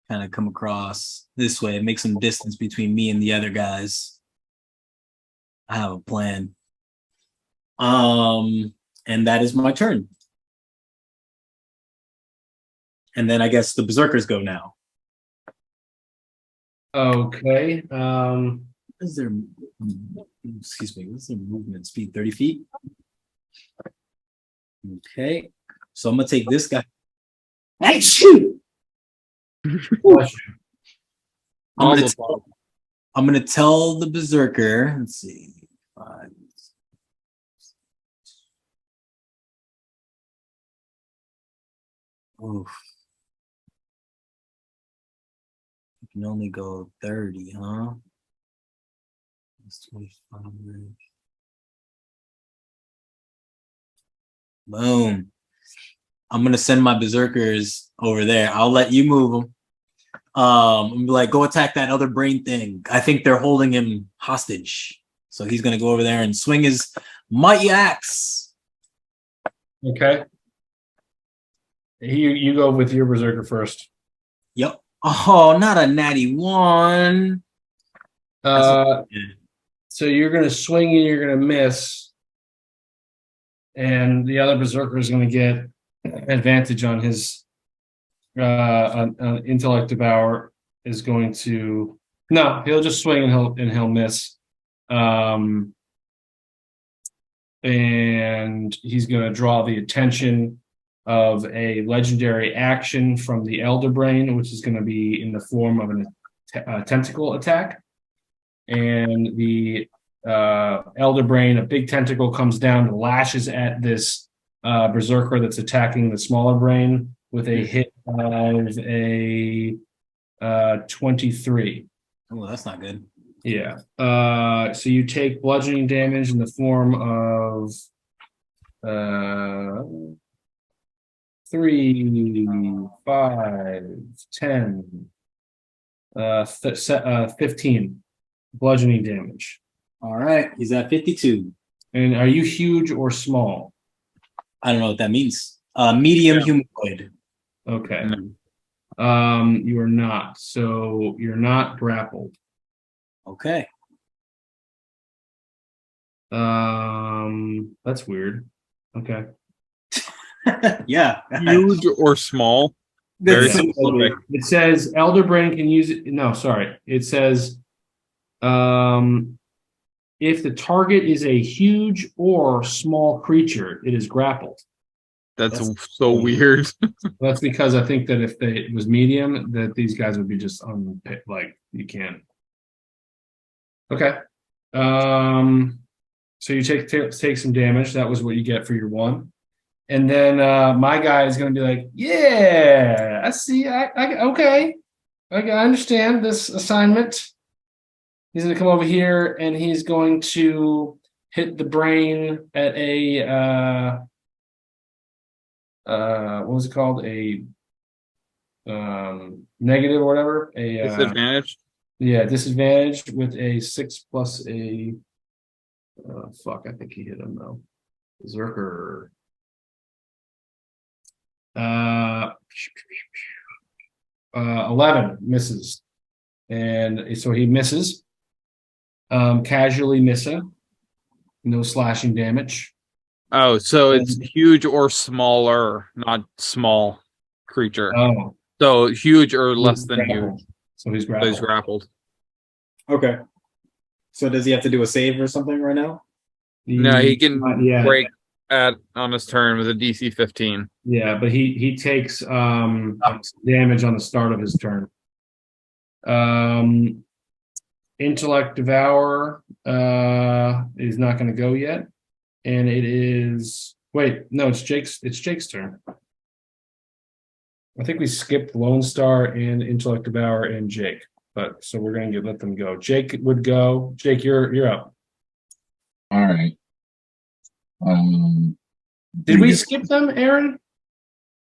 kind of come across this way, make some distance between me and the other guys. I have a plan. And that is my turn. And then I guess the berserkers go now. Okay. What is their excuse me, what's their movement speed? 30 feet? Okay. So I'm gonna take this guy. Hey, shoot! I'm gonna tell the berserker. Let's see. 5. Oof. You can only go 30, huh? That's 25. Boom. I'm gonna send my berserkers over there. I'll let you move them. I'm gonna be like, go attack that other brain thing. I think they're holding him hostage. So he's gonna go over there and swing his mighty axe. Okay. You go with your berserker first. Yep. Oh, not a natty one. So you're gonna swing and you're gonna miss, and the other berserker is gonna get advantage on his intellect devour is going to he'll just swing and he'll miss. And he's gonna draw the attention of a legendary action from the Elder Brain, which is going to be in the form of a tentacle attack. And the Elder Brain, a big tentacle, comes down and lashes at this berserker that's attacking the smaller brain with a hit of a 23. Oh, that's not good. Yeah. So you take bludgeoning damage in the form of 3, 5, 10, 15 bludgeoning damage. All right, he's at 52. And are you huge or small? I don't know what that means. Medium humanoid. Okay. No. You are not. So you're not grappled. Okay. That's weird. Okay. Yeah. Huge or small? Very That's so specific. It says Elderbrain can use it. No, sorry. It says if the target is a huge or small creature, it is grappled. That's That's so weird. That's because I think that if it was medium, that these guys would be just on like you can't. Okay. So you take some damage. That was what you get for your one. And then my guy is going to be like, yeah, I see. Okay. I understand this assignment. He's going to come over here and he's going to hit the brain at a what was it called? A negative or whatever. A Disadvantage. yeah, disadvantage with a 6 plus a fuck, I think he hit him though. Berserker. 11 misses. And so he misses. Casually missing. No slashing damage. Oh, so it's huge or smaller, not small creature. Oh. So huge or less than huge. So he's So grappled. he's grappled. Okay. So does he have to do a save or something right now? No, he can yeah. break on his turn with a DC 15. Yeah, but he takes damage on the start of his turn. Intellect Devour is not going to go yet, and it is it's Jake's turn. I think we skipped Lone Star and Intellect Devour and Jake, but so we're going to let them go. Jake would go. Jake, you're up. All right. Did we skip them, Aaron?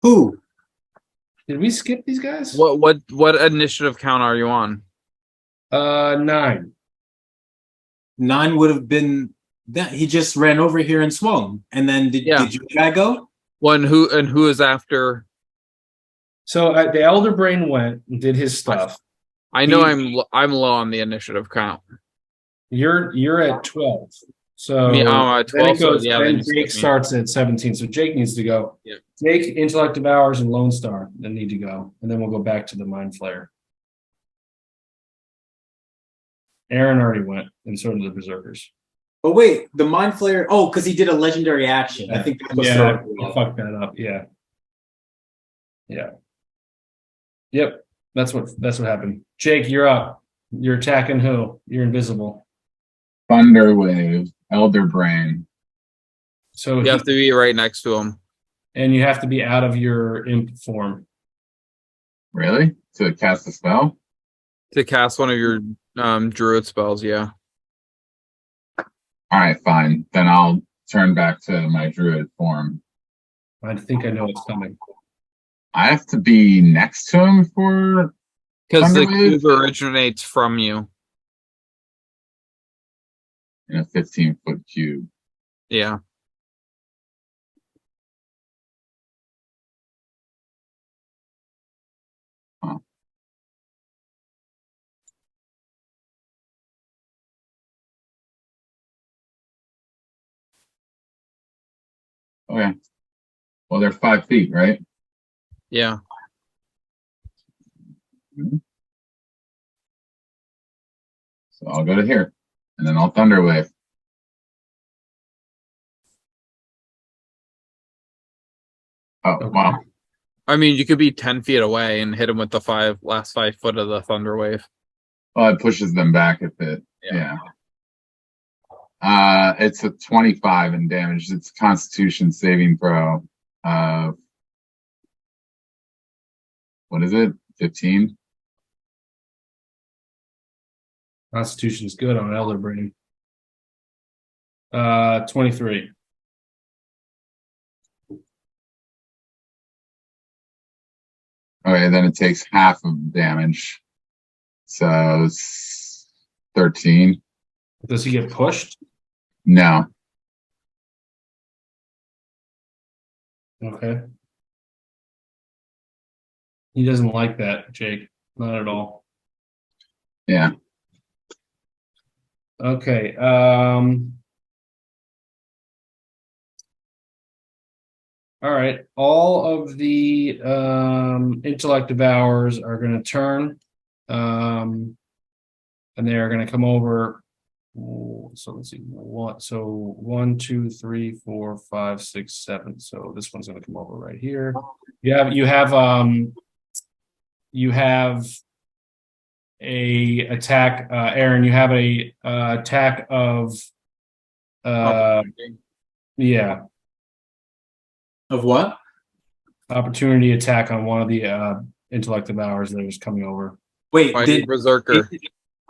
Who? Did we skip these guys? What initiative count are you on? 9. 9 would have been that he just ran over here and swung. And then did your guy go? Who is after? So the Elder Brain went and did his stuff. I know I'm low on the initiative count. You're at 12. So I'm at 12. then it goes, So yeah, then then Jake starts at 17. So Jake needs to go. Yeah. Jake, Intellect Devours, and Lone Star that need to go. And then we'll go back to the Mind Flayer. Aaron already went, and so did the Berserkers. Oh wait, the Mind Flayer. Oh, because he did a legendary action. I think that was I fucked that up. Yeah. Yep. That's what happened. Jake, you're up. You're attacking who? You're invisible. Thunderwave, Elder Brain. So You have to be right next to him. and you have to be out of your imp form. Really? To cast a spell? To cast one of your druid spells, yeah. All right, fine. Then I'll turn back to my druid form. I think I know what's coming. I have to be next to him for Because the Thunderwave? cube originates from you. in a 15-foot cube. Yeah. Okay. Well, they're 5 feet, right? Yeah. So I'll go to here, and then I'll Thunderwave. Oh, Okay. wow. I mean, you could be 10 feet away and hit him with the last 5 foot of the thunder wave. Well, it pushes them back a bit. Yeah. It's a 25 in damage. It's Constitution saving throw. What is it? 15? Constitution's good on Elder Brain. 23. Okay, then it takes half of damage. So 13. Does he get pushed? No. Okay. He doesn't like that, Jake. Not at all. Yeah. Okay. All right. All of the intellect devours are going to turn. And they are going to come over. So let's see. So 1, 2, 3, 4, 5, 6, 7. So this one's going to come over right here. You have a attack, Aaron. You have a attack of yeah, Of what? opportunity attack on one of the intellect devours that is coming over. Wait, Mighty Berserker.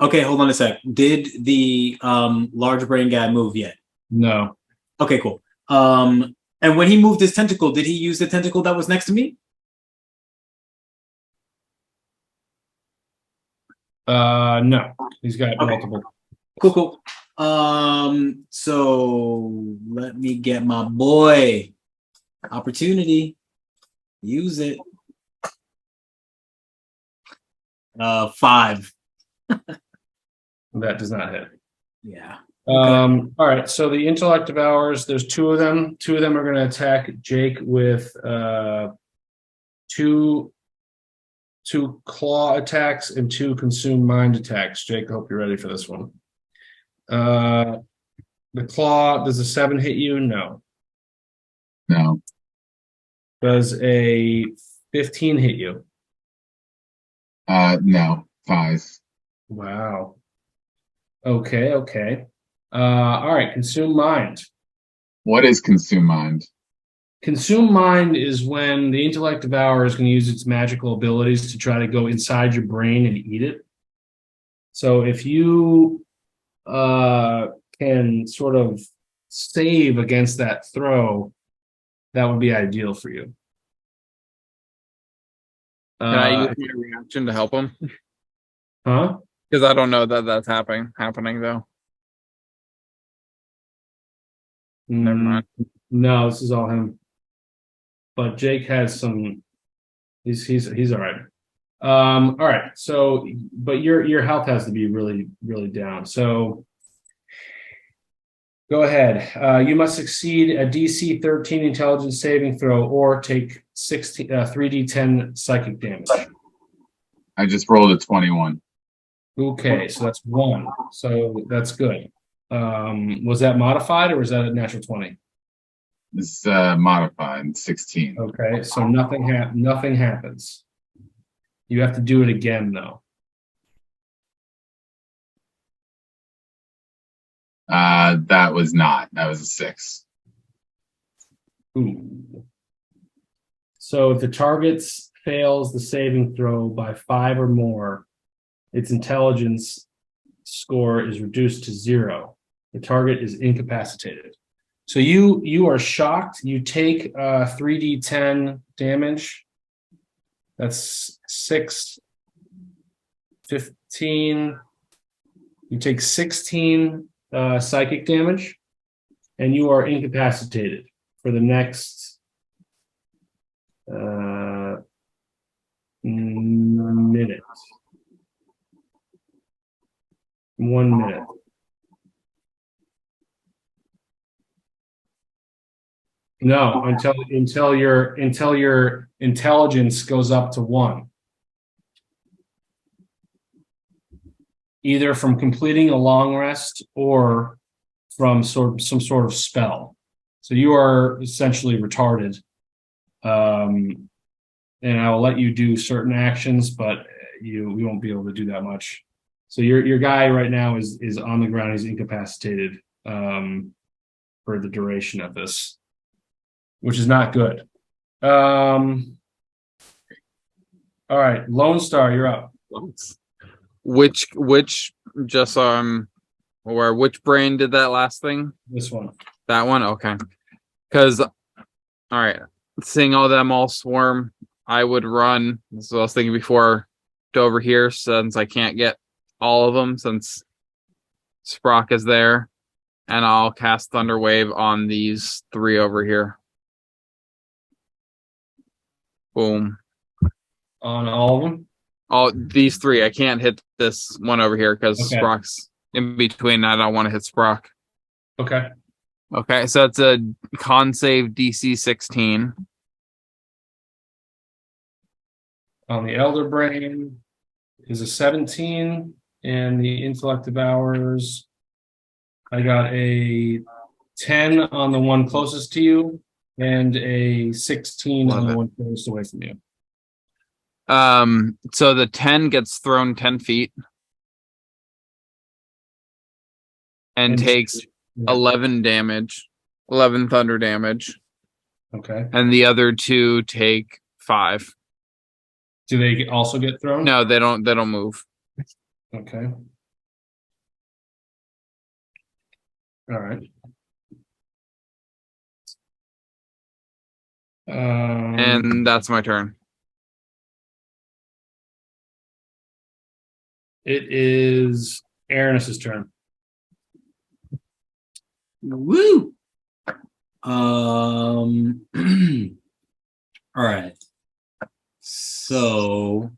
okay, hold on a sec. Did the large brain guy move yet? No. Okay, cool. And when he moved his tentacle, did he use the tentacle that was next to me? No. He's got Okay. multiple. Cool. So let me get my boy opportunity. Use it. 5. That does not hit. Yeah. All right. So the intellect devours, there's 2 of them. 2 of them are going to attack Jake with two claw attacks and 2 consume mind attacks. Jake, I hope you're ready for this one. The claw, does a 7 hit you? No. No. Does a 15 hit you? No. 5. Wow. Okay. All right. Consume mind. What is consume mind? Consume mind is when the intellect devourer is going to use its magical abilities to try to go inside your brain and eat it. So if you can sort of save against that throw, that would be ideal for you. Can I use my reaction to help him? Huh? Because I don't know that that's happening though. Never mind. No, this is all him. But Jake has some. He's all right. All right. So, but your health has to be really down. So, go ahead. You must succeed a DC 13 intelligence saving throw or take 3d10 psychic damage. I just rolled a 21. Okay, so that's 1. So that's good. Was that modified or was that a natural 20? It's modified 16. Okay, so nothing happens. You have to do it again though. That was not. That was a 6. Ooh. So if the target fails the saving throw by 5 or more, its intelligence score is reduced to 0. The target is incapacitated. So you are shocked. You take 3d10 damage. That's 6, 15. You take 16 psychic damage, and you are incapacitated for the next minute. 1 minute. No, until your intelligence goes up to 1. Either from completing a long rest or from some sort of spell. So you are essentially retarded. And I will let you do certain actions, but we won't be able to do that much. So your guy right now is on the ground. He's incapacitated for the duration of this, which is not good. All right, Lone Star, you're up. Which just so I'm aware, which brain did that last thing? This one. That one? Okay. Because, all right, seeing all them all swarm, I would run. This is what I was thinking before to over here, since I can't get all of them, since Sprock is there. And I'll cast Thunder Wave on these 3 over here. Boom. On all of them? All these 3. I can't hit this one over here because Okay. Sprock's in between. I don't want to hit Sprock. Okay. Okay, so it's a con save DC 16. On the Elder Brain is a 17, and the Intellect of Hours, I got a 10 on the one closest to you, and a 16 Love on the it. one furthest away from you. So the 10 gets thrown 10 feet and takes 11 damage, 11 thunder damage, Okay. and the other 2 take 5. Do they also get thrown? No, they don't move. Okay. All right. And that's my turn. It is Aranis's turn. Woo! All right. So,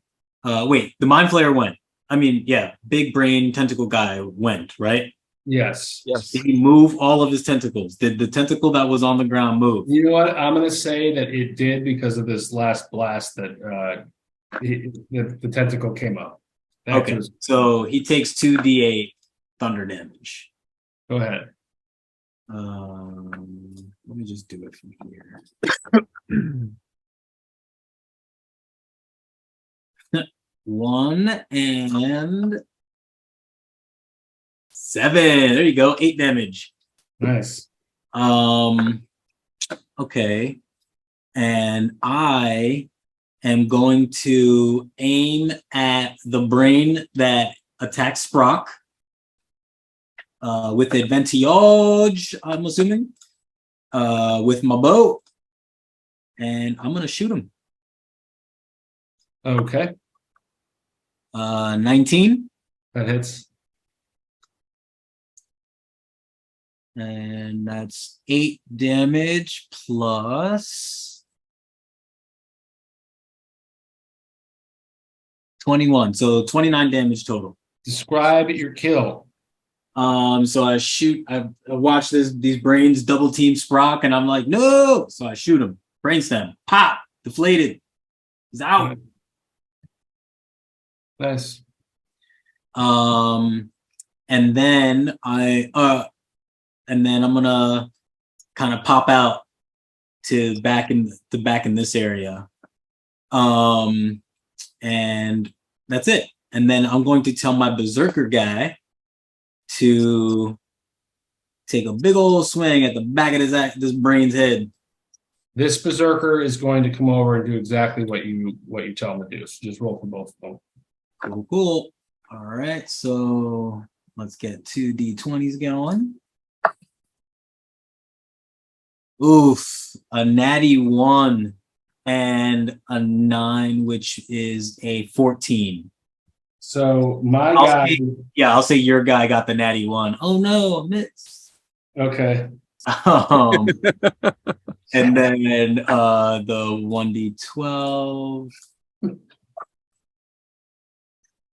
wait, the Mind Flayer went. I mean, yeah, big brain tentacle guy went, right? Yes. Yes. Did he move all of his tentacles? Did the tentacle that was on the ground move? You know what? I'm going to say that it did because of this last blast that the tentacle came up. That Okay, was- so he takes 2d8 thunder damage. Go ahead. Let me just do it from here. 1 and 7. There you go. 8 damage. Nice. Okay. And I am going to aim at the brain that attacks Sprock with advantage, I'm assuming, with my bow. And I'm going to shoot him. Okay. 19. That hits. And that's 8 damage plus 21. So 29 damage total. Describe your kill. So I shoot, I watch these brains double team Sprock, and I'm like, no! So I shoot him. Brainstem. Pop! Deflated. He's out. Nice. And then I'm gonna kind of pop out to back in this area. And that's it. And then I'm going to tell my berserker guy to take a big old swing at the back of this brain's head. This berserker is going to come over and do exactly what you tell him to do. So just roll for both of them. Cool. All right, so let's get 2 d20s going. Oof, a natty 1 and a 9, which is a 14. So my I'll guy. I'll say your guy got the natty 1. Oh no, a miss. Okay. And then the 1d12.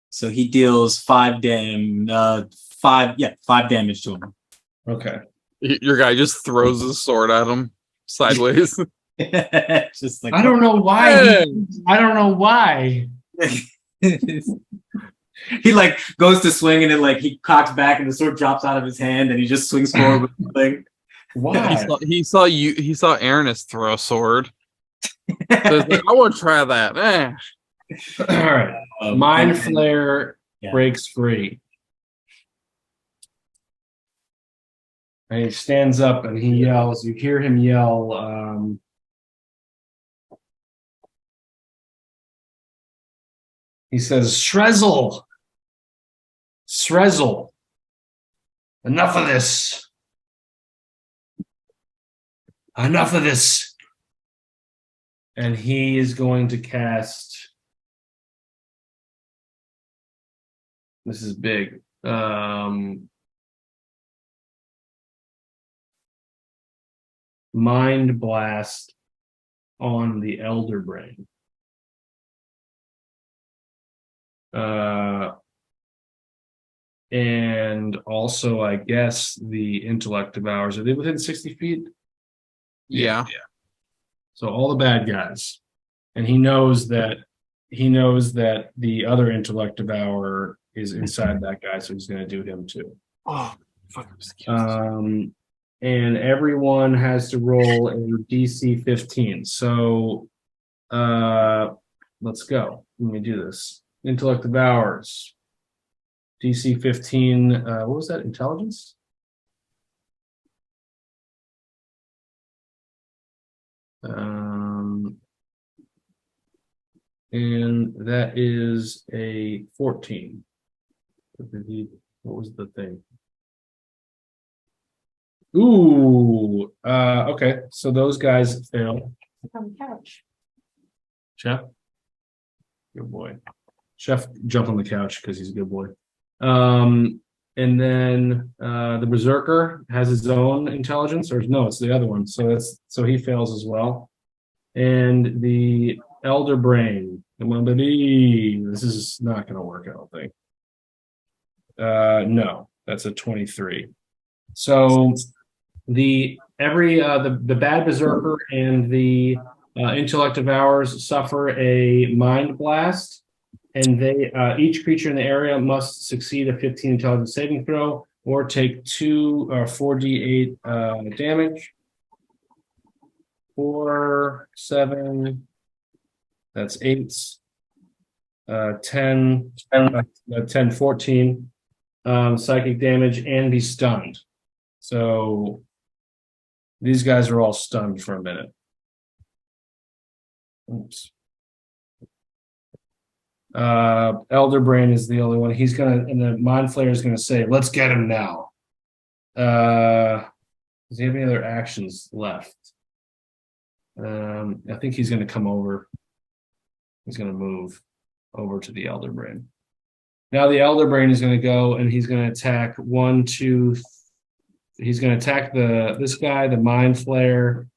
So he deals 5 damage to him. Okay. Your guy just throws his sword at him sideways. Just like I don't know why. I don't know why. he like goes to swing and then like he cocks back and the sword drops out of his hand and he just swings forward with the thing. Why? He saw Aranis throw a sword. So he's like, I want to try that. All right. Mind Flare Yeah. breaks free. And he stands up and he yells. You hear him yell. He says, Shrezzle, Srezel. Enough of this. Enough of this. And he is going to cast. This is big. Mind Blast on the Elder Brain. And also, I guess, the Intellect Devours. Are they within 60 feet? Yeah. So all the bad guys. And he knows that the other Intellect Devourer is inside that guy, so he's gonna do him too. Oh, fuck. And everyone has to roll a DC 15. So let's go. Let me do this. Intellect Devours. DC 15, what was that? Intelligence? And that is a 14. What was the thing? Ooh, okay. So those guys fail. On the couch. Chef? Good boy. Chef jumped on the couch because he's a good boy. And then the Berserker has his own intelligence, or no, it's the other one. So he fails as well. And the Elder Brain, this is not going to work, I don't think. No, that's a 23. So the bad Berserker and the Intellect Devours suffer a Mind Blast, and they each creature in the area must succeed a 15 intelligence saving throw or take 4d8 damage. 4, 7, that's 8, 10, 14 psychic damage and be stunned. So these guys are all stunned for a minute. Oops. Elder Brain is the only one. He's gonna, and the Mind Flayer is gonna say, "Let's get him now." Does he have any other actions left? I think he's gonna come over. He's gonna move over to the Elder Brain. Now the Elder Brain is gonna go and he's gonna attack 1, 2. He's gonna attack this guy, the Mind Flayer.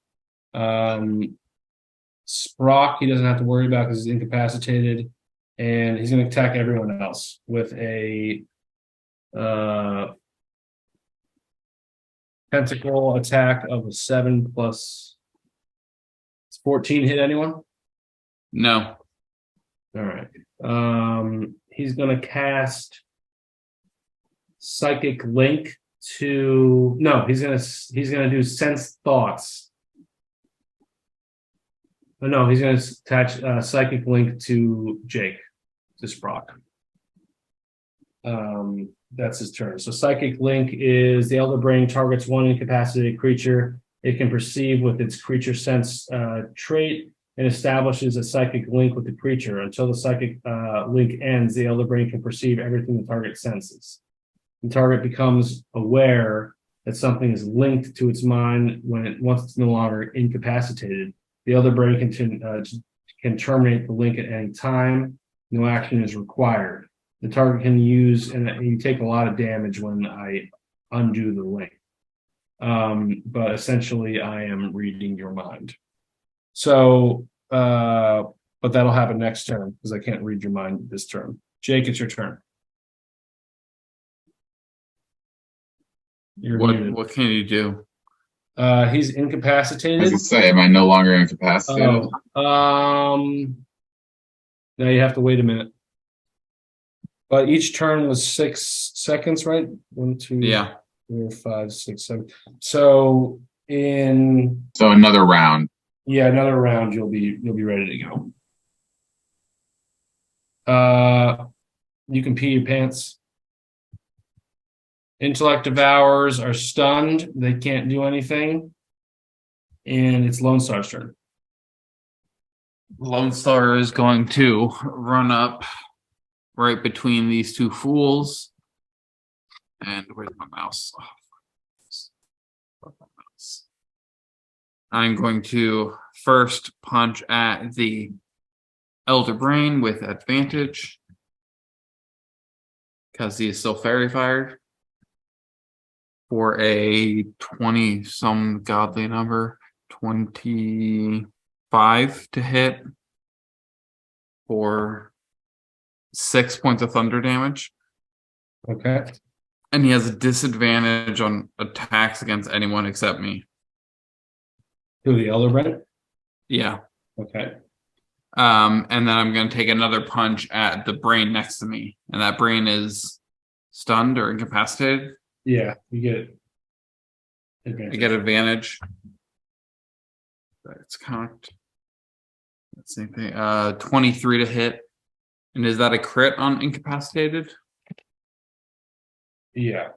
Sprock, he doesn't have to worry about because he's incapacitated. And he's going to attack everyone else with a tentacle attack of a 7 plus 14. Hit anyone? No. All right. He's going to cast Psychic Link to. No, he's going to do Sense Thoughts. Oh, no, he's going to attach Psychic Link to Jake, to Sprock. That's his turn. So Psychic Link is the Elder Brain targets one incapacitated creature. It can perceive with its creature sense trait and establishes a psychic link with the creature. Until the psychic link ends, the Elder Brain can perceive everything the target senses. The target becomes aware that something is linked to its mind once it's no longer incapacitated. The Elder Brain can terminate the link at any time. No action is required. The target can use, and you take a lot of damage when I undo the link. But essentially, I am reading your mind. So, but that'll happen next turn because I can't read your mind this turn. Jake, it's your turn. You're muted. What can you do? He's I incapacitated. was gonna say, am I no longer incapacitated? Now you have to wait a minute. But each turn was 6 seconds, right? 1, 2, Yeah. 4, 5, 6, 7. So So another round. another round, you'll be ready to go. You can pee your pants. Intellect Devours are stunned. They can't do anything. And it's Lone Star's turn. Lone Star is going to run up right between these two fools And where's my mouse? Oh, fuck my mouse. I'm going to first punch at the Elder Brain with advantage. Because he is still fairy fired. For a 20 some godly number. 25 to hit. For 6 points of thunder damage. Okay. And he has a disadvantage on attacks against anyone except me. Who, the Elder Brain? Yeah. Okay. And then I'm going to take another punch at the brain next to me. And that brain is stunned or incapacitated. Yeah, you get I advantage. get advantage. That's cocked. Same thing. 23 to hit. And is that a crit on incapacitated? Yeah.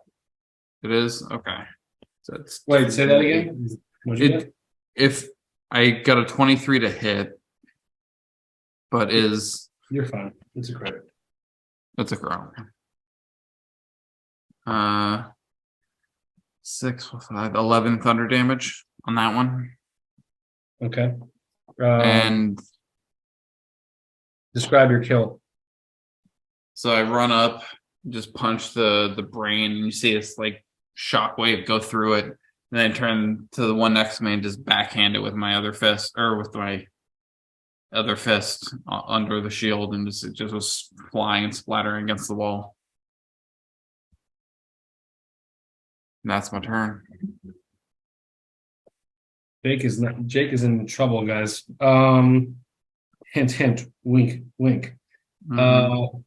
It is? Okay. So it's Wait, say that again. What'd you get? If I got a 23 to hit, but is You're fine. It's a credit. that's a ground. 6 plus 5, 11 thunder damage on that one. Okay. And Describe your kill. so I run up, just punch the brain, and you see this like shockwave go through it, and then I turn to the one next to me and just backhand it with my other fist, or with my other fist under the shield, and it just was flying and splattering against the wall. And that's my turn. Jake is in trouble, guys. Hint, hint, wink, wink. Mhm.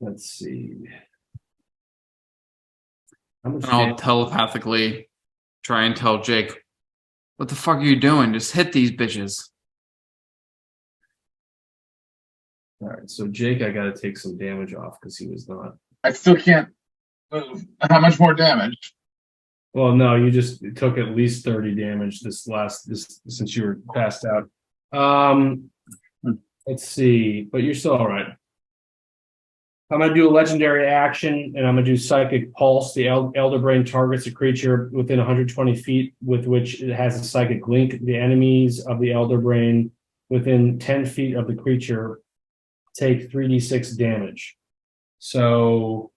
Let's see. How much And I'll damage- telepathically try and tell Jake, what the fuck are you doing? Just hit these bitches. All right, so Jake, I gotta take some damage off because he was not. I still can't move. How much more damage? Well, no, you just took at least 30 damage this since you were passed out. Let's see, but you're still all right. I'm gonna do a legendary action, and I'm gonna do Psychic Pulse. The Elder Brain targets a creature within 120 feet with which it has a psychic link. The enemies of the Elder Brain within 10 feet of the creature take 3d6 damage. So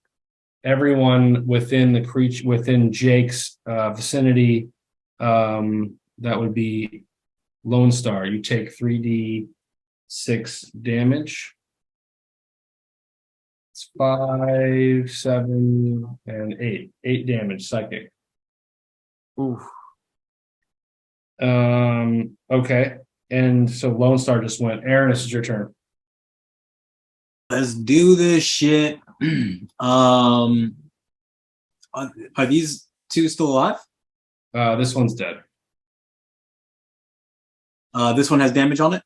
everyone within the creature, within Jake's vicinity, that would be Lone Star. You take 3d6 damage. It's 5, 7, and 8. 8 damage psychic. Oof. Okay. And so Lone Star just went. Aaron, this is your turn. Let's do this shit. Are these two still alive? This one's dead. This one has damage on it.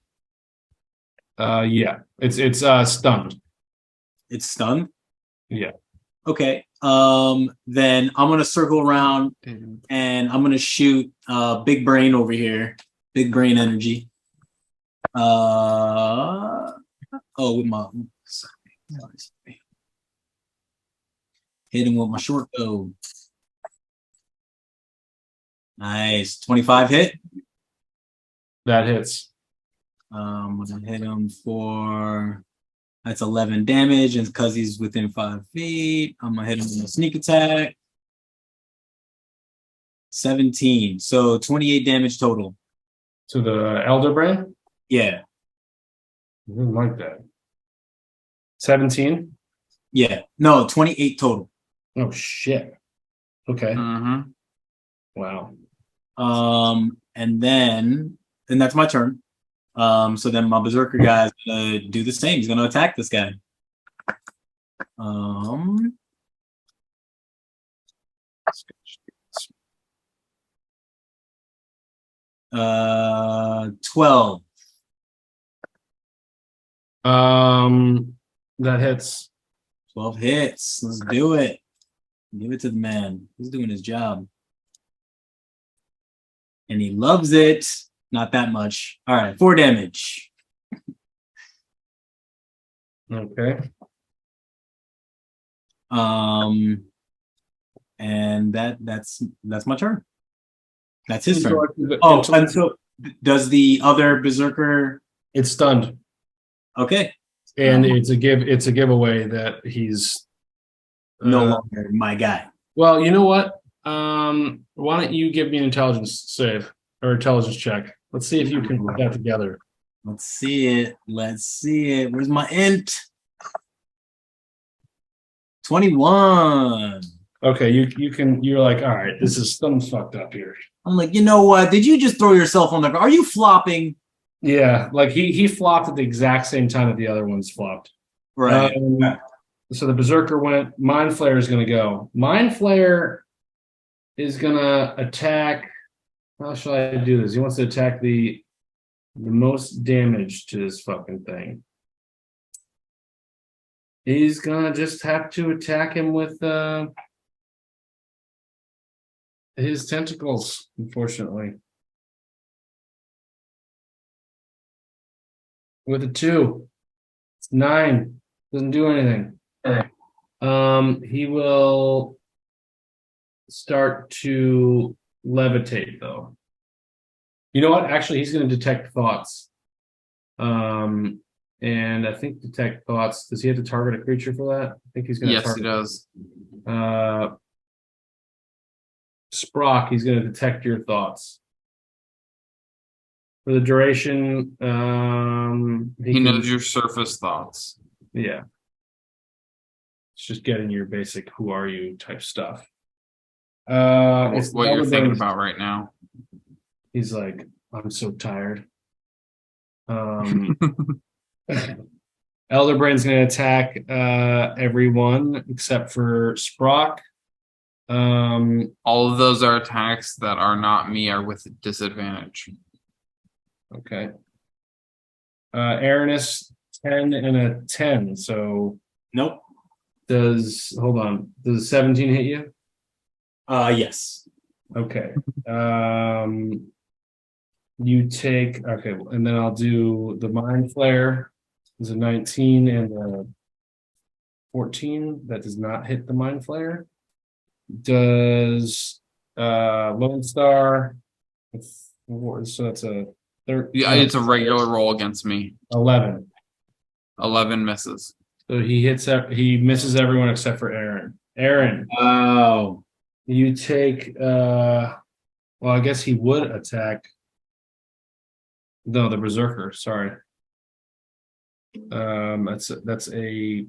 Yeah. It's stunned. It's stunned. Yeah. Okay. Then I'm gonna circle around and I'm gonna shoot big brain over here. Big brain energy. With my hit him with my short bow. Nice. 25 hit. That hits. I'm gonna hit him for that's 11 damage, and because he's within 5 feet, I'm gonna hit him with a sneak attack. 17, so 28 damage total. To the Elder Brain? Yeah, I didn't like that. 17? yeah, no, 28 total. Oh shit. Okay. Mm-hmm. Wow. And then that's my turn. So then my berserker guy is gonna do the same. He's gonna attack this guy. 12. That hits. 12 hits. Let's do it. Give it to the man. He's doing his job. And he loves it. Not that much. All right, 4 damage. Okay. And that's my turn. That's his turn. Intellect- Oh, intellect- and so does the other berserker? It's stunned, Okay, and it's a giveaway that he's no uh, longer my guy. Well, you know what? Why don't you give me an intelligence save or intelligence check? Let's see if you can put that together. Let's see it. Where's my int? 21. Okay, you can. You're like, all right, this is something's fucked up here. I'm like, you know what? Did you just throw yourself on the ground? Are you flopping? Yeah, like he flopped at the exact same time that the other ones flopped. So the berserker went. Mind Flayer is going to go. Mind Flayer is going to attack. How shall I do this? He wants to attack the most damage to this fucking thing. He's gonna just have to attack him with his tentacles, unfortunately. With a 2. It's 9. Doesn't do anything. He will start to levitate though. You know what? Actually, he's going to detect thoughts. And I think detect thoughts. Does he have to target a creature for that? I think he's going to. Yes, he does. Sprock, he's going to detect your thoughts. For the duration, He knows your surface thoughts. Yeah. It's just getting your basic "who are you" type stuff. It's What you're thinking Elderbrain's- about right now. He's like, I'm so tired. Elderbrain's going to attack everyone except for Sprock. All of those are attacks that are not me are with disadvantage. Okay. Aranis, 10 and a 10. So Nope. hold on. Does 17 hit you? Yes. Okay. You take, okay, and then I'll do the Mind Flare. There's a 19 and a 14. That does not hit the Mind Flare. Does Lone Star, so that's a Yeah, it's a regular roll against me. 11. 11 misses. So he misses everyone except for Aaron. Aaron, Oh. you take well, I guess he would attack. No, the Berserker, sorry. That's a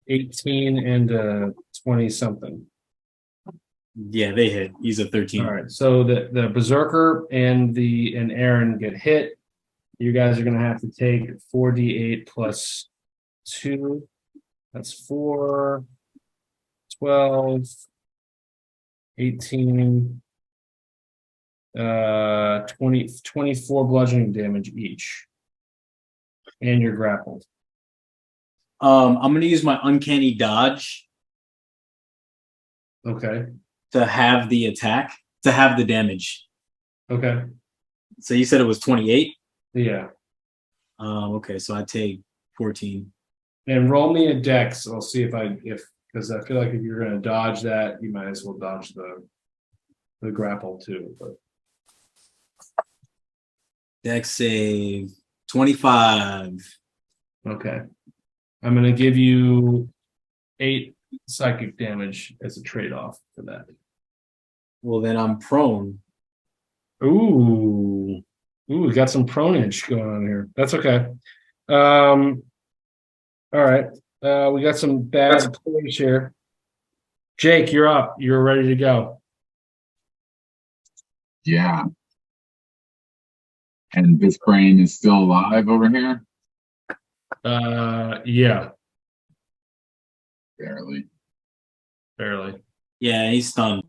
18 and a 20 something. Yeah, they hit. He's a 13. All right, so the Berserker and Aaron get hit. You guys are gonna have to take 4d8 plus 2. That's 4, 12, 18, 24 bludgeoning damage each. And you're grappled. I'm gonna use my uncanny dodge Okay. to have the attack, to have the damage. Okay. So you said it was 28? Yeah. Okay, so I take 14. And roll me a dex. I'll see because I feel like if you're gonna dodge that, you might as well dodge the grapple too. But Dex save 25. okay. I'm gonna give you 8 psychic damage as a trade-off for that. Well, then I'm prone. Ooh, we got some pronage going on here. That's okay. All right. We got some bad plays here. Jake, you're up. You're ready to go. Yeah. And this brain is still alive over here? Yeah, Barely. barely. Yeah, he's stunned.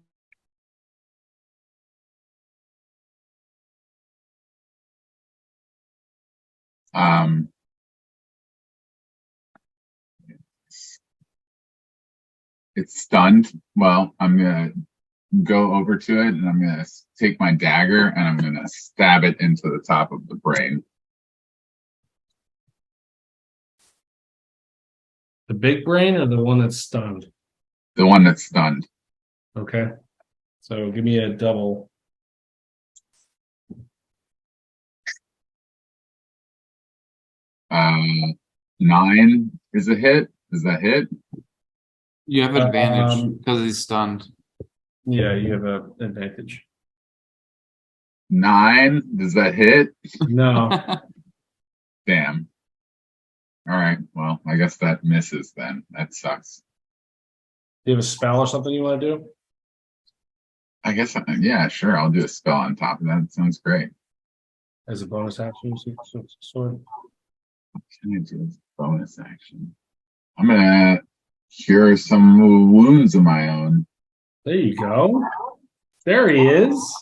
It's stunned. Well, I'm gonna go over to it and I'm gonna take my dagger and I'm gonna stab it into the top of the brain. The big brain or the one that's stunned? The one that's stunned. Okay. So give me a double. Um, 9 is a hit. Is that hit? You have advantage Um, because he's stunned. Yeah, you have a advantage. 9, does that hit? No. Damn. All right. Well, I guess that misses then. That sucks. Do you have a spell or something you want to do? I guess, yeah, sure. I'll do a spell on top of that. Sounds great. As a bonus action, sword. Can I do a bonus action? I'm gonna cure some wounds of my own. There you go. There he is.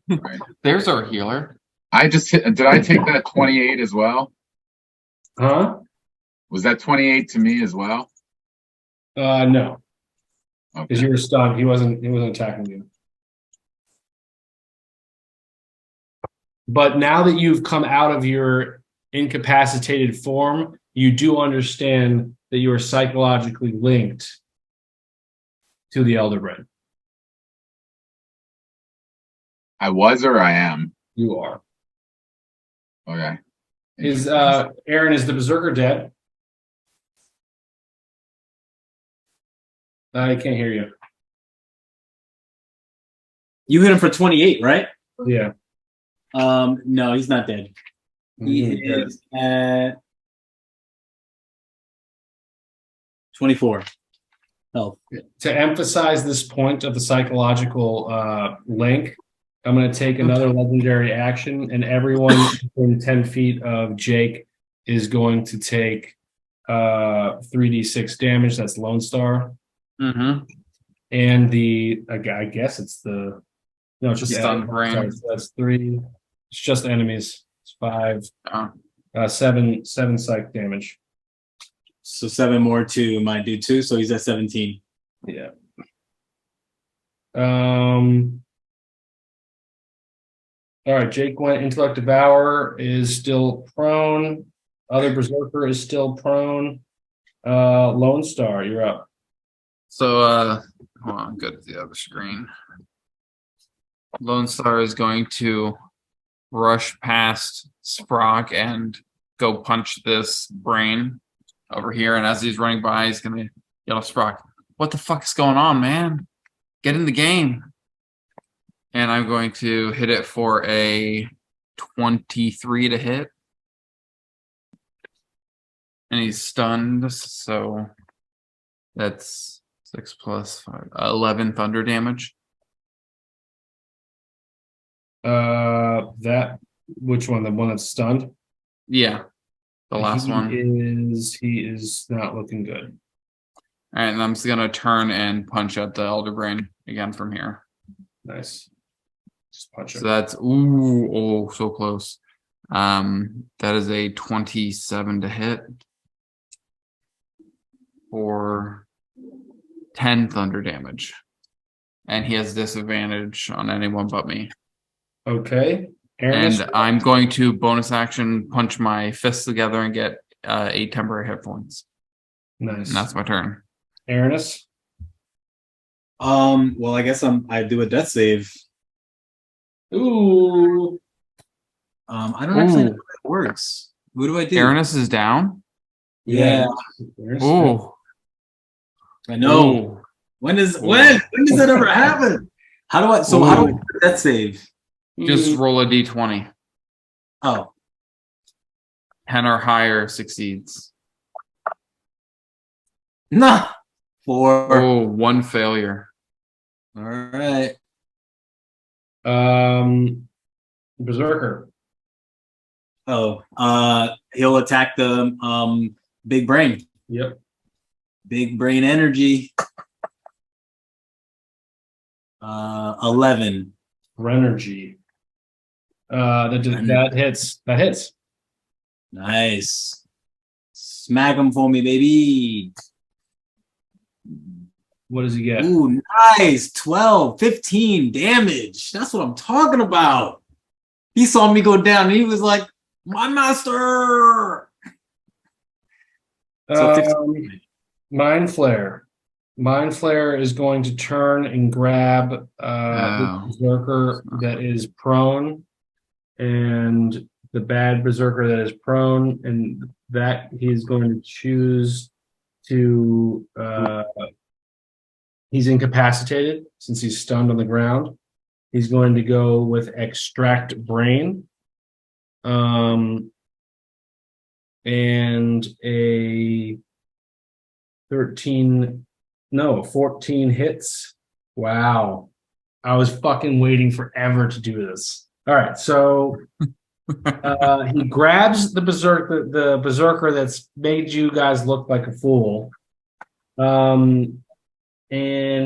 Right. There's our healer. I just hit. Did I take that 28 as well? Huh? Was that 28 to me as well? No, Okay. because you were stunned. He wasn't attacking you. But now that you've come out of your incapacitated form, you do understand that you are psychologically linked to the Elder Brain. I was or I am. You are. Okay. Is Aaron, is the Berserker dead? I can't hear you. You hit him for 28, right? Yeah. No, he's not dead. He is at 24 health. To emphasize this point of the psychological link, I'm going to take another legendary action, and everyone within 10 feet of Jake is going to take 3d6 damage. That's Lone Star. Mm-hmm. And I guess it's it's just Stunned brain. Sorry, so that's 3. It's just enemies. It's 5. Oh. 7 psych damage. So 7 more to my dude too. So he's at 17. Yeah. All right, Jake went. Intellect Devourer is still prone. Other Berserker is still prone. Lone Star, you're up. So, hold on, go to the other screen. Lone Star is going to rush past Sprock and go punch this brain over here. And as he's running by, he's going to yell at Sprock, "What the fuck is going on, man? Get in the game." And I'm going to hit it for a 23 to hit. And he's stunned, so that's 6 plus 5, 11 thunder damage. Which one? The one that's stunned? Yeah, the last one. He is not looking good. All right, and I'm just gonna turn and punch at the Elder Brain again from here. Nice. Just punch So him. that's so close. That is a 27 to hit for 10 thunder damage, and he has disadvantage on anyone but me. Okay. Aaron, And I'm going to bonus action punch my fists together and get 8 temporary hit points. nice. And that's my turn. Aranis. Well, I guess I do a death save. Ooh. I don't actually know how it works. What do I do? Aranis is down. Yeah, There's- Oh, I know. When does that ever happen? How do I do a death save? Just roll a d20. Oh, 10 or higher succeeds. nah. 4. Oh, 1 failure. All right. Berserker. Oh, he'll attack the big brain. Yep. Big brain energy. 11. Renergy. That hits. That hits. Nice. Smack him for me, baby. What does he get? Ooh, nice. 12, 15 damage. That's what I'm talking about. He saw me go down and he was like, my master. So 15. Mind Flare. Mind Flayer is going to turn and grab Oh. the berserker that is prone, and the bad berserker that is prone, and that he's going to choose to. He's incapacitated since he's stunned on the ground. He's going to go with Extract Brain. And a 14 hits. Wow. I was fucking waiting forever to do this. All right, so he grabs the berserker that's made you guys look like a fool. And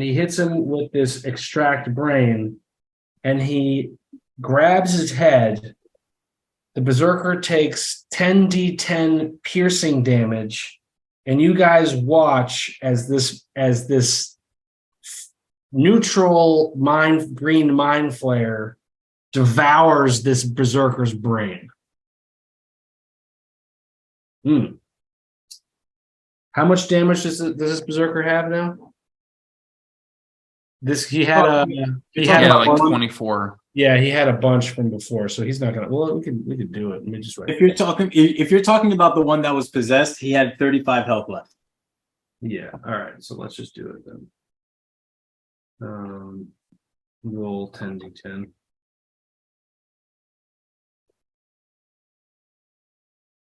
he hits him with this Extract Brain, and he grabs his head. The berserker takes 10d10 piercing damage, and you guys watch as this neutral green mind flayer devours this berserker's brain. How much damage does this berserker have now? He had like 24. Yeah, he had a bunch from before, so he's not gonna. Well, we could do it. Let me just write. If you're talking about the one that was possessed, he had 35 health left. Yeah. All right. So let's just do it then. Roll 10d10.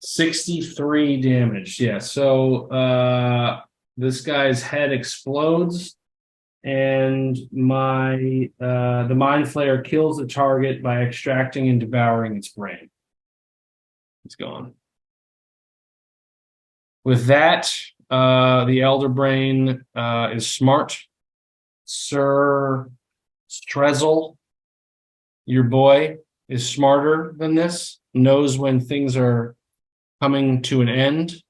$63 damage. Yeah. So this guy's head explodes. And the Mind Flayer kills the target by extracting and devouring its brain. It's gone. With that, the Elder Brain is smart. Sir Strezel, your boy, is smarter than this, knows when things are coming to an end.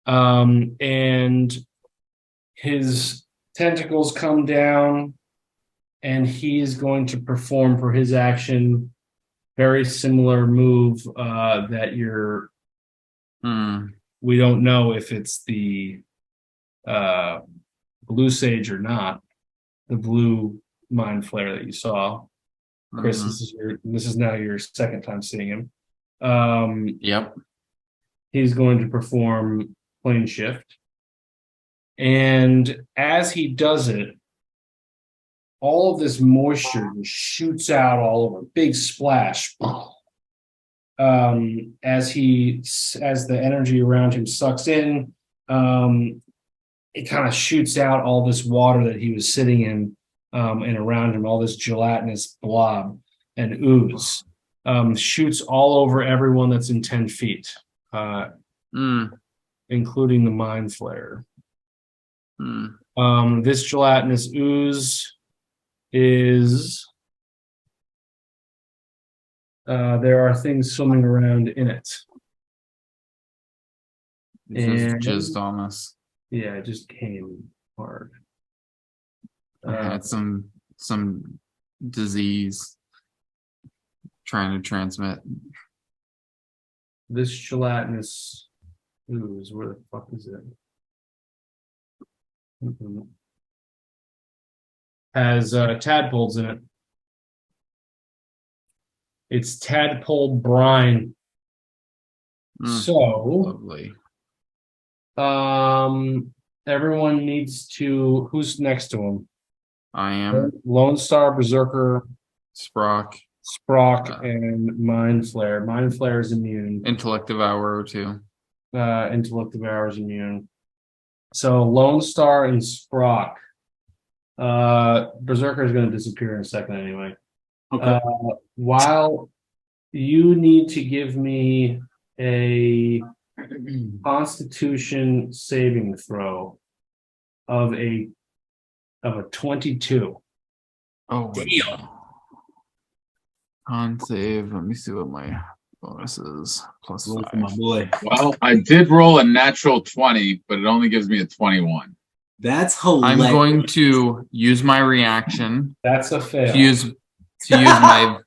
And his tentacles come down, and he's going to perform for his action very similar move that you're. We don't know if it's the blue sage or not. The blue mind flare that you saw, Chris. This is now your second time seeing him. Yep. He's going to perform plane shift. And as he does it, all of this moisture just shoots out all over, big splash. As the energy around him sucks in, it kind of shoots out all this water that he was sitting in, and around him, all this gelatinous blob and ooze, shoots all over everyone that's in 10 feet, including the mind flayer. This gelatinous ooze is there are things swimming around in it. It's just on us. Yeah, it just came hard. I had some disease trying to transmit. This gelatinous ooze, where the fuck is it? Has tadpoles in it. It's tadpole brine. So Lovely. everyone needs to. Who's next to him? I am Lone Star, Berserker, Sprock. Sprock, and Mind Flayer. Mind Flayer is immune. Intellect Devourer too. Intellect Devourer is immune. So Lone Star and Sprock. Berserker is going to disappear in a second anyway. Okay. While you need to give me a Constitution saving throw of a 22. Oh, damn. Con save. Let me see what my bonus is. Plus Roll for 5. my boy. Well, I did roll a natural 20, but it only gives me a 21. That's hilarious. I'm going to use my reaction That's a fail. to use my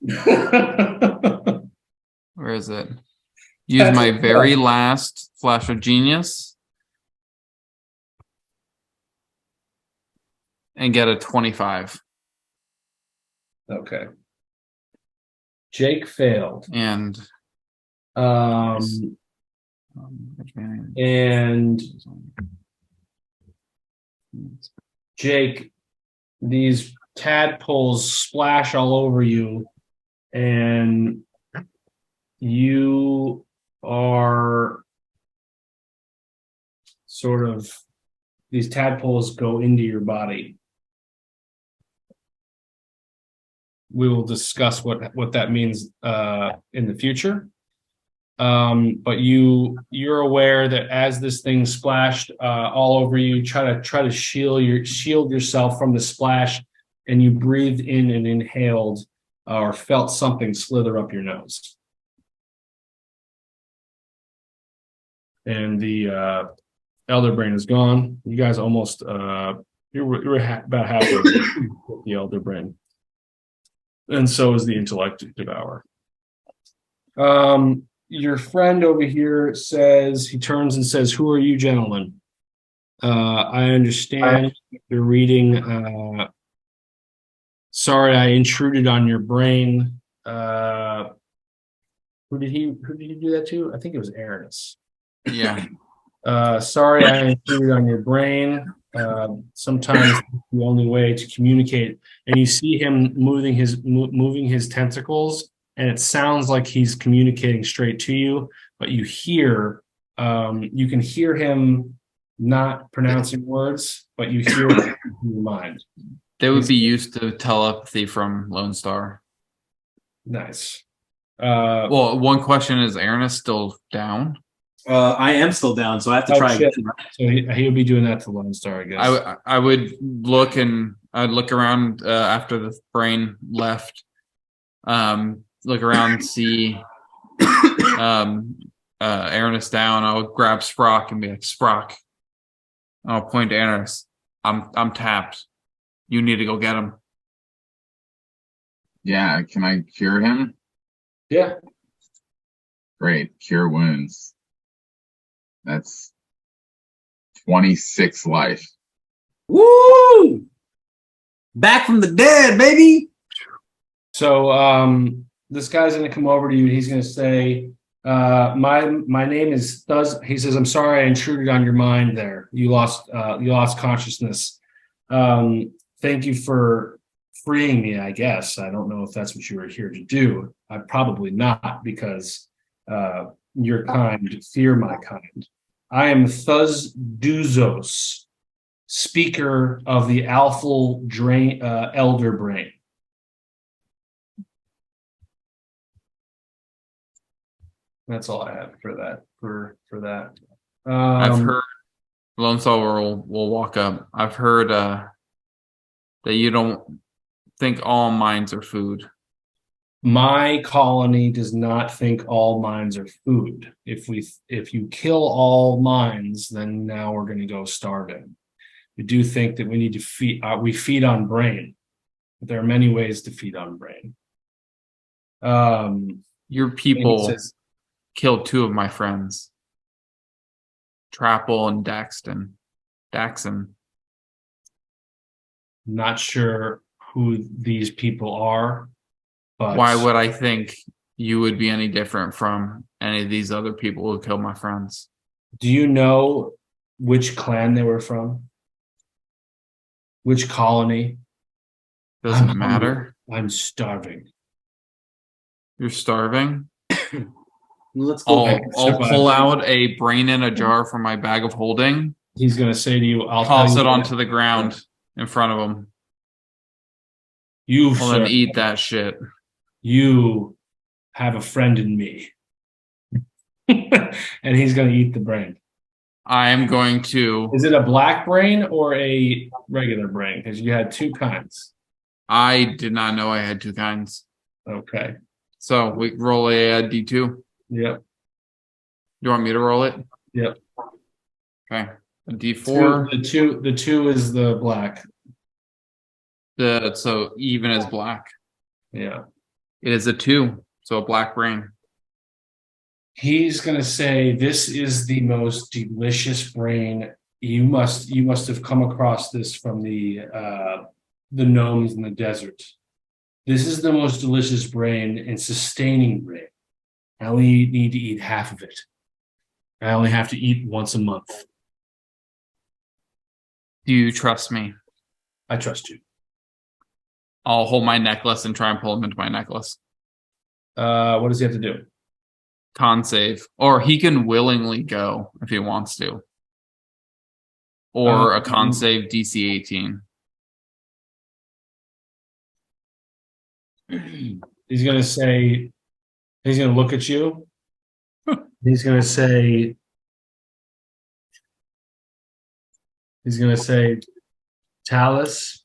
where is it? Use my very last flash of genius and get a 25. Okay. Jake failed. And And Jake, these tadpoles splash all over you, and you are sort of, these tadpoles go into your body. We will discuss what that means in the future. But you're aware that as this thing splashed all over you, try to shield yourself from the splash, and you breathed in and inhaled or felt something slither up your nose. And the elder brain is gone. You guys almost you're about halfway with the elder brain, and so is the intellect devour. Your friend over here says, he turns and says, "Who are you, gentlemen? I understand you're reading. Sorry, I intruded on your brain." Who did he do that to? I think it was Aranis. yeah, Sorry, I intruded on your brain. Sometimes the only way to communicate, and you see him moving his tentacles, and it sounds like he's communicating straight to you, but you can hear him not pronouncing words, but you hear it in your mind. they would be used to telepathy from Lone Star. Nice. Well, one question is, Aaron is still down? I am still down, so I have to Oh, try shit. again. So he'll be doing that to Lone Star, I guess. I would look, and I'd look around after the brain left. Look around, see Aranis down. I'll grab Sprock and be like, "Sprock." I'll point to Aranis. I'm tapped. You need to go get him. Yeah, can I cure him? Yeah. Great, cure wounds. That's 26 life. Woo! Back from the dead, baby. So this guy's gonna come over to you. He's gonna say, my name is Thuz. He says, "I'm sorry I intruded on your mind there. You lost consciousness. Thank you for freeing me, I guess. I don't know if that's what you were here to do. Probably not, because your kind fear my kind. I am Thuz Duzos, speaker of the Alphal Elder Brain." That's all I have for that. For that, I've heard Lone Star will walk up. I've heard that you don't think all minds are food. my colony does not think all minds are food. If you kill all minds, then now we're going to go starving. We do think that we need to feed. We feed on brain, but there are many ways to feed on brain. Your and he people says, killed two of my friends, Trapple and Daxon. not sure who these people are, but Why would I think you would be any different from any of these other people who killed my friends? do you know which clan they were from? Which colony? Doesn't I'm matter. I'm starving. You're starving. Let's go back. I'll pull out a brain in a jar from my bag of holding, He's going to say to you, "I'll toss tell it you onto the ground in front of him, You, and then sir, eat that shit." you have a friend in me." And he's going to eat the brain. I am going to. Is it a black brain or a regular brain? Because you had two kinds. I did not know I had two kinds. Okay. So we roll a D2. Yep. You want me to roll it? Yep. Okay. A D4. The two is the black. So even as black. Yeah. It is a 2. So a black brain. He's going to say, "This is the most delicious brain You must have come across this from the gnomes in the desert. This is the most delicious brain and sustaining brain. I only need to eat half of it. I only have to eat once a month. Do you trust me? I trust you. I'll hold my necklace and try and pull him into my necklace. What does he have to do? Con save. Or he can willingly go if he wants to. Or a con save DC 18. He's gonna say, he's gonna look at you. He's gonna say, Talus.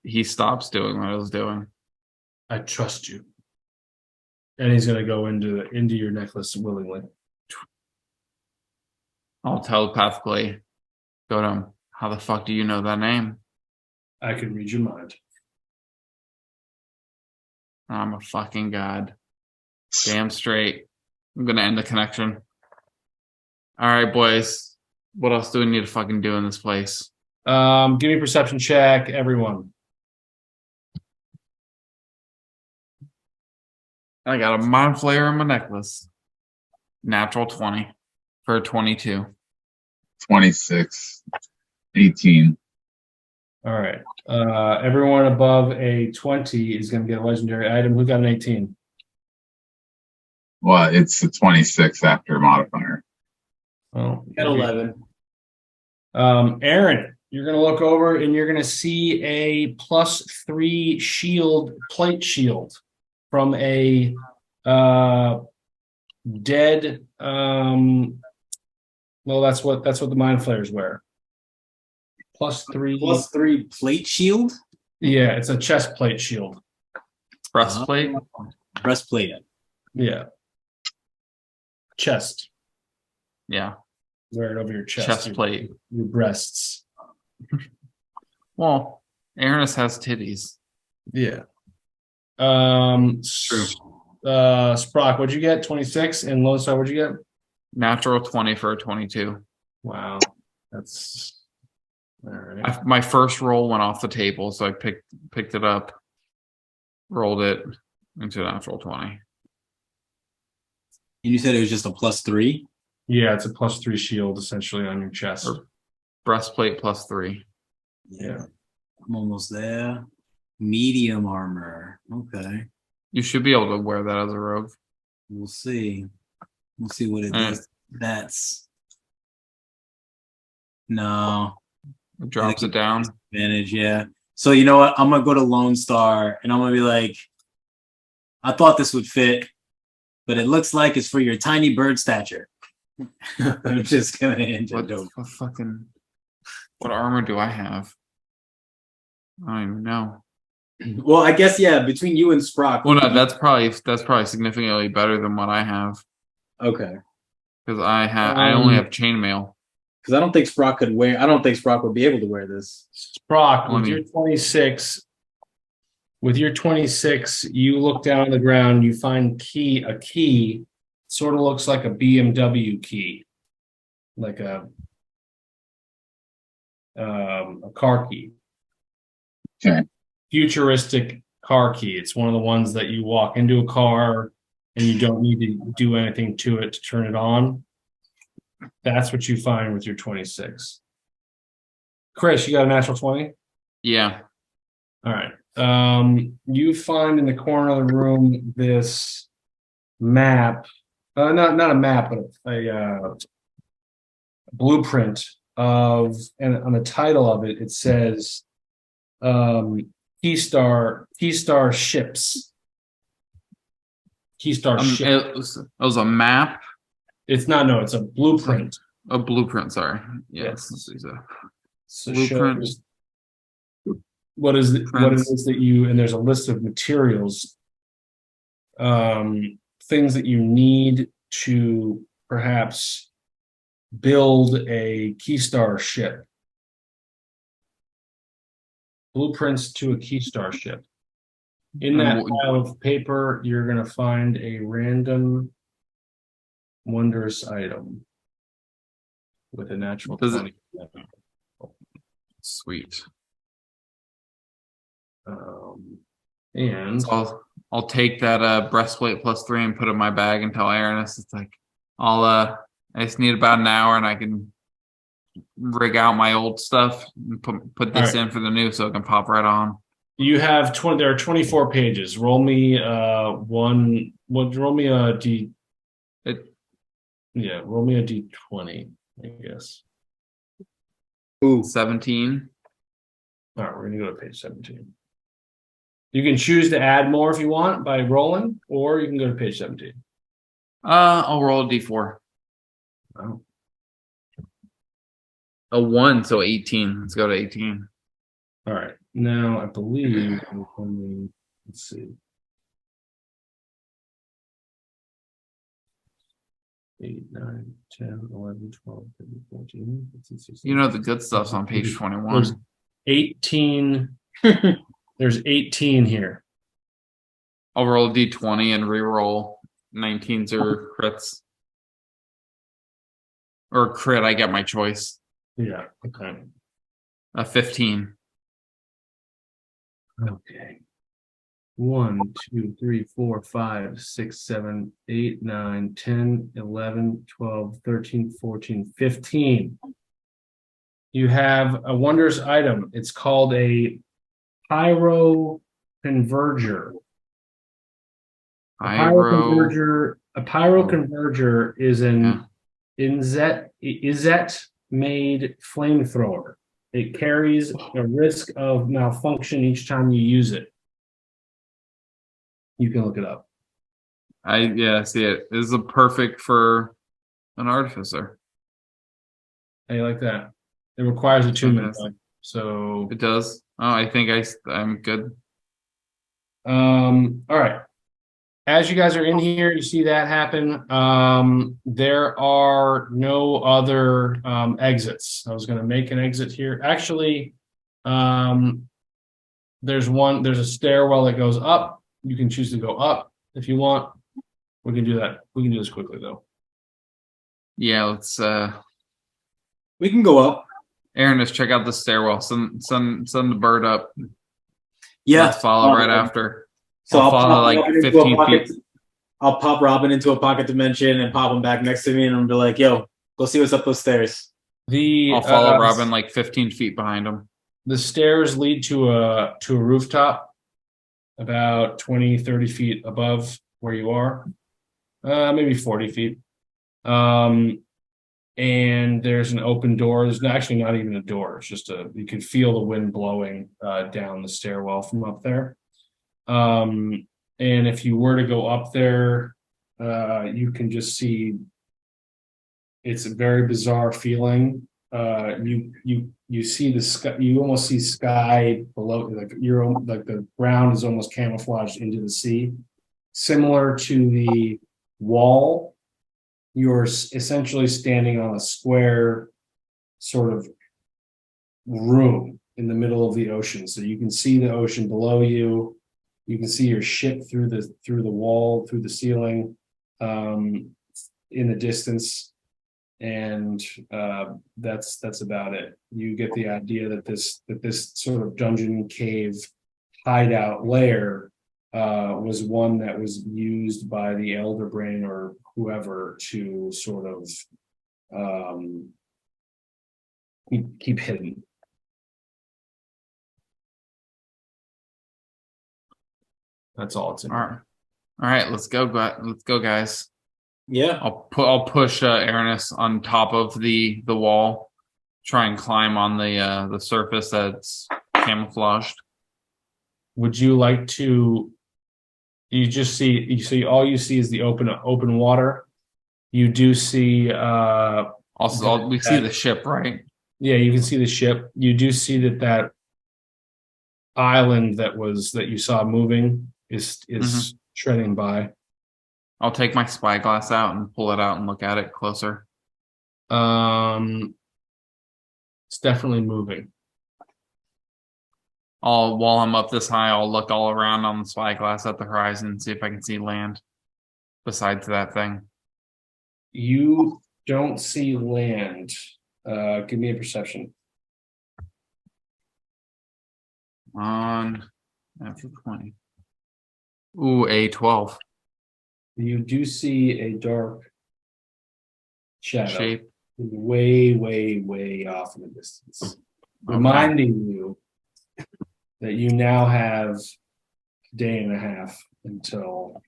He stops doing what I was doing. I trust you. And he's gonna go into your necklace willingly. I'll telepathically go to him. How the fuck do you know that name? I can read your mind. I'm a fucking god. Damn straight. I'm gonna end the connection. All right, boys. What else do we need to fucking do in this place? Give me a perception check, everyone. I got a mind flayer in my necklace. Natural 20 for a 22. 26, 18. All right. Everyone above a 20 is going to get a legendary item. Who got an 18? Well, it's a 26 after modifier. Oh, At 11. Aaron, you're going to look over and you're going to see a +3 shield, plate shield from a dead. Well, that's what the mind flayers wear. +3. +3 plate shield? Yeah, it's a chest plate shield. Breastplate. Breastplate. Yeah. Chest. Yeah. Wear it over your chest. Chest plate. Your breasts. Well, Aaronus has titties. Yeah. True. Sprock, what'd you get? 26, and Lone Star, what'd you get? Natural 20 for a 22. Wow, that's all right. My first roll went off the table, so I picked it up, rolled it into a natural 20. And you said it was just a +3? Yeah, it's a +3 shield essentially on your chest. Or breastplate +3. Yeah. I'm almost there. Medium armor. Okay. You should be able to wear that as a rogue. We'll see. We'll see what it does. That's no It drops it down. advantage. Yeah. So you know what? I'm gonna go to Lone Star and I'm gonna be like, I thought this would fit, but it looks like it's for your tiny bird stature. I'm just gonna end What armor do I have? I don't even know. Well, I guess yeah. Between you and Sprock. Well, no, that's probably significantly better than what I have Okay. because I only have chainmail. Because I don't think Sprock could wear. I don't think Sprock would be able to wear this. Sprock, Let with me- your 26, you look down on the ground, you find a key, sort of looks like a BMW key, like a car key. Okay. Futuristic car key. It's one of the ones that you walk into a car and you don't need to do anything to it to turn it on. That's what you find with your 26. Chris, you got a natural 20? Yeah. All right. You find in the corner of the room this map, not a map, but a blueprint of, and on the title of it, it says Keystar ships. Keystar ship. It was a map, It's a blueprint. a blueprint. Sorry. Yes. This is a So Blueprint. shows what is it is that you, and there's a list of materials, things that you need to perhaps build a Keystar ship. Blueprints to a Keystar ship. In And that w- pile of paper, you're gonna find a random wondrous item with a natural Does it- 20. Sweet. And So I'll take that breastplate +3 and put it in my bag and tell Aranis it's like I just need about an hour and I can rig out my old stuff and put this All right. in for the new so it can pop right on. you have 20. There are 24 pages. Roll me roll me a d. It Yeah, roll me a d20. I guess. Ooh. 17. All right, we're gonna go to page 17. You can choose to add more if you want by rolling, or you can go to page 17. I'll roll a d4. Oh. A 1, so 18. Let's go to 18. All right. Now I believe let's see. 8, 9, 10, 11, 12, 13, 14, 15, 16. You know the good stuff's on page There's 21. 18. There's 18 here. I'll roll a d20 and re-roll 19s or crits. Or crit, I get my choice. Yeah. Okay. A 15. Okay. 1, 2, 3, 4, 5, 6, 7, 8, 9, 10, 11, 12, 13, 14, 15. You have a wondrous item. It's called a pyro converger. A pyro converger is an Izzet made flamethrower. It carries a risk of malfunction each time you use it. You can look it up. I see it. This is a perfect for an artificer. How you like that? It requires a 2-minute Fantastic. time. So It does. Oh, I think I'm good. all right. As you guys are in here, you see that happen. There are no other exits. I was going to make an exit here. Actually, there's a stairwell that goes up. You can choose to go up if you want. We can do that. We can do this quickly though. Yeah, let's We can go up. Aaron, just check out the stairwell. Send the bird up. Yeah. Let's follow right after. So I'll follow pop like Robin into a 15 pocket- feet. I'll pop Robin into a pocket dimension and pop him back next to me and be like, yo, go see what's up those stairs. I'll follow Robin like 15 feet behind him. The stairs lead to a rooftop about 20, 30 feet above where you are. Maybe 40 feet. And there's an open door. There's actually not even a door. It's just you can feel the wind blowing down the stairwell from up there. And if you were to go up there, you can just see it's a very bizarre feeling. You see the sky, you almost see sky below, like the ground is almost camouflaged into the sea. Similar to the wall, you're essentially standing on a square sort of room in the middle of the ocean. So you can see the ocean below you. You can see your ship through the wall, through the ceiling, in the distance. And that's about it. You get the idea that this sort of dungeon cave hideout lair was one that was used by the Elder Brain or whoever to sort of keep hidden. That's all it's in. All right, let's go. Let's go, guys. Yeah. I'll push Aranis on top of the wall, try and climb on the surface that's camouflaged. Would you like to? You see all you see is the open water. You do see Also, we see the ship, right? yeah, you can see the ship. You do see that island that you saw moving is treading by. I'll take my spyglass out and pull it out and look at it closer. It's definitely moving. while I'm up this high, I'll look all around on the spyglass at the horizon and see if I can see land besides that thing. You don't see land. Give me a perception. On after 20. Ooh, a 12 You do see a dark shadow. shape. Way, way, way off in the distance. Okay. Reminding you that you now have a day and a half until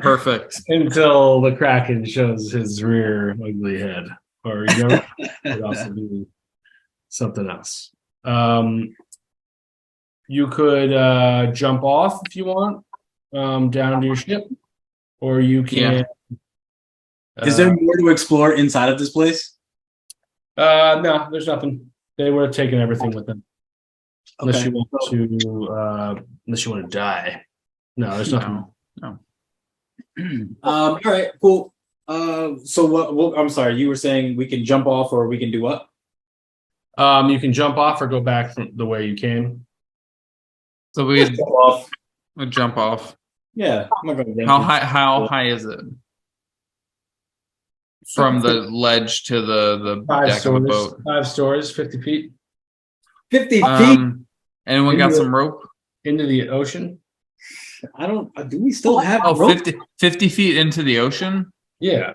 Perfect. until the Kraken shows his rear ugly head. Or you know, it could also be something else. You could jump off if you want, down to your ship, or you can. Is there more to explore inside of this place? No, there's nothing. They would have taken everything with them. Unless Okay. you want to die. No, there's nothing. No. All right, cool. So what? I'm sorry, you were saying we can jump off or we can do what? You can jump off or go back from the way you came. So we Jump off. would jump off. Yeah, I'm not gonna. How high is it? From the ledge to the deck of a boat. 5 stories, 50 feet 50 feet. Anyone got some rope? into the ocean. I don't. Do we still have? Oh, rope? 50 feet into the ocean? Yeah.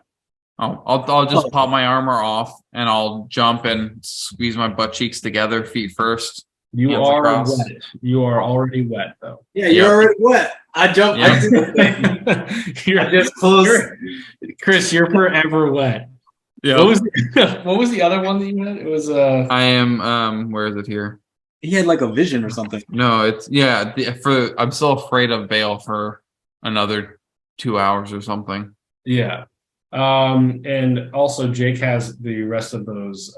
Oh, I'll just pop my armor off and I'll jump and squeeze my butt cheeks together, feet first. You Hands are across. wet. You are already wet, though. Yeah, you're Yep. already wet. I jumped. I Yep. did the thing. I just closed. Chris, you're forever wet. Yeah. What was the other one that you had? It was I am where is it here? He had like a vision or something. No, it's yeah, I'm still afraid of Bale for another 2 hours or something. yeah. And also Jake has the rest of those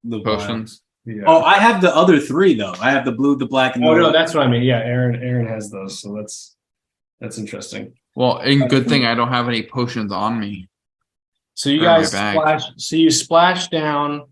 The Potions. yeah. Oh, I have the other three though. I have the blue, the black, and the. Oh no, that's what I mean. Yeah, Aaron has those, so that's interesting. Well, and good thing I don't have any potions on me. So you They're in my guys bag. splash. So you splash down